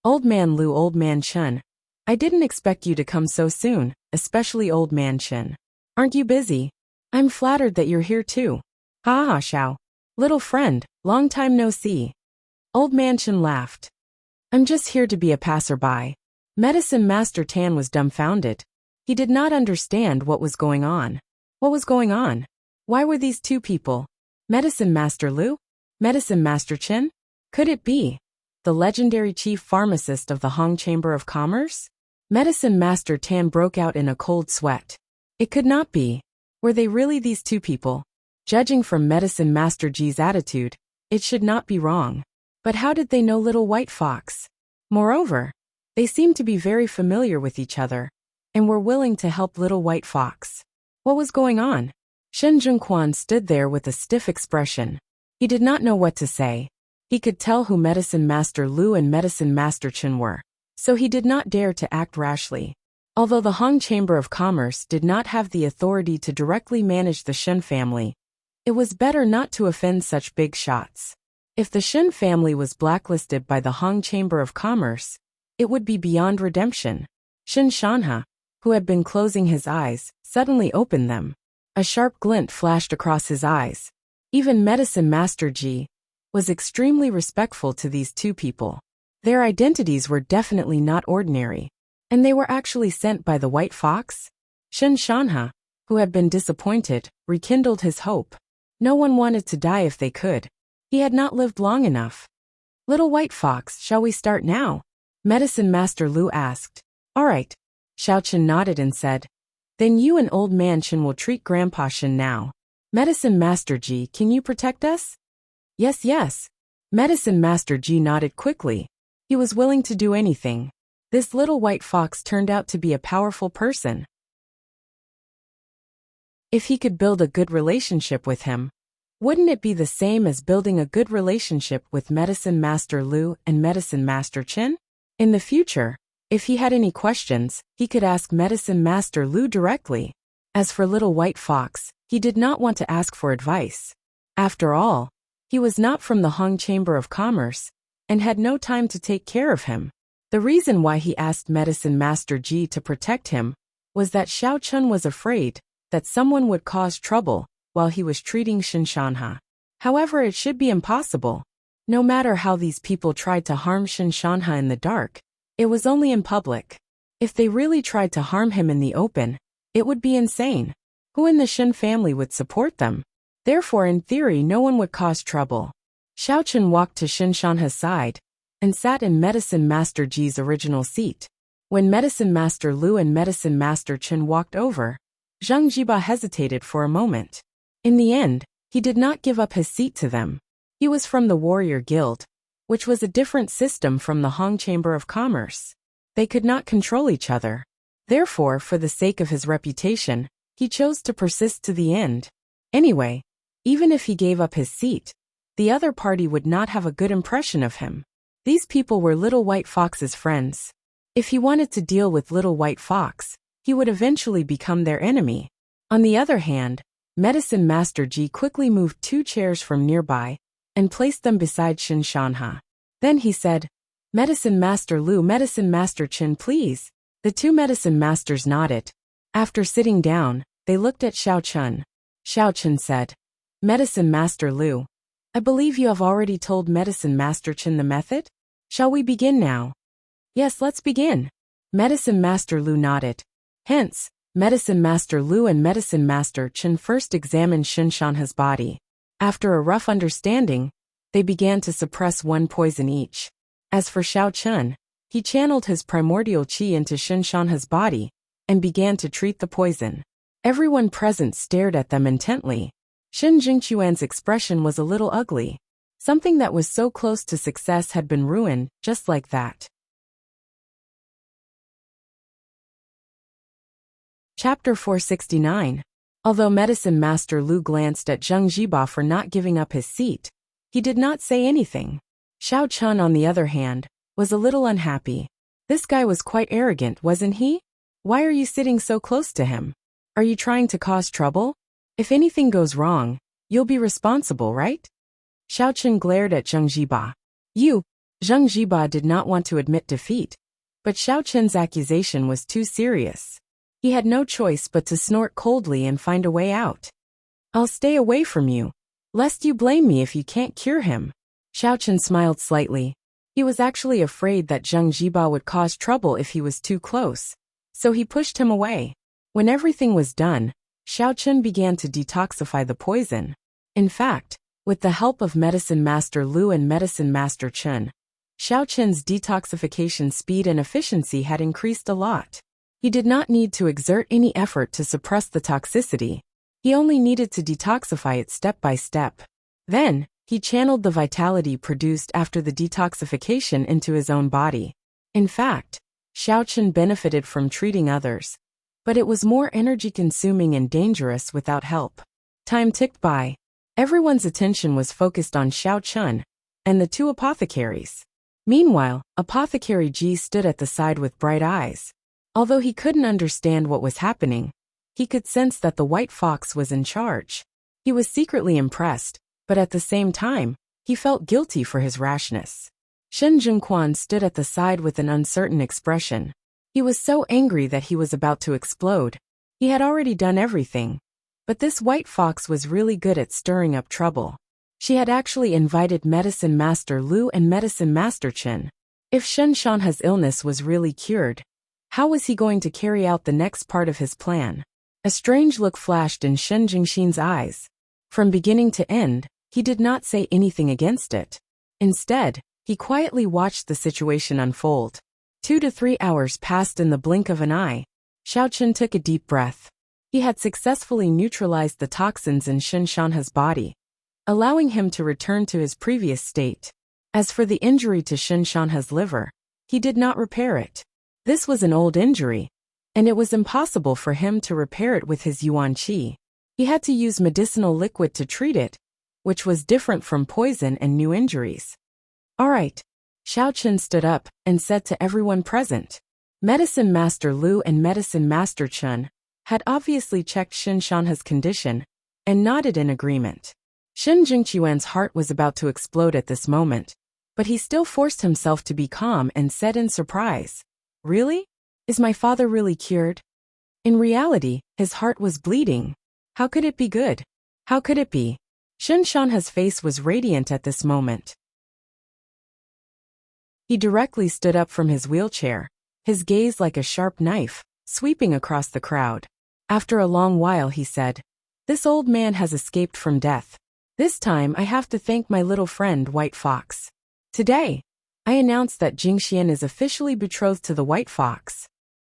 Old Man Lu, Old Man Chen. I didn't expect you to come so soon, especially Old Man Chen. Aren't you busy? I'm flattered that you're here too. Ha ha, Xiao. Little friend, long time no see. Old Man Chen laughed. I'm just here to be a passerby. Medicine Master Tan was dumbfounded. He did not understand what was going on. What was going on? Why were these two people? Medicine Master Lu? Medicine Master Chen? Could it be the legendary chief pharmacist of the Hong Chamber of Commerce? Medicine Master Tan broke out in a cold sweat. It could not be. Were they really these two people? Judging from Medicine Master Ji's attitude, it should not be wrong. But how did they know Little White Fox? Moreover, they seemed to be very familiar with each other, and were willing to help Little White Fox. What was going on? Shen Zhengquan stood there with a stiff expression. He did not know what to say. He could tell who Medicine Master Lu and Medicine Master Chen were, so he did not dare to act rashly. Although the Hong Chamber of Commerce did not have the authority to directly manage the Shen family, it was better not to offend such big shots. If the Shen family was blacklisted by the Hong Chamber of Commerce, it would be beyond redemption. Shen Shanha, who had been closing his eyes, suddenly opened them. A sharp glint flashed across his eyes. Even Medicine Master Ji was extremely respectful to these two people. Their identities were definitely not ordinary, and they were actually sent by the White Fox. Shen Shanha, who had been disappointed, rekindled his hope. No one wanted to die if they could. He had not lived long enough. Little White Fox, shall we start now? Medicine Master Lu asked. All right. Xiaochen nodded and said, then you and Old Man Chen will treat Grandpa Shen now. Medicine Master Ji, can you protect us? Yes, yes. Medicine Master Ji nodded quickly. He was willing to do anything. This Little White Fox turned out to be a powerful person. If he could build a good relationship with him, wouldn't it be the same as building a good relationship with Medicine Master Lu and Medicine Master Chen? In the future, if he had any questions, he could ask Medicine Master Lu directly. As for Little White Fox, he did not want to ask for advice. After all, he was not from the Hong Chamber of Commerce, and had no time to take care of him. The reason why he asked Medicine Master Ji to protect him was that Xiao Chun was afraid that someone would cause trouble while he was treating Shen Shanha. However, it should be impossible. No matter how these people tried to harm Shen Shanha in the dark, it was only in public. If they really tried to harm him in the open, it would be insane. Who in the Shen family would support them? Therefore, in theory, no one would cause trouble. Xiaochen walked to Shen Shanha's side and sat in Medicine Master Ji's original seat. When Medicine Master Lu and Medicine Master Chen walked over, Zhang Jiba hesitated for a moment. In the end, he did not give up his seat to them. He was from the Warrior Guild, which was a different system from the Hong Chamber of Commerce. They could not control each other. Therefore, for the sake of his reputation, he chose to persist to the end. Anyway, even if he gave up his seat, the other party would not have a good impression of him. These people were Little White Fox's friends. If he wanted to deal with Little White Fox, he would eventually become their enemy. On the other hand, Medicine Master Ji quickly moved 2 chairs from nearby and placed them beside Shen Shanha. Then he said, Medicine Master Lu, Medicine Master Chen, please. The 2 medicine masters nodded. After sitting down, they looked at Xiao Chun. Xiao Chun said, Medicine Master Lu, I believe you have already told Medicine Master Chen the method? Shall we begin now? Yes, let's begin. Medicine Master Lu nodded. Hence, Medicine Master Lu and Medicine Master Chen first examined Shinshanha's body. After a rough understanding, they began to suppress one poison each. As for Xiao Chun, he channeled his primordial qi into Shinshanha's body and began to treat the poison. Everyone present stared at them intently. Shen Jingquan's expression was a little ugly. Something that was so close to success had been ruined, just like that. Chapter 469. Although Medicine Master Lu glanced at Zheng Jiba for not giving up his seat, he did not say anything. Xiao Chun, on the other hand, was a little unhappy. This guy was quite arrogant, wasn't he? Why are you sitting so close to him? Are you trying to cause trouble? If anything goes wrong, you'll be responsible, right? Xiao Chun glared at Zheng Jiba. Zheng Jiba did not want to admit defeat, but Xiao Chun's accusation was too serious. He had no choice but to snort coldly and find a way out. I'll stay away from you, lest you blame me if you can't cure him. Xiao Chun smiled slightly. He was actually afraid that Zheng Jiba would cause trouble if he was too close, so he pushed him away. When everything was done, Xiao Chun began to detoxify the poison. In fact, with the help of Medicine Master Lu and Medicine Master Chen, Xiao Chun's detoxification speed and efficiency had increased a lot. He did not need to exert any effort to suppress the toxicity. He only needed to detoxify it step by step. Then, he channeled the vitality produced after the detoxification into his own body. In fact, Xiao Chun benefited from treating others, but it was more energy-consuming and dangerous without help. Time ticked by. Everyone's attention was focused on Xiao Chun and the two apothecaries. Meanwhile, Apothecary Ji stood at the side with bright eyes. Although he couldn't understand what was happening, he could sense that the white fox was in charge. He was secretly impressed, but at the same time, he felt guilty for his rashness. Shen Jingquan stood at the side with an uncertain expression. He was so angry that he was about to explode. He had already done everything, but this white fox was really good at stirring up trouble. She had actually invited Medicine Master Lu and Medicine Master Chen. If Shinshanha's illness was really cured, how was he going to carry out the next part of his plan? A strange look flashed in Shen Jingxin's eyes. From beginning to end, he did not say anything against it. Instead, he quietly watched the situation unfold. 2 to 3 hours passed in the blink of an eye. Xiao Chun took a deep breath. He had successfully neutralized the toxins in Shinshanha's body, allowing him to return to his previous state. As for the injury to Shinshanha's liver, he did not repair it. This was an old injury, and it was impossible for him to repair it with his yuan qi. He had to use medicinal liquid to treat it, which was different from poison and new injuries. All right. Xiao Chun stood up and said to everyone present. Medicine Master Lu and Medicine Master Chen had obviously checked Shinshanha's condition and nodded in agreement. Shen Jingquan's heart was about to explode at this moment, but he still forced himself to be calm and said in surprise, "Really? Is my father really cured?" In reality, his heart was bleeding. How could it be good? How could it be? Shinshanha's face was radiant at this moment. He directly stood up from his wheelchair, his gaze like a sharp knife, sweeping across the crowd. After a long while he said, "This old man has escaped from death. This time I have to thank my little friend White Fox. Today, I announce that Jingxian is officially betrothed to the White Fox."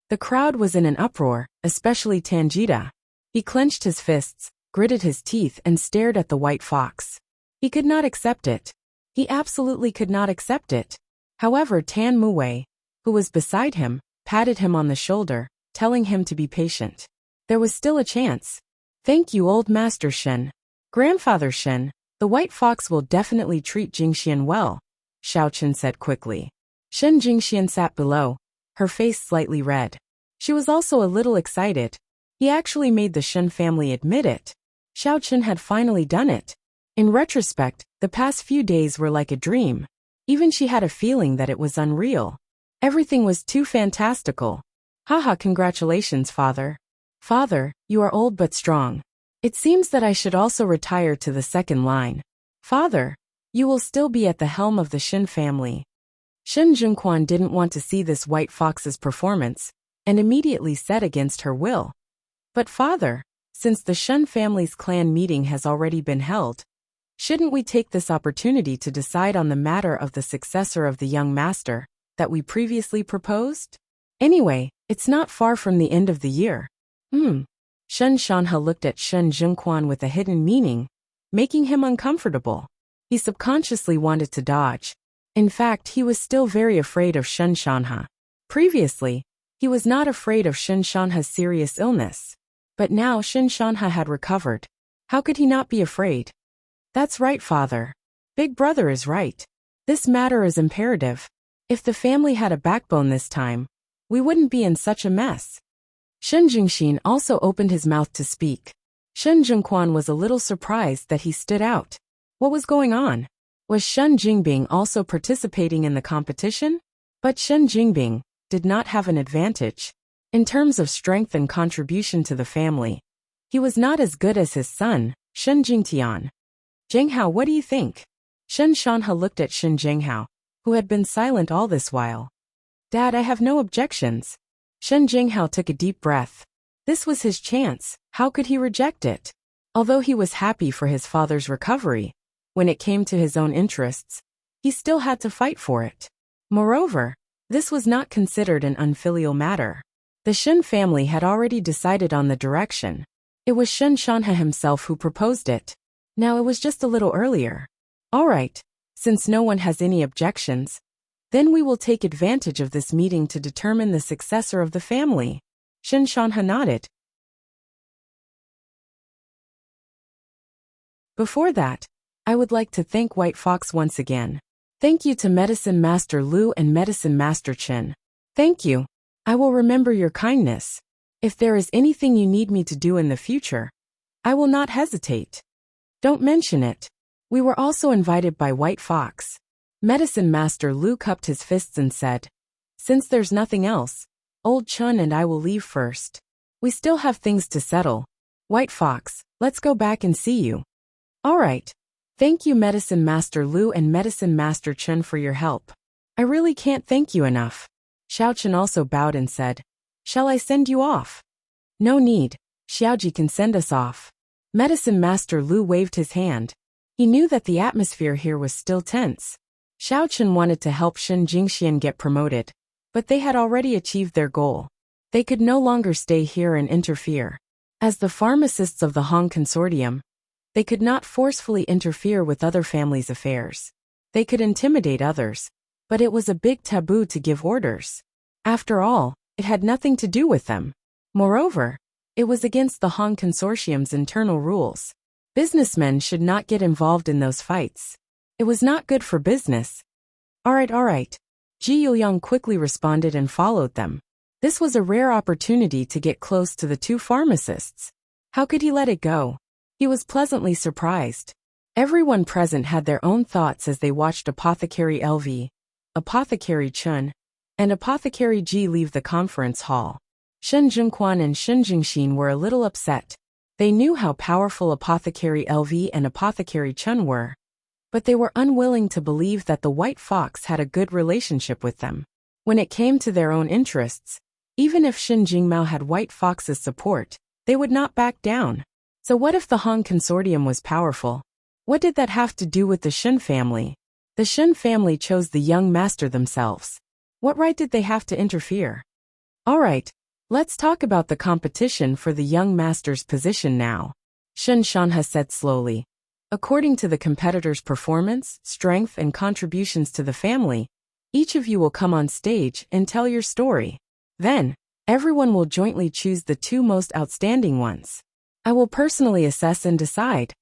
The crowd was in an uproar, especially Tangita. He clenched his fists, gritted his teeth and stared at the White Fox. He could not accept it. He absolutely could not accept it. However, Tan Muwei, who was beside him, patted him on the shoulder, telling him to be patient. There was still a chance. "Thank you, old Master Shen. Grandfather Shen, the White Fox will definitely treat Jingxian well," Xiao Chun said quickly. Shen Jingxian sat below, her face slightly red. She was also a little excited. He actually made the Shen family admit it. Xiao Chun had finally done it. In retrospect, the past few days were like a dream. Even she had a feeling that it was unreal. Everything was too fantastical. "Haha, congratulations, father. Father, you are old but strong. It seems that I should also retire to the second line. Father, you will still be at the helm of the Shen family." Shen Zhengquan didn't want to see this white fox's performance, and immediately said against her will. But father, since the Shen family's clan meeting has already been held, shouldn't we take this opportunity to decide on the matter of the successor of the young master that we previously proposed? Anyway, it's not far from the end of the year. Shen Shanhe looked at Shen Zhengquan with a hidden meaning, making him uncomfortable. He subconsciously wanted to dodge. In fact, he was still very afraid of Shen Shanhe. Previously, he was not afraid of Shen Shanhe's serious illness. But now Shen Shanhe had recovered. How could he not be afraid? That's right, father. Big brother is right. This matter is imperative. If the family had a backbone this time, we wouldn't be in such a mess. Shen Jingxin also opened his mouth to speak. Shen Zhengquan was a little surprised that he stood out. What was going on? Was Shen Jingbing also participating in the competition? But Shen Jingbing did not have an advantage. In terms of strength and contribution to the family, he was not as good as his son, Shen Jingtian. Zhenghao, what do you think? Shen Shanhe looked at Shen Zhenghao, who had been silent all this while. Dad, I have no objections. Shen Zhenghao took a deep breath. This was his chance, how could he reject it? Although he was happy for his father's recovery, when it came to his own interests, he still had to fight for it. Moreover, this was not considered an unfilial matter. The Shen family had already decided on the direction. It was Shen Shanhe himself who proposed it. Now it was just a little earlier. All right, since no one has any objections, then we will take advantage of this meeting to determine the successor of the family. Shen Shanhe nodded. Before that, I would like to thank White Fox once again. Thank you to Medicine Master Lu and Medicine Master Chen. Thank you. I will remember your kindness. If there is anything you need me to do in the future, I will not hesitate. Don't mention it. We were also invited by White Fox. Medicine Master Lu cupped his fists and said, since there's nothing else, Old Chun and I will leave first. We still have things to settle. White Fox, let's go back and see you. All right. Thank you Medicine Master Lu and Medicine Master Chen for your help. I really can't thank you enough. Xiaochen also bowed and said, shall I send you off? No need, Xiaoji can send us off. Medicine Master Lu waved his hand. He knew that the atmosphere here was still tense. Xiaochen wanted to help Shen Jingxian get promoted, but they had already achieved their goal. They could no longer stay here and interfere. As the pharmacists of the Hong Consortium, they could not forcefully interfere with other families' affairs. They could intimidate others, but it was a big taboo to give orders. After all, it had nothing to do with them. Moreover, it was against the Hong Consortium's internal rules. Businessmen should not get involved in those fights. It was not good for business. All right. Ji Yuliang quickly responded and followed them. This was a rare opportunity to get close to the two pharmacists. How could he let it go? He was pleasantly surprised. Everyone present had their own thoughts as they watched Apothecary LV, Apothecary Chun, and Apothecary Ji leave the conference hall. Shen Zhengquan and Shen Jingxin were a little upset. They knew how powerful Apothecary LV and Apothecary Chun were, but they were unwilling to believe that the White Fox had a good relationship with them. When it came to their own interests, even if Shen Jingmao had White Fox's support, they would not back down. So what if the Hong Consortium was powerful? What did that have to do with the Shen family? The Shen family chose the young master themselves. What right did they have to interfere? All right, let's talk about the competition for the young master's position now. Shen Shanhe said slowly. According to the competitor's performance, strength, and contributions to the family, each of you will come on stage and tell your story. Then, everyone will jointly choose the two most outstanding ones. I will personally assess and decide.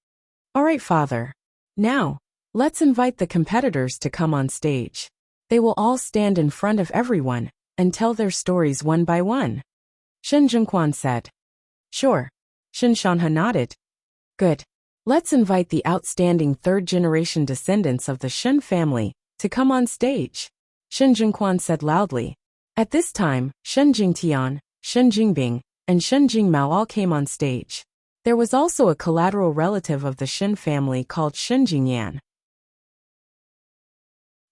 All right, father. Now, let's invite the competitors to come on stage. They will all stand in front of everyone and tell their stories one by one. Shen Zhengquan said. Sure. Shen Shanhe nodded. Good. Let's invite the outstanding third-generation descendants of the Shen family to come on stage. Shen Zhengquan said loudly. At this time, Shen Jingtian, Shen Jingbing, and Shen Jingmao all came on stage. There was also a collateral relative of the Shen family called Shen Jingyan.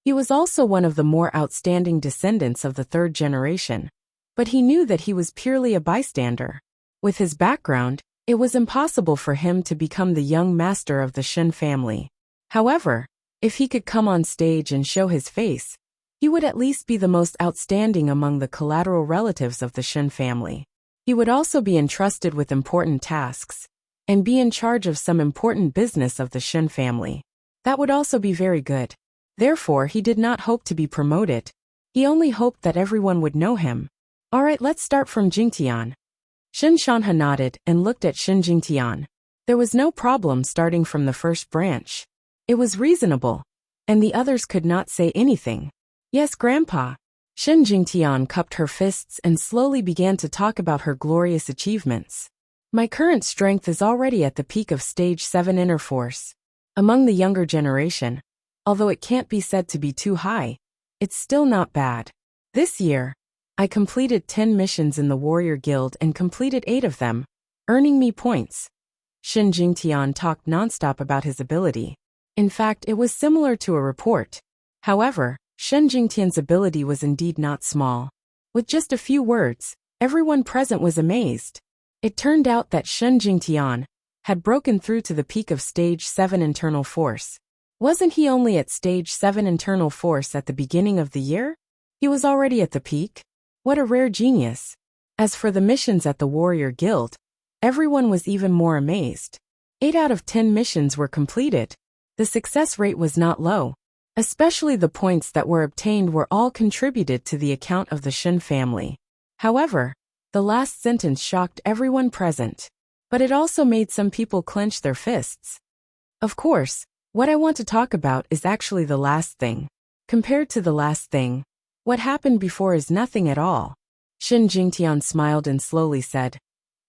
He was also one of the more outstanding descendants of the third generation, but he knew that he was purely a bystander. With his background, it was impossible for him to become the young master of the Shen family. However, if he could come on stage and show his face, he would at least be the most outstanding among the collateral relatives of the Shen family. He would also be entrusted with important tasks and be in charge of some important business of the Shen family. That would also be very good. Therefore, he did not hope to be promoted. He only hoped that everyone would know him. Alright, let's start from Jingtian. Shen Shanha nodded and looked at Shen Jingtian. There was no problem starting from the first branch. It was reasonable, and the others could not say anything. Yes, Grandpa. Shen Jingtian cupped her fists and slowly began to talk about her glorious achievements. My current strength is already at the peak of Stage 7 inner force. Among the younger generation, although it can't be said to be too high, it's still not bad. This year, I completed 10 missions in the Warrior Guild and completed 8 of them, earning me points. Shen Jingtian talked nonstop about his ability. In fact, it was similar to a report. However, Shen Jingtian's ability was indeed not small. With just a few words, everyone present was amazed. It turned out that Shen Jingtian had broken through to the peak of Stage 7 internal force. Wasn't he only at Stage 7 internal force at the beginning of the year? He was already at the peak? What a rare genius. As for the missions at the Warrior Guild, everyone was even more amazed. 8 out of 10 missions were completed. The success rate was not low. Especially the points that were obtained were all contributed to the account of the Shen family. However, the last sentence shocked everyone present. But it also made some people clench their fists. Of course, what I want to talk about is actually the last thing. Compared to the last thing, what happened before is nothing at all. Shen Jingtian smiled and slowly said,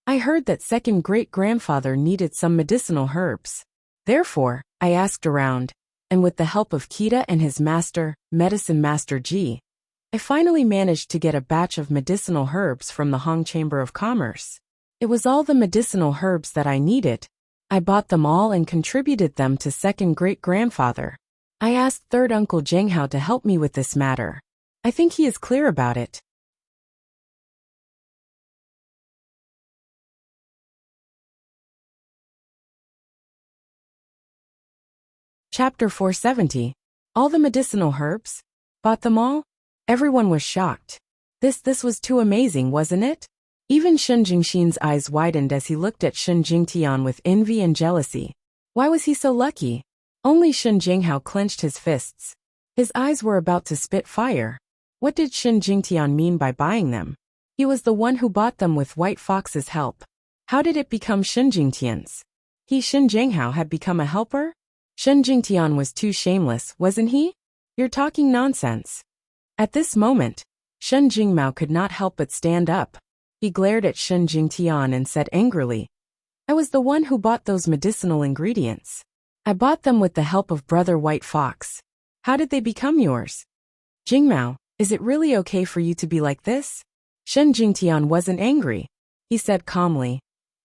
I heard that second great-grandfather needed some medicinal herbs. Therefore, I asked around, and with the help of Kita and his master, Medicine Master Ji, I finally managed to get a batch of medicinal herbs from the Hong Chamber of Commerce. It was all the medicinal herbs that I needed. I bought them all and contributed them to second great-grandfather. I asked third uncle Zhenghao to help me with this matter. I think he is clear about it. Chapter 470. All the medicinal herbs? Bought them all? Everyone was shocked. This was too amazing, wasn't it? Even Shen Jingxin's eyes widened as he looked at Shen Jingtian with envy and jealousy. Why was he so lucky? Only Shen Jinghao clenched his fists. His eyes were about to spit fire. What did Shen Jingtian mean by buying them? He was the one who bought them with White Fox's help. How did it become Shen Jingtian's? He, Shen Jinghao, had become a helper? Shen Jingtian was too shameless, wasn't he? You're talking nonsense. At this moment, Shen Jingmao could not help but stand up. He glared at Shen Jingtian and said angrily, I was the one who bought those medicinal ingredients. I bought them with the help of Brother White Fox. How did they become yours? Jingmao, is it really okay for you to be like this? Shen Jingtian wasn't angry. He said calmly,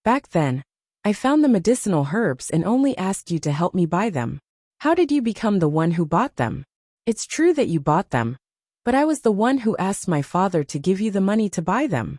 back then, I found the medicinal herbs and only asked you to help me buy them. How did you become the one who bought them? It's true that you bought them, but I was the one who asked my father to give you the money to buy them.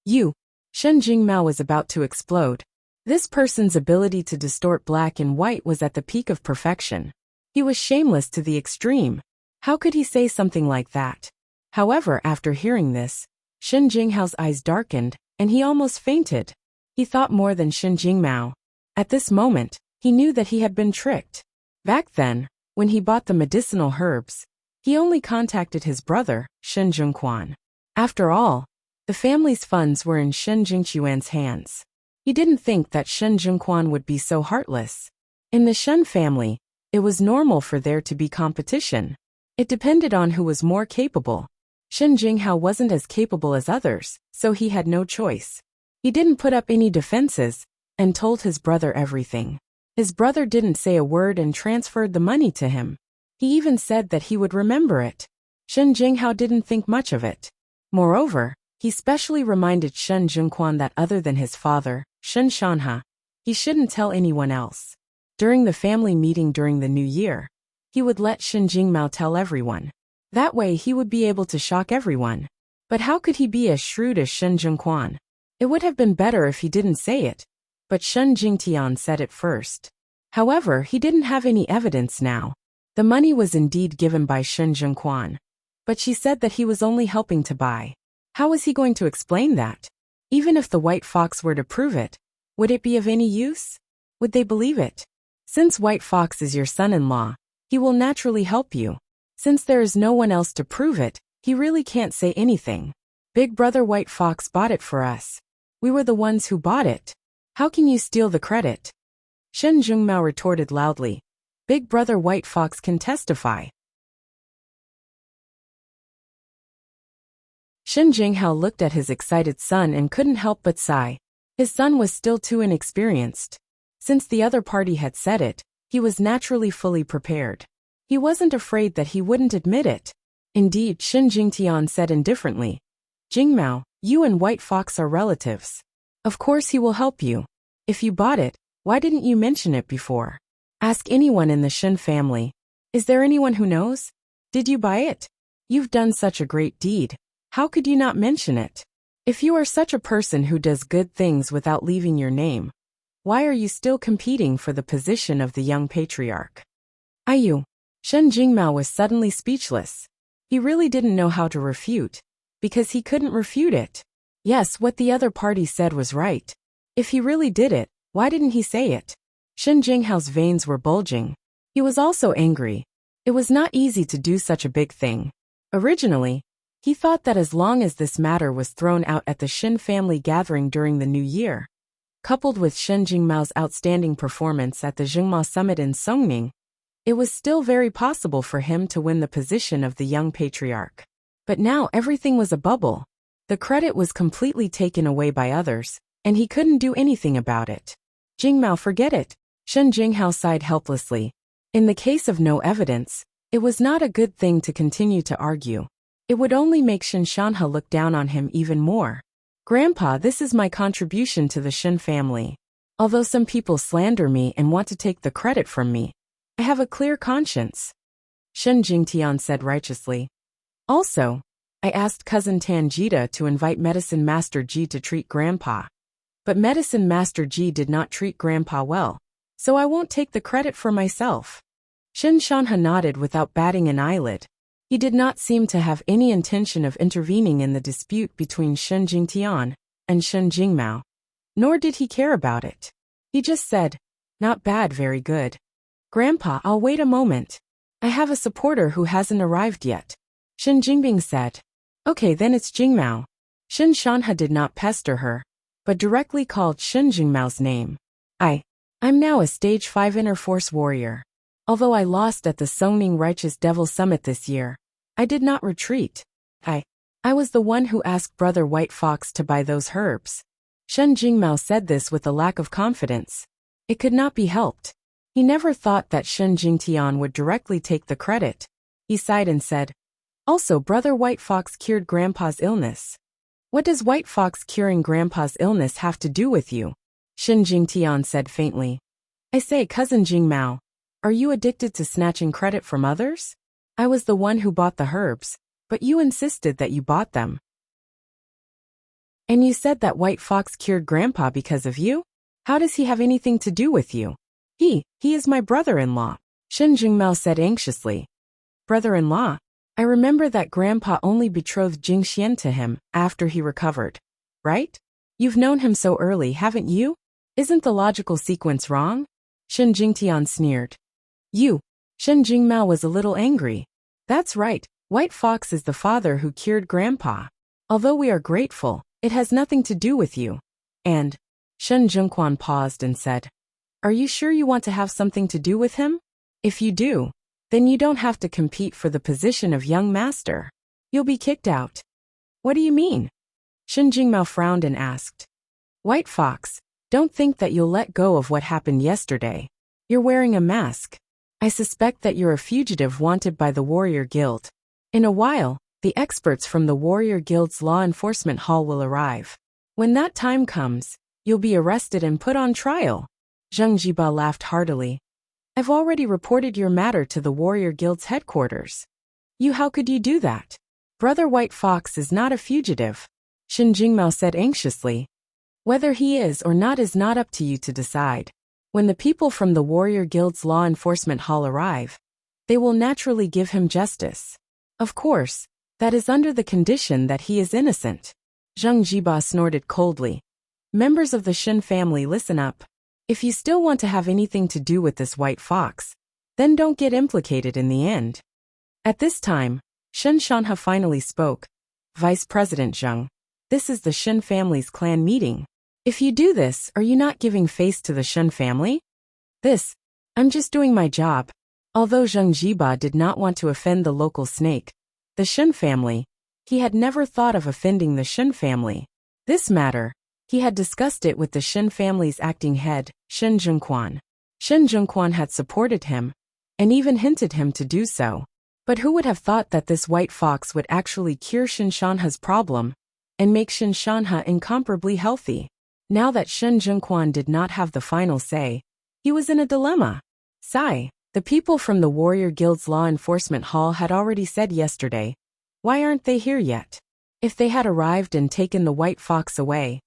You. Shen Jingmao was about to explode. This person's ability to distort black and white was at the peak of perfection. He was shameless to the extreme. How could he say something like that? However, after hearing this, Shen Jinghao's eyes darkened, and he almost fainted. He thought more than Shen Jingmao. At this moment, he knew that he had been tricked. Back then, when he bought the medicinal herbs, he only contacted his brother, Shen Zhengquan. After all, the family's funds were in Shen Jingquan's hands. He didn't think that Shen Zhengquan would be so heartless. In the Shen family, it was normal for there to be competition. It depended on who was more capable. Shen Jinghao wasn't as capable as others, so he had no choice. He didn't put up any defenses, and told his brother everything. His brother didn't say a word and transferred the money to him. He even said that he would remember it. Shen Jinghao didn't think much of it. Moreover, he specially reminded Shen Zhengquan that other than his father, Shen Shanha, he shouldn't tell anyone else. During the family meeting during the new year, he would let Shen Jingmao tell everyone. That way he would be able to shock everyone. But how could he be as shrewd as Shen Jingquan? It would have been better if he didn't say it. But Shen Jingtian said it first. However, he didn't have any evidence now. The money was indeed given by Shen Jingquan. But she said that he was only helping to buy. How was he going to explain that? Even if the white fox were to prove it, would it be of any use? Would they believe it? Since White Fox is your son-in-law, he will naturally help you. Since there is no one else to prove it, he really can't say anything. Big brother White Fox bought it for us. We were the ones who bought it. How can you steal the credit? Shen Jingmao retorted loudly. Big brother White Fox can testify. Shen Jinghao looked at his excited son and couldn't help but sigh. His son was still too inexperienced. Since the other party had said it, he was naturally fully prepared. He wasn't afraid that he wouldn't admit it. Indeed, Shen Jingtian said indifferently, Jingmao, you and White Fox are relatives. Of course he will help you. If you bought it, why didn't you mention it before? Ask anyone in the Shen family. Is there anyone who knows? Did you buy it? You've done such a great deed. How could you not mention it? If you are such a person who does good things without leaving your name, why are you still competing for the position of the young patriarch? Ayu. Shen Jingmao was suddenly speechless. He really didn't know how to refute, because he couldn't refute it. Yes, what the other party said was right. If he really did it, why didn't he say it? Shen Jinghao's veins were bulging. He was also angry. It was not easy to do such a big thing. Originally, he thought that as long as this matter was thrown out at the Shen family gathering during the new year, coupled with Shen Jingmao's outstanding performance at the Jingma Summit in Songning, it was still very possible for him to win the position of the young patriarch. But now everything was a bubble. The credit was completely taken away by others, and he couldn't do anything about it. Jingmao, forget it. Shen Jinghao sighed helplessly. In the case of no evidence, it was not a good thing to continue to argue. It would only make Shen Shanhe look down on him even more. Grandpa, this is my contribution to the Shen family. Although some people slander me and want to take the credit from me, I have a clear conscience. Shen Jingtian said righteously. Also, I asked cousin Tanjita to invite Medicine Master Ji to treat Grandpa. But Medicine Master Ji did not treat Grandpa well, so I won't take the credit for myself. Shen Shanhe nodded without batting an eyelid. He did not seem to have any intention of intervening in the dispute between Shen Jingtian and Shen Jingmao, nor did he care about it. He just said, not bad, very good. Grandpa, I'll wait a moment. I have a supporter who hasn't arrived yet. Shen Jingbing said. Okay, then it's Jingmao. Shen Shanhe did not pester her, but directly called Shen Jingmao's name. I'm now a stage 5 inner force warrior. Although I lost at the Songning Righteous Devil Summit this year, I did not retreat. I was the one who asked Brother White Fox to buy those herbs. Shen Jingmao said this with a lack of confidence. It could not be helped. He never thought that Shen Jingtian would directly take the credit. He sighed and said, also, Brother White Fox cured Grandpa's illness. What does White Fox curing Grandpa's illness have to do with you? Shen Jingtian said faintly. I say, cousin Jingmao, are you addicted to snatching credit from others? I was the one who bought the herbs, but you insisted that you bought them. And you said that White Fox cured Grandpa because of you? How does he have anything to do with you? He is my brother-in-law, Shen Jingmao said anxiously. Brother-in-law? I remember that Grandpa only betrothed Jingxian to him after he recovered, right? You've known him so early, haven't you? Isn't the logical sequence wrong? Shen Jingtian sneered. Shen Jingmao was a little angry. That's right, White Fox is the father who cured Grandpa. Although we are grateful, it has nothing to do with you. And Shen Zhengquan paused and said, are you sure you want to have something to do with him? If you do, then you don't have to compete for the position of young master. You'll be kicked out. What do you mean? Shen Jingmao frowned and asked. White Fox, don't think that you'll let go of what happened yesterday. You're wearing a mask. I suspect that you're a fugitive wanted by the Warrior Guild. In a while, the experts from the Warrior Guild's law enforcement hall will arrive. When that time comes, you'll be arrested and put on trial. Zheng Jiba laughed heartily. I've already reported your matter to the Warrior Guild's headquarters. How could you do that? Brother White Fox is not a fugitive, Shin Jingmao said anxiously. Whether he is or not is not up to you to decide. When the people from the Warrior Guild's law enforcement hall arrive, they will naturally give him justice. Of course, that is under the condition that he is innocent. Zhang Jiba snorted coldly. Members of the Shin family, listen up. If you still want to have anything to do with this White Fox, then don't get implicated in the end. At this time, Shen Shanha finally spoke. Vice President Zhang, this is the Shin family's clan meeting. If you do this, are you not giving face to the Shin family? I'm just doing my job. Although Zhang Jiba did not want to offend the local snake, the Shin family, he had never thought of offending the Shin family. This matter, he had discussed it with the Shin family's acting head, Shin Zhengquan. Shin Zhengquan had supported him, and even hinted him to do so. But who would have thought that this White Fox would actually cure Shin Shanha's problem and make Shin Shanha incomparably healthy? Now that Shin Zhengquan did not have the final say, he was in a dilemma. Sigh. The people from the Warrior Guild's law enforcement hall had already said yesterday, why aren't they here yet? If they had arrived and taken the White Fox away,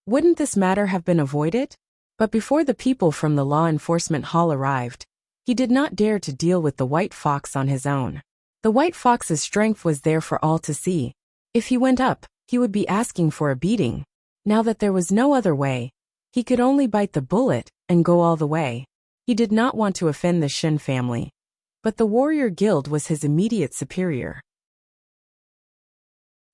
wouldn't this matter have been avoided? But before the people from the law enforcement hall arrived, he did not dare to deal with the White Fox on his own. The White Fox's strength was there for all to see. If he went up, he would be asking for a beating. Now that there was no other way, he could only bite the bullet and go all the way. He did not want to offend the Shin family, but the Warrior Guild was his immediate superior.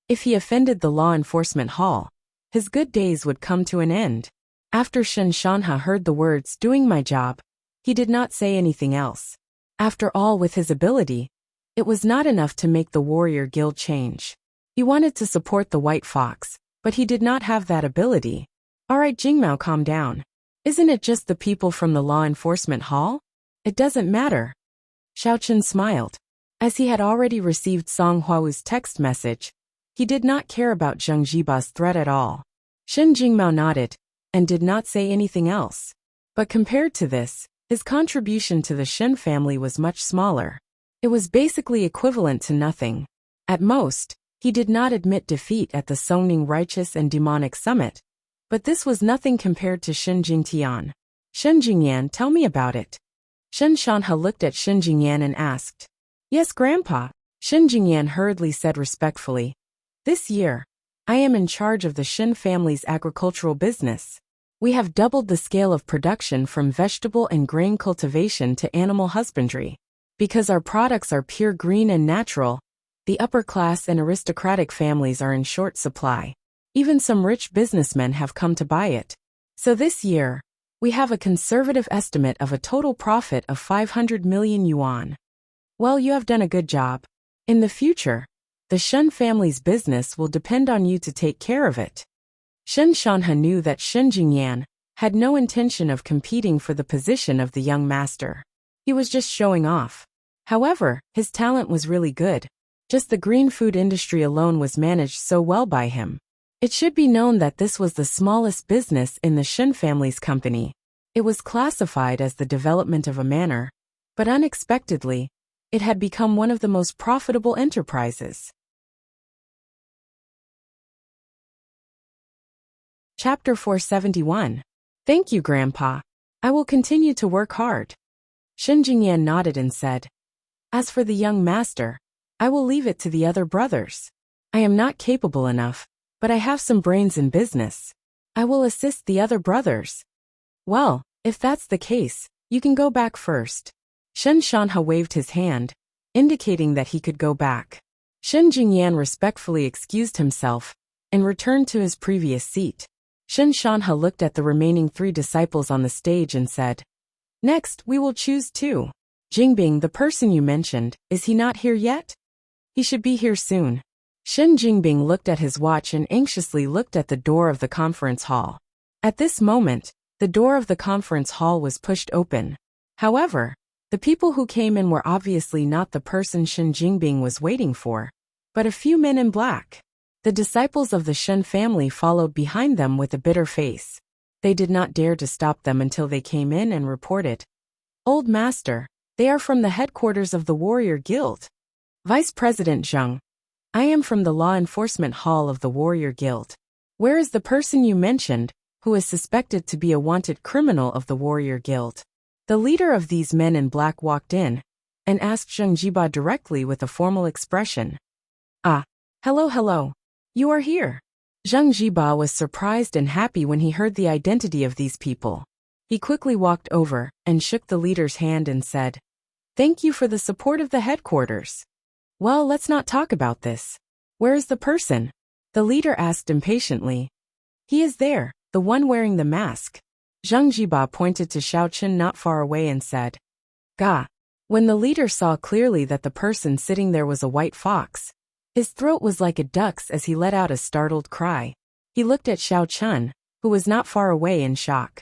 If he offended the law enforcement hall, his good days would come to an end. After Shin Shanha heard the words, doing my job, he did not say anything else. After all, with his ability, it was not enough to make the Warrior Guild change. He wanted to support the White Fox, but he did not have that ability. Alright Jingmao, calm down. Isn't it just the people from the law enforcement hall? It doesn't matter. Xiaochen smiled. As he had already received Song Huawu's text message, he did not care about Zhang Jiba's threat at all. Shin Jingmao nodded, and did not say anything else. But compared to this, his contribution to the Shin family was much smaller. It was basically equivalent to nothing. At most, he did not admit defeat at the Songning Righteous and Demonic Summit, but this was nothing compared to Shin Jingtian. Shin Jingyan, tell me about it. Shin Shanha looked at Shin Jingyan and asked. Yes, Grandpa, Shin Jingyan hurriedly said respectfully. This year, I am in charge of the Shin family's agricultural business. We have doubled the scale of production from vegetable and grain cultivation to animal husbandry. Because our products are pure green and natural, the upper class and aristocratic families are in short supply. Even some rich businessmen have come to buy it. So this year, we have a conservative estimate of a total profit of 500 million yuan. Well, you have done a good job. In the future, the Shen family's business will depend on you to take care of it. Shen Shanha knew that Shin Jingyan had no intention of competing for the position of the young master. He was just showing off. However, his talent was really good. Just the green food industry alone was managed so well by him. It should be known that this was the smallest business in the Shin family's company. It was classified as the development of a manor, but unexpectedly, it had become one of the most profitable enterprises. Chapter 471. Thank you, Grandpa. I will continue to work hard. Shin Jingyan nodded and said, As for the young master, I will leave it to the other brothers. I am not capable enough, but I have some brains in business. I will assist the other brothers. Well, if that's the case, you can go back first. Shen Shanha waved his hand, indicating that he could go back. Shin Jingyan respectfully excused himself and returned to his previous seat. Shen Shanha looked at the remaining 3 disciples on the stage and said, Next, we will choose 2. Jingbing, the person you mentioned, is he not here yet? He should be here soon. Shin Jingbing looked at his watch and anxiously looked at the door of the conference hall. At this moment, the door of the conference hall was pushed open. However, the people who came in were obviously not the person Shin Jingbing was waiting for, but a few men in black. The disciples of the Shen family followed behind them with a bitter face. They did not dare to stop them until they came in and reported. Old Master, they are from the headquarters of the Warrior Guild. Vice President Zheng, I am from the Law Enforcement Hall of the Warrior Guild. Where is the person you mentioned, who is suspected to be a wanted criminal of the Warrior Guild? The leader of these men in black walked in and asked Zheng Jiba directly with a formal expression. Ah, hello. You are here. Zheng Jiba was surprised and happy when he heard the identity of these people. He quickly walked over and shook the leader's hand and said, Thank you for the support of the headquarters. Well, let's not talk about this. Where is the person? The leader asked impatiently. He is there, the one wearing the mask. Zheng Jiba pointed to Xiaochen not far away and said, Ga. When the leader saw clearly that the person sitting there was a white fox, his throat was like a duck's as he let out a startled cry. He looked at Xiaochen, who was not far away in shock.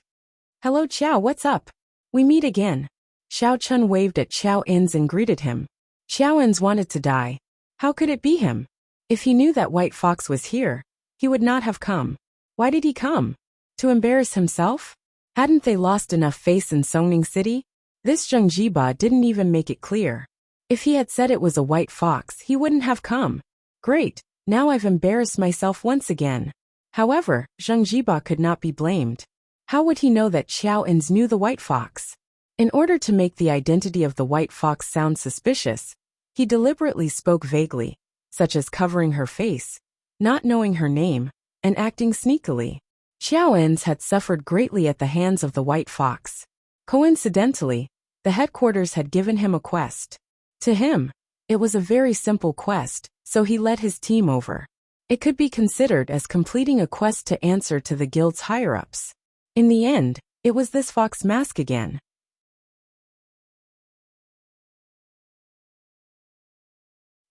Hello Xiao, what's up? We meet again. Xiaochen waved at Xiao Ens and greeted him. Xiao Ens wanted to die. How could it be him? If he knew that white fox was here, he would not have come. Why did he come? To embarrass himself? Hadn't they lost enough face in Songning City? This Zheng Jiba didn't even make it clear. If he had said it was a white fox, he wouldn't have come. Great, now I've embarrassed myself once again. However, Zheng Jiba could not be blamed. How would he know that Xiao Ens knew the white fox? In order to make the identity of the white fox sound suspicious, he deliberately spoke vaguely, such as covering her face, not knowing her name, and acting sneakily. Xiao Ens had suffered greatly at the hands of the white fox. Coincidentally, the headquarters had given him a quest. To him, it was a very simple quest, so he led his team over. It could be considered as completing a quest to answer to the guild's higher-ups. In the end, it was this fox mask again.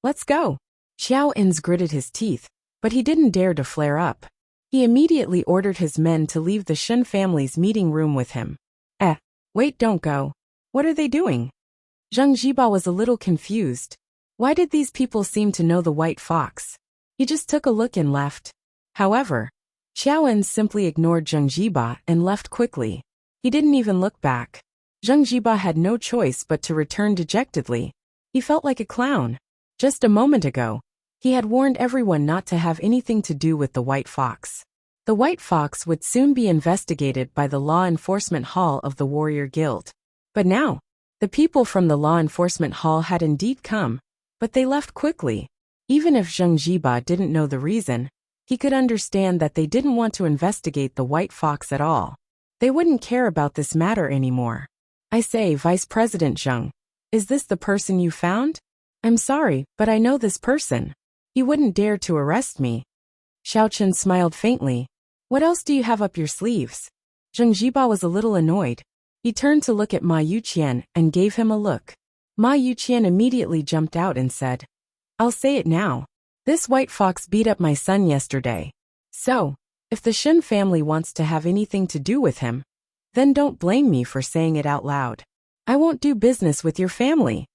Let's go. Xiao Ens gritted his teeth, but he didn't dare to flare up. He immediately ordered his men to leave the Shen family's meeting room with him. Wait, don't go. What are they doing? Zheng Jiba was a little confused. Why did these people seem to know the white fox? He just took a look and left. However, Xiao Ens simply ignored Zheng Jiba and left quickly. He didn't even look back. Zheng Jiba had no choice but to return dejectedly. He felt like a clown. Just a moment ago, he had warned everyone not to have anything to do with the white fox. The white fox would soon be investigated by the Law Enforcement Hall of the Warrior Guild. But now, the people from the Law Enforcement Hall had indeed come, but they left quickly. Even if Zheng Jiba didn't know the reason, he could understand that they didn't want to investigate the white fox at all. They wouldn't care about this matter anymore. I say, Vice President Zheng, is this the person you found? I'm sorry, but I know this person. He wouldn't dare to arrest me. Xiaochen smiled faintly. What else do you have up your sleeves? Zheng Jiba was a little annoyed. He turned to look at Ma Yuqian and gave him a look. Ma Yuqian immediately jumped out and said, I'll say it now. This white fox beat up my son yesterday. So, if the Shen family wants to have anything to do with him, then don't blame me for saying it out loud. I won't do business with your family.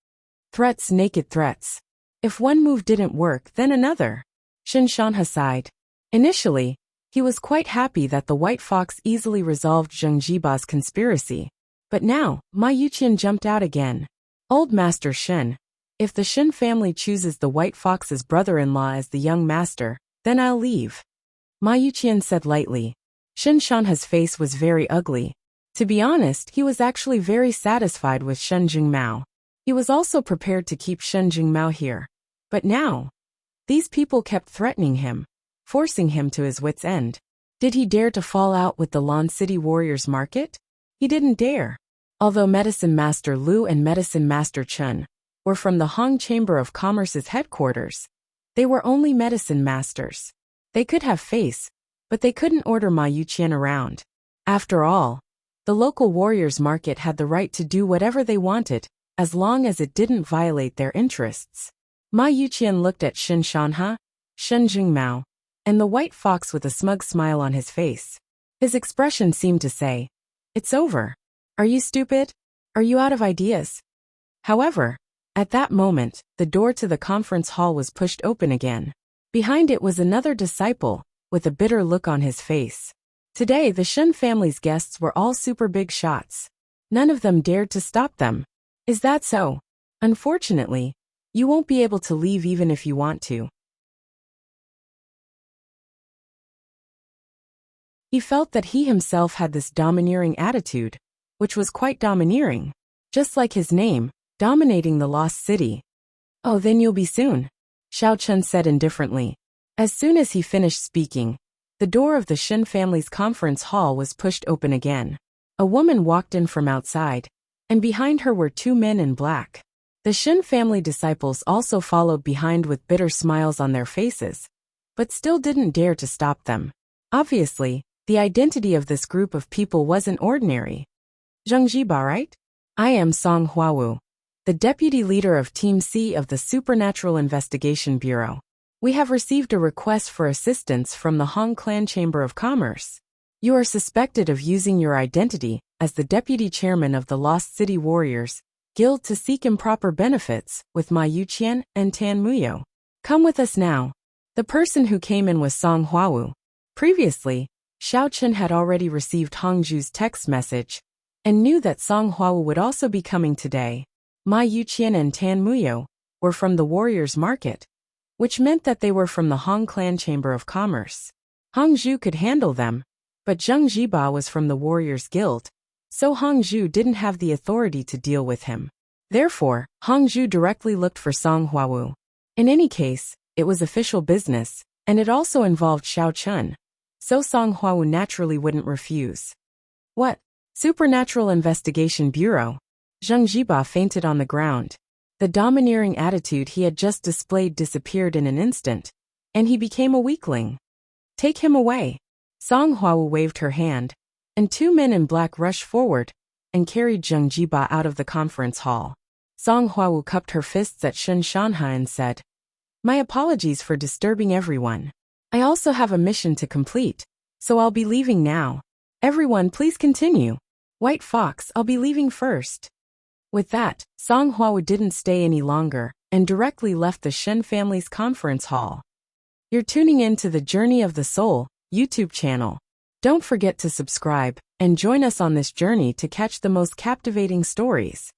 Threats, naked threats. If one move didn't work, then another. Shen Shanha sighed. Initially, he was quite happy that the white fox easily resolved Zheng Jiba's conspiracy. But now, Ma Yuqian jumped out again. Old Master Shen, if the Shen family chooses the white fox's brother-in-law as the young master, then I'll leave. Ma Yuqian said lightly. Shen Shanha's face was very ugly. To be honest, he was actually very satisfied with Shen Jingmao. He was also prepared to keep Shen Jingmao here. But now, these people kept threatening him, forcing him to his wits' end. Did he dare to fall out with the Lon City Warriors Market? He didn't dare. Although Medicine Master Lu and Medicine Master Chen were from the Hong Chamber of Commerce's headquarters, they were only medicine masters. They could have face, but they couldn't order Ma Yuqian around. After all, the local Warriors Market had the right to do whatever they wanted, as long as it didn't violate their interests. Ma Yuqian looked at Shen Shanha, Shen Jingmao, and the white fox with a smug smile on his face. His expression seemed to say, It's over. Are you stupid? Are you out of ideas? However, at that moment, the door to the conference hall was pushed open again. Behind it was another disciple, with a bitter look on his face. Today, the Shen family's guests were all super big shots. None of them dared to stop them. Is that so? Unfortunately, you won't be able to leave even if you want to. He felt that he himself had this domineering attitude, which was quite domineering, just like his name, dominating the lost city. Oh, then you'll be soon, Xiao Chun said indifferently. As soon as he finished speaking, the door of the Shen family's conference hall was pushed open again. A woman walked in from outside, and behind her were two men in black. The Shen family disciples also followed behind with bitter smiles on their faces, but still didn't dare to stop them. Obviously, the identity of this group of people wasn't ordinary. Zheng Jiba, right? I am Song Huawu, the deputy leader of Team C of the Supernatural Investigation Bureau. We have received a request for assistance from the Hong Clan Chamber of Commerce. You are suspected of using your identity as the deputy chairman of the Lost City Warriors Guild to seek improper benefits with Ma Yuqian and Tan Muyo. Come with us now. The person who came in was Song Huawu. Previously, Xiao Chun had already received Hongzhu's text message and knew that Song Huawu would also be coming today. Ma Yuqian and Tan Muyo were from the Warriors Market, which meant that they were from the Hong Clan Chamber of Commerce. Hongzhu could handle them, but Zheng Jiba was from the Warriors Guild, so Hongzhu didn't have the authority to deal with him. Therefore, Hongzhu directly looked for Song Huawu. In any case, it was official business, and it also involved Xiao Chun, so Song Huawu naturally wouldn't refuse. What? Supernatural Investigation Bureau? Zheng Jiba fainted on the ground. The domineering attitude he had just displayed disappeared in an instant, and he became a weakling. Take him away. Song Huawu waved her hand, and two men in black rushed forward and carried Zheng Jiba out of the conference hall. Song Huawu cupped her fists at Shen Shanhai and said, My apologies for disturbing everyone. I also have a mission to complete, so I'll be leaving now. Everyone please continue. White Fox, I'll be leaving first. With that, Song Huawu didn't stay any longer and directly left the Shen family's conference hall. You're tuning in to the Journey of the Soul YouTube channel. Don't forget to subscribe and join us on this journey to catch the most captivating stories.